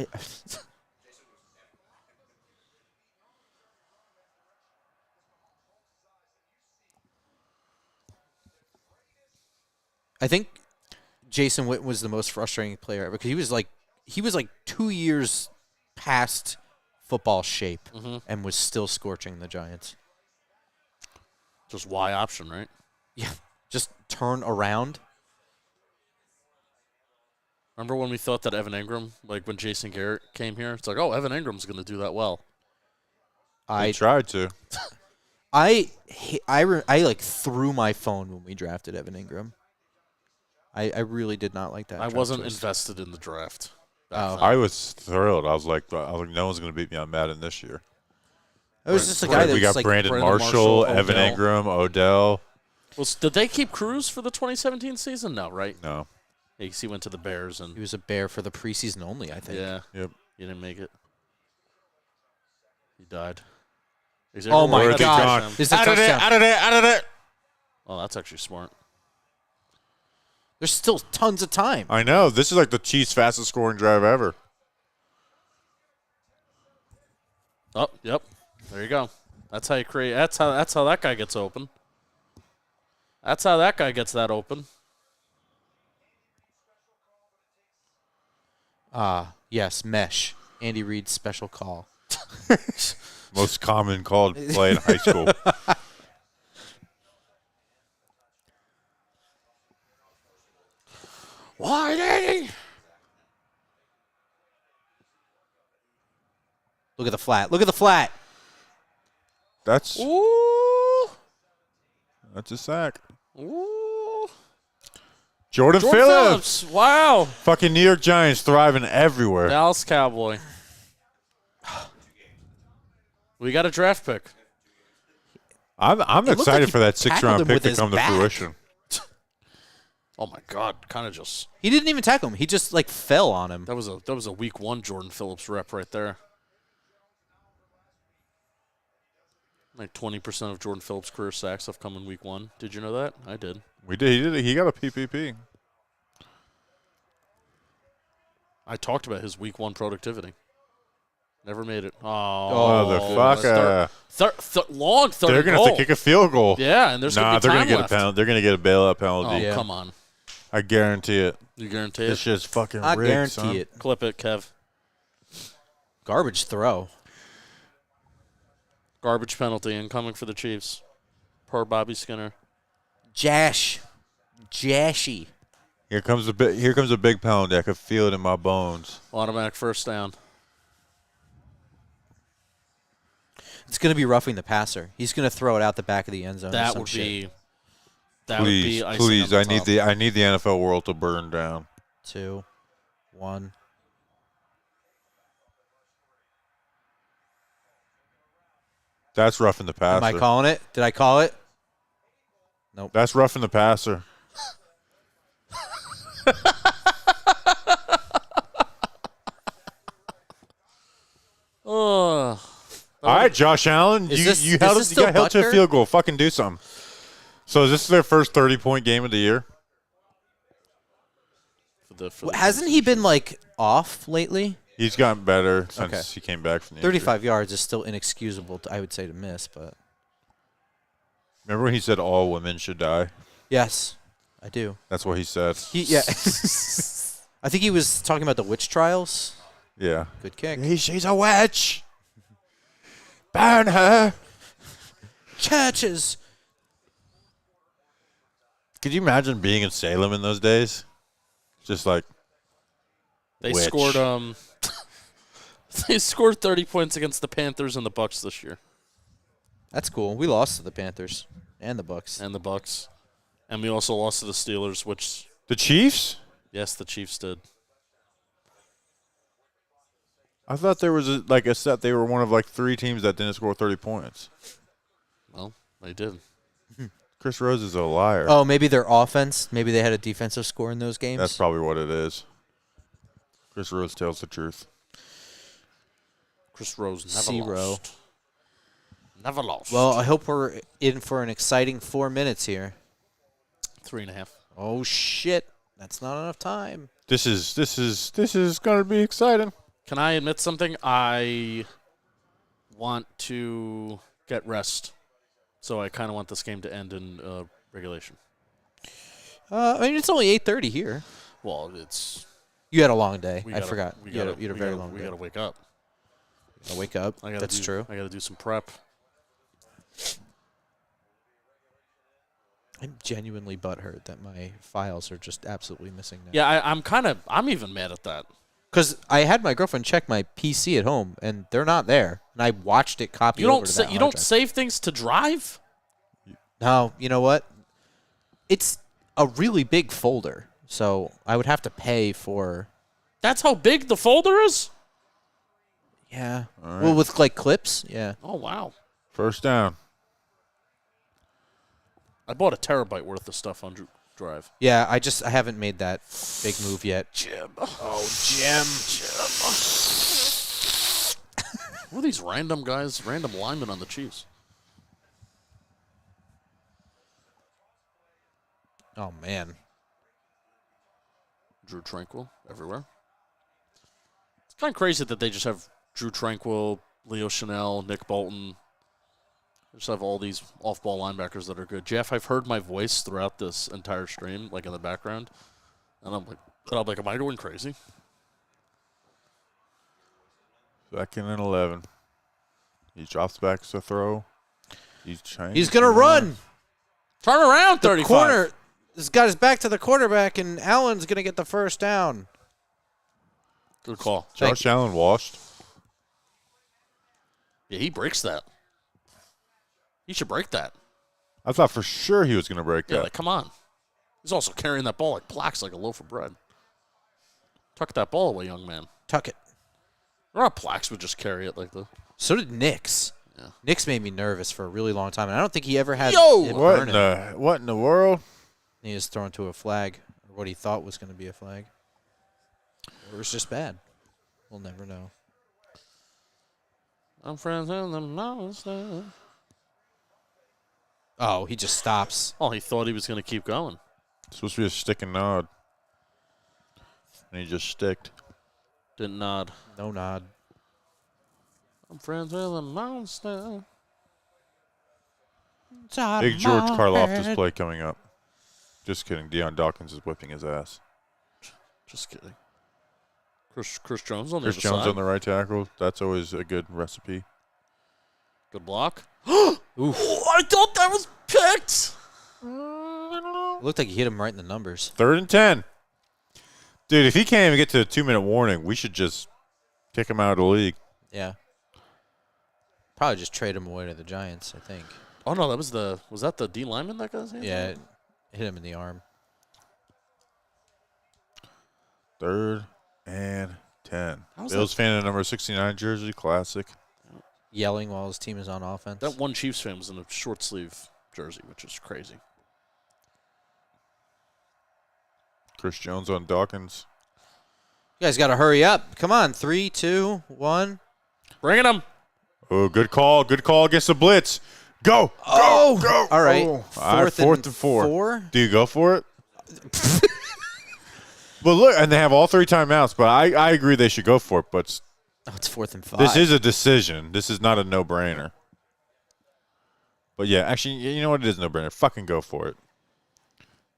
I think Jason Witten was the most frustrating player ever because he was like 2 years past football shape and was still scorching the Giants. Just Y option, right? Yeah, just turn around. Remember when we thought that Evan Ingram, like when Jason Garrett came here, it's like, oh, Evan Ingram's going to do that well. I tried to. I like threw my phone when we drafted Evan Ingram. I really did not like that. I draft wasn't choice. invested in the draft. Oh. I was thrilled. I was like, no one's going to beat me on Madden this year. It was just a guy that We was got like Brandon Marshall, Evan Odell. Ingram, Odell. Well, did they keep Cruz for the 2017 season? No, right? No. He went to the Bears, he and was a Bear for the preseason only. I think. yeah, Yep. he didn't make it. He died. Oh my Where's he God! gone? This is a Out of there! touchdown. Out of there! Out of there! Oh, that's actually smart. There's still tons of time. I know. This is like the Chiefs' fastest scoring drive ever. Oh, yep. There you go. That's how you create. That's how that guy gets open. That's how that guy gets that open. Yes, mesh. Andy Reid's special call. Most common called play in high school. Why, Daddy? Look at the flat. Look at the flat. That's Ooh. a sack. Ooh. Jordan Phillips. Wow. Fucking New York Giants thriving everywhere. Dallas Cowboy. We got a draft pick. I'm looked excited like he for that tackled 6th-round him pick with to his come to back. fruition. Oh my God! Kind of just He didn't even tackle him. He just like fell on him. that was a week 1 Jordan Phillips rep right there. Like 20% of Jordan Phillips' career sacks have come in week 1. Did you know that? I did. We did. He did it. He got a PPP. I talked about his week 1 productivity. Never made it. Motherfucker. Long third They're gonna goal. have to kick a field goal. Yeah, and there's Nah, gonna be they're time gonna get left. a penalty. They're gonna get a bailout penalty. Oh, Yeah. come on. I guarantee it. You guarantee This it? shit's fucking I rigged, guarantee son. it. Clip it, Kev. Garbage throw. Garbage penalty incoming for the Chiefs. Per Bobby Skinner. Jashy. Here comes a big penalty. I could feel it in my bones. Automatic first down. It's going to be roughing the passer. He's going to throw it out the back of the end zone. or That some would shit. be. That Please, would be please. icing on the I need the NFL world to burn down. 2, 1. That's roughing the passer. Am I calling it? Did I call it? That's roughing the passer. Oh. All right, Josh Allen, Is you this got still held to a Butker? field goal. Fucking do something. So is this their first 30-point game of the year? For the Hasn't he been like off lately? He's gotten better since Okay. he came back from the injury. 35 yards is still inexcusable, I would say, to miss. But Remember when he said all women should die? yes, I do. That's what he said. Yeah. I think he was talking about the witch trials. Yeah. Good kick. She's a witch. Burn her. Churches. Could you imagine being in Salem in those days? Just like They witch. scored they scored 30 points against the Panthers and the Bucks this year. That's cool. We lost to the Panthers and the Bucks. And the Bucks. And we also lost to the Steelers, which, The Chiefs? yes, the Chiefs did. I thought there was a set. They were one of 3 teams that didn't score 30 points. Well, they did. Chris Rose is a liar. Oh, maybe their offense. Maybe they had a defensive score in those games. That's probably what it is. Chris Rose tells the truth. Chris Rose never 0. lost. Never lost. Well, I hope we're in for an exciting 4 minutes here. 3.5. Oh shit, that's not enough time. This is going to be exciting. Can I admit something? I want to get rest. So I kind of want this game to end in regulation. I mean, it's only 8:30 here. Well, it's... You had a long day. I gotta- forgot. we You had gotta- a we very gotta- long We day. got to wake up. Gotta wake up. That's true. I got to do some prep. I'm genuinely butthurt that my files are just absolutely missing now. Yeah, I'm even mad at that. Because I had my girlfriend check my PC at home, and they're not there. And I watched it copy You over don't to sa- that you hard don't drive. save things to drive? No, you know what? It's a really big folder, so I would have to pay for... That's how big the folder is? Yeah. All Well, right. with, clips, yeah. Oh, wow. First down. I bought a terabyte worth of stuff on Drive. Yeah, I haven't made that big move yet. Jim. Oh, Jim. Who are these random guys, random linemen on the Chiefs? Oh, man. Drew Tranquil everywhere. It's kind of crazy that they just have Drew Tranquil, Leo Chanel, Nick Bolton. They just have all these off-ball linebackers that are good. Jeff, I've heard my voice throughout this entire stream, in the background, and I'm like, am I going crazy? 2nd and 11. He drops back to throw. He's trying. He's going to run. Turn around, The 35. corner has got his back to the quarterback, and Allen's going to get the first down. Good call. Josh Allen washed. Yeah, he breaks that. He should break that. I thought for sure he was going to break Yeah, that. come on. He's also carrying that ball like Plax, like a loaf of bread. Tuck that ball away, young man. Tuck it. Or Plax would just carry it like the... So did Nix. Yeah. Nix made me nervous for a really long time, and I don't think he ever had Yo! it What burn in him. what in the world? He was thrown to a flag, or what he thought was going to be a flag. Or it was just bad. We'll never know. I'm friends in the mountains now. Oh, he just stops. Oh, he thought he was going to keep going. It's supposed to be a stick and nod. And he just sticked. Didn't nod. No nod. I'm friends with the mountains now. Big George Karlaftis play coming up. Just kidding. Deion Dawkins is whipping his ass. Just kidding. Chris Jones on the Chris other Jones side. on the right tackle. That's always a good recipe. Good block. Oof. Oh, I thought that was picked. It looked like he hit him right in the numbers. 3rd and 10. Dude, if he can't even get to a 2-minute warning, we should just kick him out of the league. Yeah. Probably just trade him away to the Giants, I think. Oh, no, was that the D lineman that got his hands Yeah, on? it hit him in the arm. 3rd and 10. How's Bills fan in number 69 jersey, classic. Yelling while his team is on offense. That one Chiefs fan was in a short sleeve jersey, which is crazy. Chris Jones on Dawkins. You guys got to hurry up. Come on. 3, 2, 1. Bringing him. Oh, good call. Good call against the blitz. Go. Oh! Go. All right. Oh. All right, 4th and 4. 4? Do you go for it? But look, and they have all 3 timeouts, but I agree they should go for it. But Oh, it's 4th and 5. this is a decision. This is not a no-brainer. But, yeah, actually, you know what? It is a no-brainer. Fucking go for it.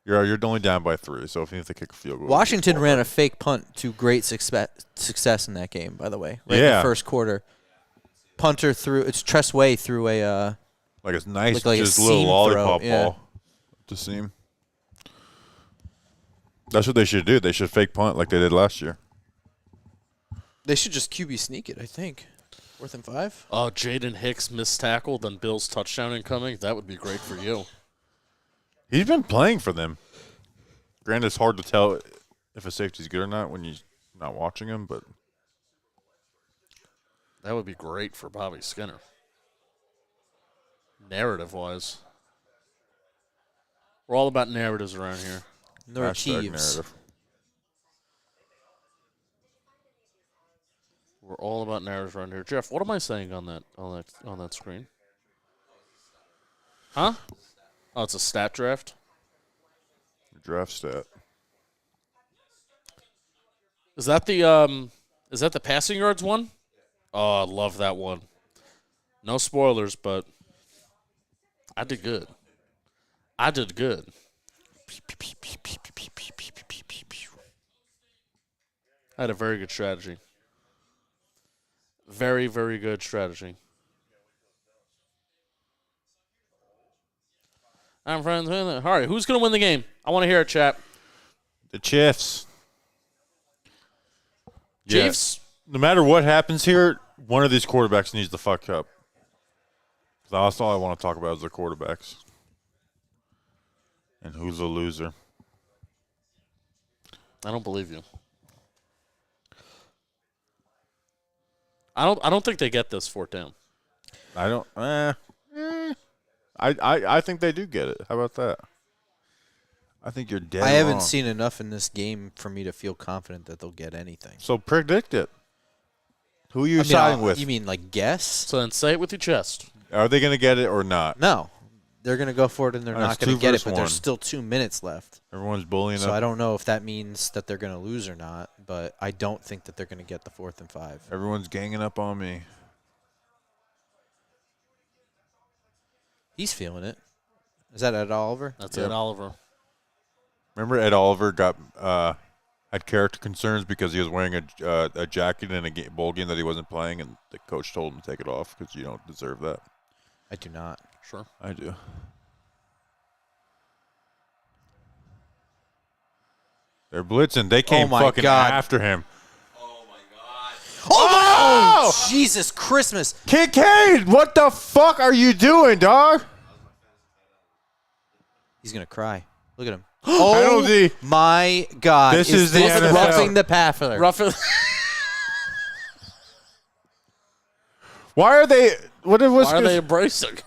You're only down by 3, so if you have to kick a field goal. Washington ran a fake punt to great success in that game, by the way. Right in Yeah. the first quarter. Punter threw – it's Tress Way threw a like a nice, like a just little seam lollipop throw, yeah. ball to seam. That's what they should do. They should fake punt like they did last year. they should just QB sneak it, I think. 4th and 5? Oh, Jaden Hicks missed tackle, then Bill's touchdown incoming. That would be great for you. He's been playing for them. Granted, it's hard to tell if a safety's good or not when you're not watching him, but That would be great for Bobby Skinner. Narrative-wise. We're all about narratives around here. hashtag Chiefs. narrative. We're all about narratives around here. Jeff, what am I saying on that screen? Huh? Oh, it's a stat draft. Draft stat. Is that the passing yards one? Oh, I love that one. No spoilers, but I did good. I did good. I had a very good strategy. Very, very good strategy. I'm friends with it. All right, who's going to win the game? I want to hear it, chat. The Chiefs. Chiefs? Yeah. No matter what happens here, one of these quarterbacks needs to fuck up. That's all I want to talk about is the quarterbacks. And who's the loser. I don't believe you. I don't think they get this fourth down. I don't. I think they do get it. How about that? I think you're dead. I haven't wrong. seen enough in this game for me to feel confident that they'll get anything. So predict it. Who are you siding with? You mean like guess? So then say it with your chest. Are they going to get it or not? No. They're going to go for it and they're All right, not it's going 2 to get it, versus but 1. there's still 2 minutes left. Everyone's bullying So them. I don't know if that means that they're going to lose or not, but I don't think that they're going to get the 4th and 5. Everyone's ganging up on me. He's feeling it. Is that Ed Oliver? That's Yep. it, Oliver. Remember Ed Oliver got had character concerns because he was wearing a jacket in a bowl game that he wasn't playing, and the coach told him to take it off because you don't deserve that. I do not. Sure. I do. They're blitzing. They came my fucking God. after him. Oh, Jesus Christmas. Kincaid, what the fuck are you doing, dog? He's going to cry. Look at him. Penalty. My God. This is the NFL. roughing the passer. Rough it. Why are they? What was? Why are they embracing?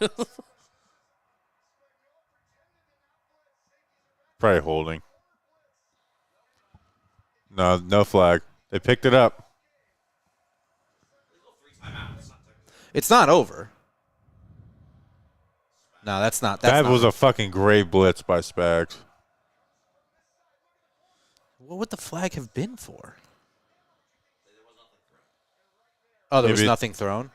Probably holding. No flag. They picked it up. It's not over. No, that's not. That That's was not. a fucking great blitz by Spags. What would the flag have been for? Oh, there was Maybe- nothing thrown?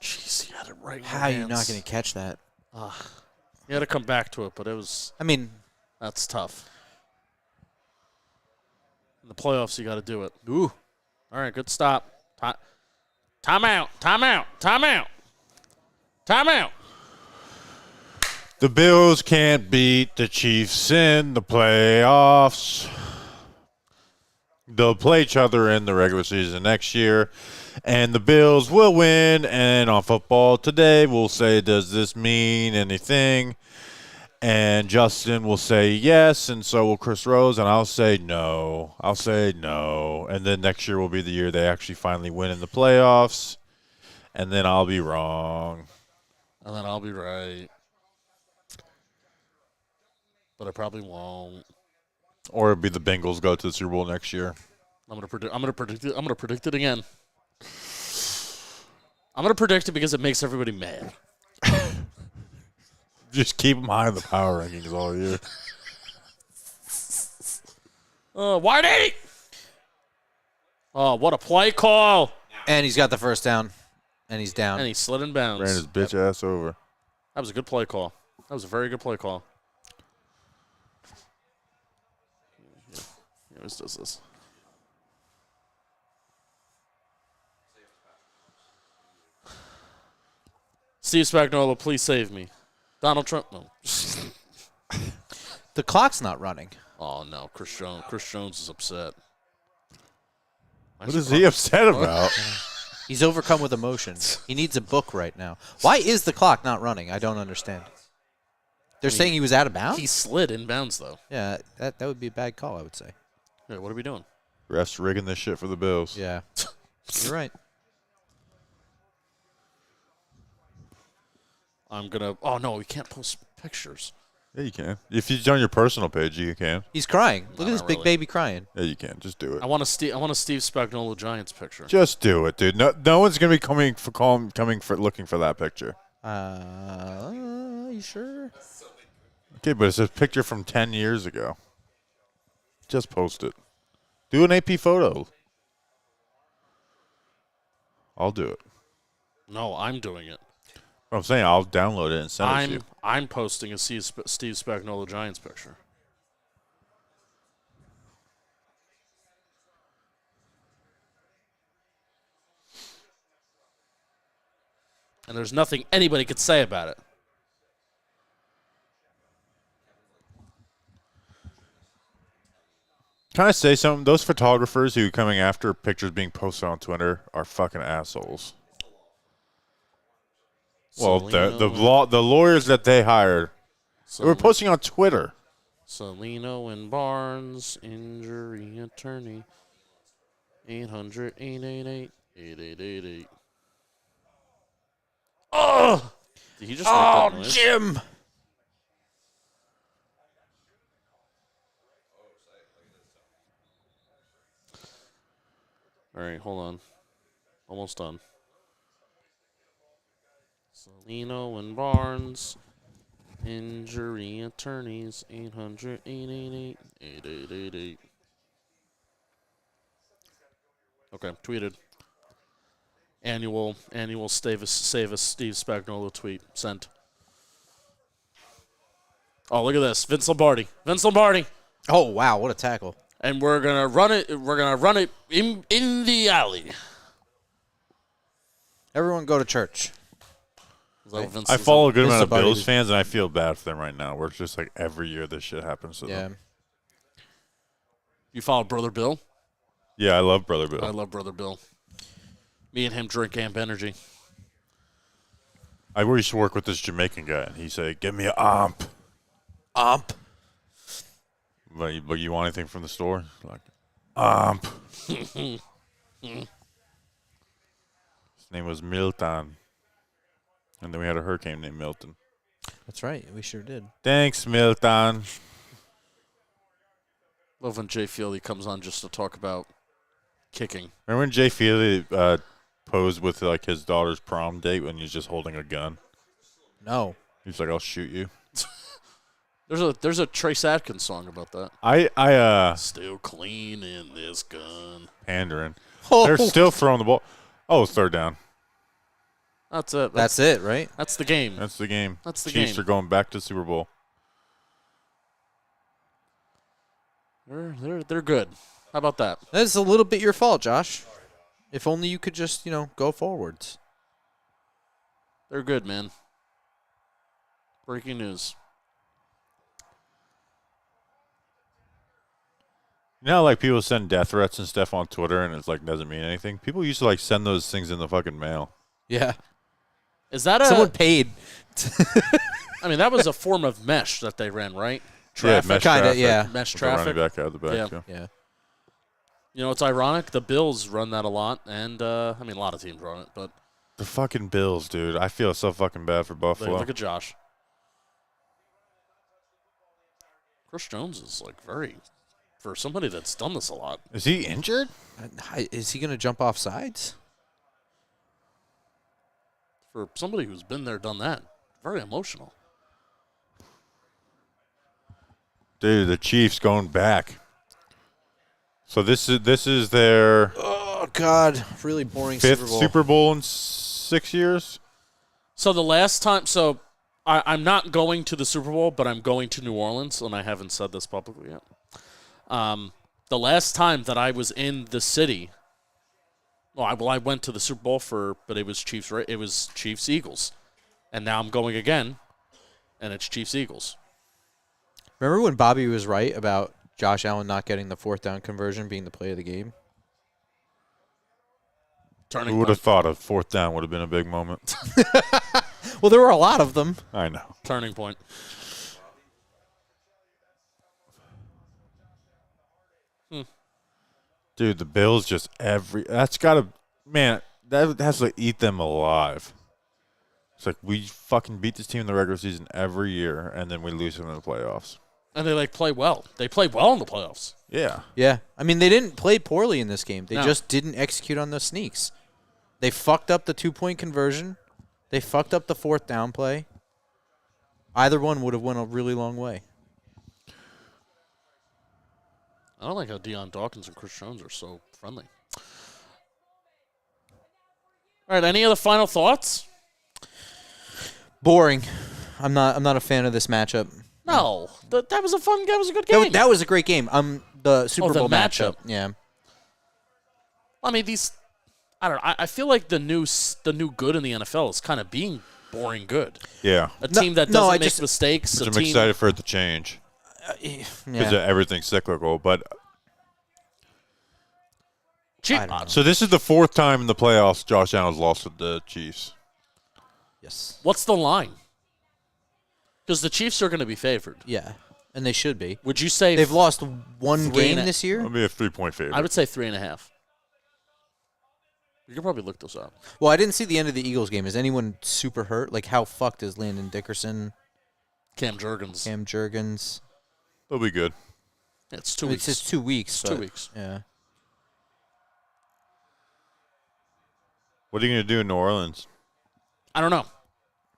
Jeez, you had it right in How are your you not hands. going to catch that? You had to come back to it, but I mean, that's tough. In the playoffs, you got to do it. ooh. All right, good stop. Timeout. Timeout. Timeout. Timeout. The Bills can't beat the Chiefs in the playoffs. They'll play each other in the regular season next year, and the Bills will win. And on Football Today, we'll say, does this mean anything? And Justin will say yes, and so will Chris Rose, and I'll say no. I'll say no. And then next year will be the year they actually finally win in the playoffs, and then I'll be wrong. And then I'll be right. But I probably won't. Or it'll be the Bengals go to the Super Bowl next year. I'm gonna predict it again. I'm gonna predict it because it makes everybody mad. Just keep them high in the power rankings all year. Whitey! Oh, what a play call! And he's got the first down. And he's down. And he slid in bounds. Ran his bitch ass over. That was a good play call. That was a very good play call. He always does this. Steve Spagnuolo, please save me. Donald Trump, no. The clock's not running. Oh, no, Chris Jones. Chris Jones is upset. What is he upset about? He's overcome with emotion. He needs a book right now. Why is the clock not running? I don't understand. They're saying he was out of bounds? He slid inbounds, though. Yeah, that would be a bad call, I would say. Yeah, what are we doing? Refs rigging this shit for the Bills. Yeah. You're right. I'm going to – oh, no, we can't post pictures. Yeah, you can. If it's on your personal page, you can. He's crying. Look at this not big really. baby crying. Yeah, you can. Just do it. I want a Steve Spagnuolo Giants picture. Just do it, dude. No one's gonna be coming for looking for that picture. You sure? Okay, but it's a picture from 10 years ago. Just post it. Do an AP photo. I'll do it. No, I'm doing it. I'm saying I'll download it and send it to you. I'm posting a Steve Spagnuolo Giants picture. And there's nothing anybody could say about it. Can I say something? Those photographers who are coming after pictures being posted on Twitter are fucking assholes. Well, the lawyers that they hired, they were posting on Twitter. Salino and Barnes, injury attorney, 800-888-8888. Oh! Did he just make that noise? Jim! All right, hold on. Almost done. Salino and Barnes, injury attorneys, 800-888-8888. Okay, tweeted. Annual save us Steve Spagnuolo tweet sent. Oh, look at this. Vince Lombardi. Oh, wow, what a tackle. And we're gonna run it in the alley. Everyone go to church. Is that what Vince I is follow a on? good amount of Somebody Bills was- fans, and I feel bad for them right now. Where it's just like every year this shit happens to Yeah. them. You follow Brother Bill? Yeah, I love Brother Bill. I love Brother Bill. Me and him drink Amp Energy. I used to work with this Jamaican guy, and he said, "Give me an amp." Ump. But you want anything from the store? Like, amp. His name was Milton. And then we had a hurricane named Milton. That's right. We sure did. Thanks, Milton. Love when Jay Fieldy comes on just to talk about kicking. Remember when Jay Fieldy posed with like his daughter's prom date when he's just holding a gun? No. He's like, "I'll shoot you." There's a Trace Adkins song about that. I Still clean in this gun. pandering. Oh. They're still throwing the ball. Oh, third down. That's it. That's it, right? That's the game. That's the game. That's the Chiefs game. are going back to Super Bowl. They're good. How about that? That's a little bit your fault, Josh. If only you could just, go forwards. They're good, man. Breaking news. You know, how, like people send death threats and stuff on Twitter, and it's like doesn't mean anything. People used to like send those things in the fucking mail. Yeah. Is that Someone paid. I mean, that was a form of mesh that they ran, right? Yeah, Traffic. mesh Kinda, traffic. yeah. Mesh With the running traffic. back out of the back. Yeah. too. Yeah. You know, it's ironic. The Bills run that a lot, and I mean, a lot of teams run it, but The fucking Bills, dude. I feel so fucking bad for Buffalo. look at Josh. Chris Jones is like for somebody that's done this a lot. Is he injured? Is he going to jump off sides? For somebody who's been there, done that, very emotional. Dude, the Chiefs going back. So this is their Oh, God. Really boring fifth Super Bowl in 6 years. So the last time, I'm not going to the Super Bowl, but I'm going to New Orleans, and I haven't said this publicly yet. The last time that I was in the city, I went to the Super Bowl but it was Chiefs. It was Chiefs Eagles, and now I'm going again, and it's Chiefs Eagles. Remember when Bobby was right about Josh Allen not getting the fourth down conversion being the play of the game? Who would have thought a fourth down would have been a big moment? Well, there were a lot of them. I know. Turning point. Dude, the Bills just that's got to, man, that has to eat them alive. It's like we fucking beat this team in the regular season every year, and then we lose them in the playoffs. And they play well. They play well in the playoffs. Yeah. Yeah. I mean, they didn't play poorly in this game. They No. just didn't execute on those sneaks. They fucked up the 2-point conversion. They fucked up the 4th down play. Either one would have went a really long way. I don't like how Deion Dawkins and Chris Jones are so friendly. All right, any other final thoughts? Boring. I'm not a fan of this matchup. No, that was a fun. That was a good game. That was a great game. The Super the Bowl matchup. Yeah. I mean, I don't know. I feel like the new good in the NFL is kind of being boring good. Yeah. A team that doesn't make mistakes. Which A I'm team, excited for it to change because Yeah. everything's cyclical. But Chief- I don't know. so this is the 4th time in the playoffs Josh Allen's lost with the Chiefs. Yes. What's the line? Because the Chiefs are going to be favored. Yeah. And they should be. Would you say They've lost one three game and a- this year. I'll be a 3-point favorite. I would say 3.5. You could probably look those up. Well, I didn't see the end of the Eagles game. Is anyone super hurt? Like, how fucked is Landon Dickerson, Cam Jurgens. Cam Jurgens? They'll be good. It's 2 It weeks. says 2 weeks. It's 2 but- weeks. Yeah. What are you going to do in New Orleans? I don't know.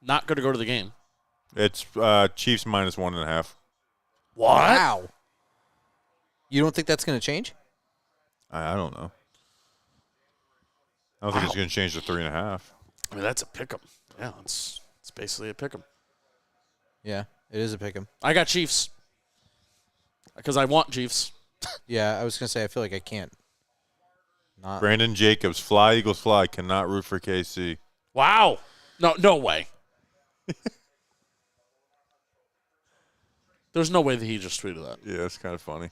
Not going to go to the game. It's Chiefs -1.5. What? Wow. You don't think that's going to change? I don't know. I don't think it's going to change to 3.5. I mean, that's a pick'em. Yeah, it's basically a pick'em. Yeah, it is a pick 'em. I got Chiefs because I want Chiefs. Yeah, I was going to say, I feel like I can't not. Brandon Jacobs, fly Eagles fly, cannot root for KC. Wow. No way. There's no way that he just tweeted that. Yeah, it's kind of funny.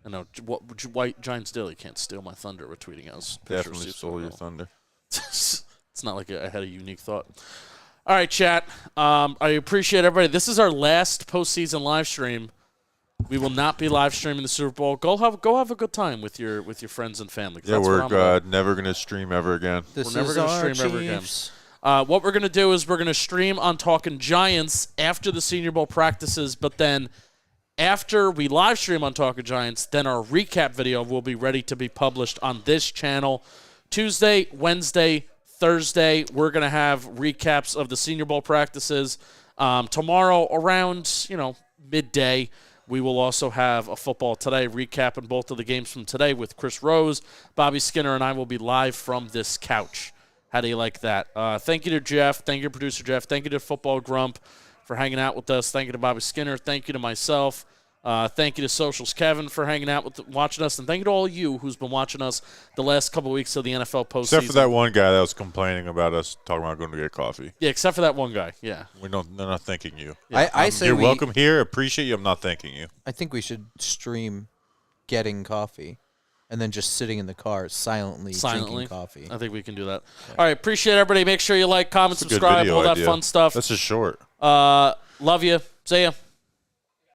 I know. What White Giants Daily can't steal my thunder with tweeting us. Definitely stole your thunder. It's not like I had a unique thought. All right, chat. I appreciate everybody. This is our last postseason live stream. We will not be live streaming the Super Bowl. Go have a good time with your friends and family. Yeah, that's what I'm we're about. never going to stream ever again. This We're never is gonna our stream ever again. Chiefs. What we're going to do is we're going to stream on Talking Giants after the Senior Bowl practices, but then after we live stream on Talking Giants, then our recap video will be ready to be published on this channel. Tuesday, Wednesday, Thursday, we're going to have recaps of the Senior Bowl practices. Tomorrow around, midday, we will also have a Football Today recapping both of the games from today with Chris Rose. Bobby Skinner and I will be live from this couch. How do you like that? Thank you to Jeff. Thank you to producer Jeff. Thank you to Football Grump for hanging out with us. Thank you to Bobby Skinner. Thank you to myself. Thank you to Socials Kevin for hanging out watching us. And thank you to all you who's been watching us the last couple of weeks of the NFL postseason. Except for that one guy that was complaining about us talking about going to get coffee. Yeah, except for that one guy. Yeah. They're not thanking you. I say You're we, welcome here. Appreciate you. I'm not thanking you. I think we should stream getting coffee and then just sitting in the car silently drinking coffee. I think we can do that. All right. Appreciate everybody. Make sure you like, comment, That's a good subscribe, video all that idea. fun stuff. That's just short. Love you. See ya.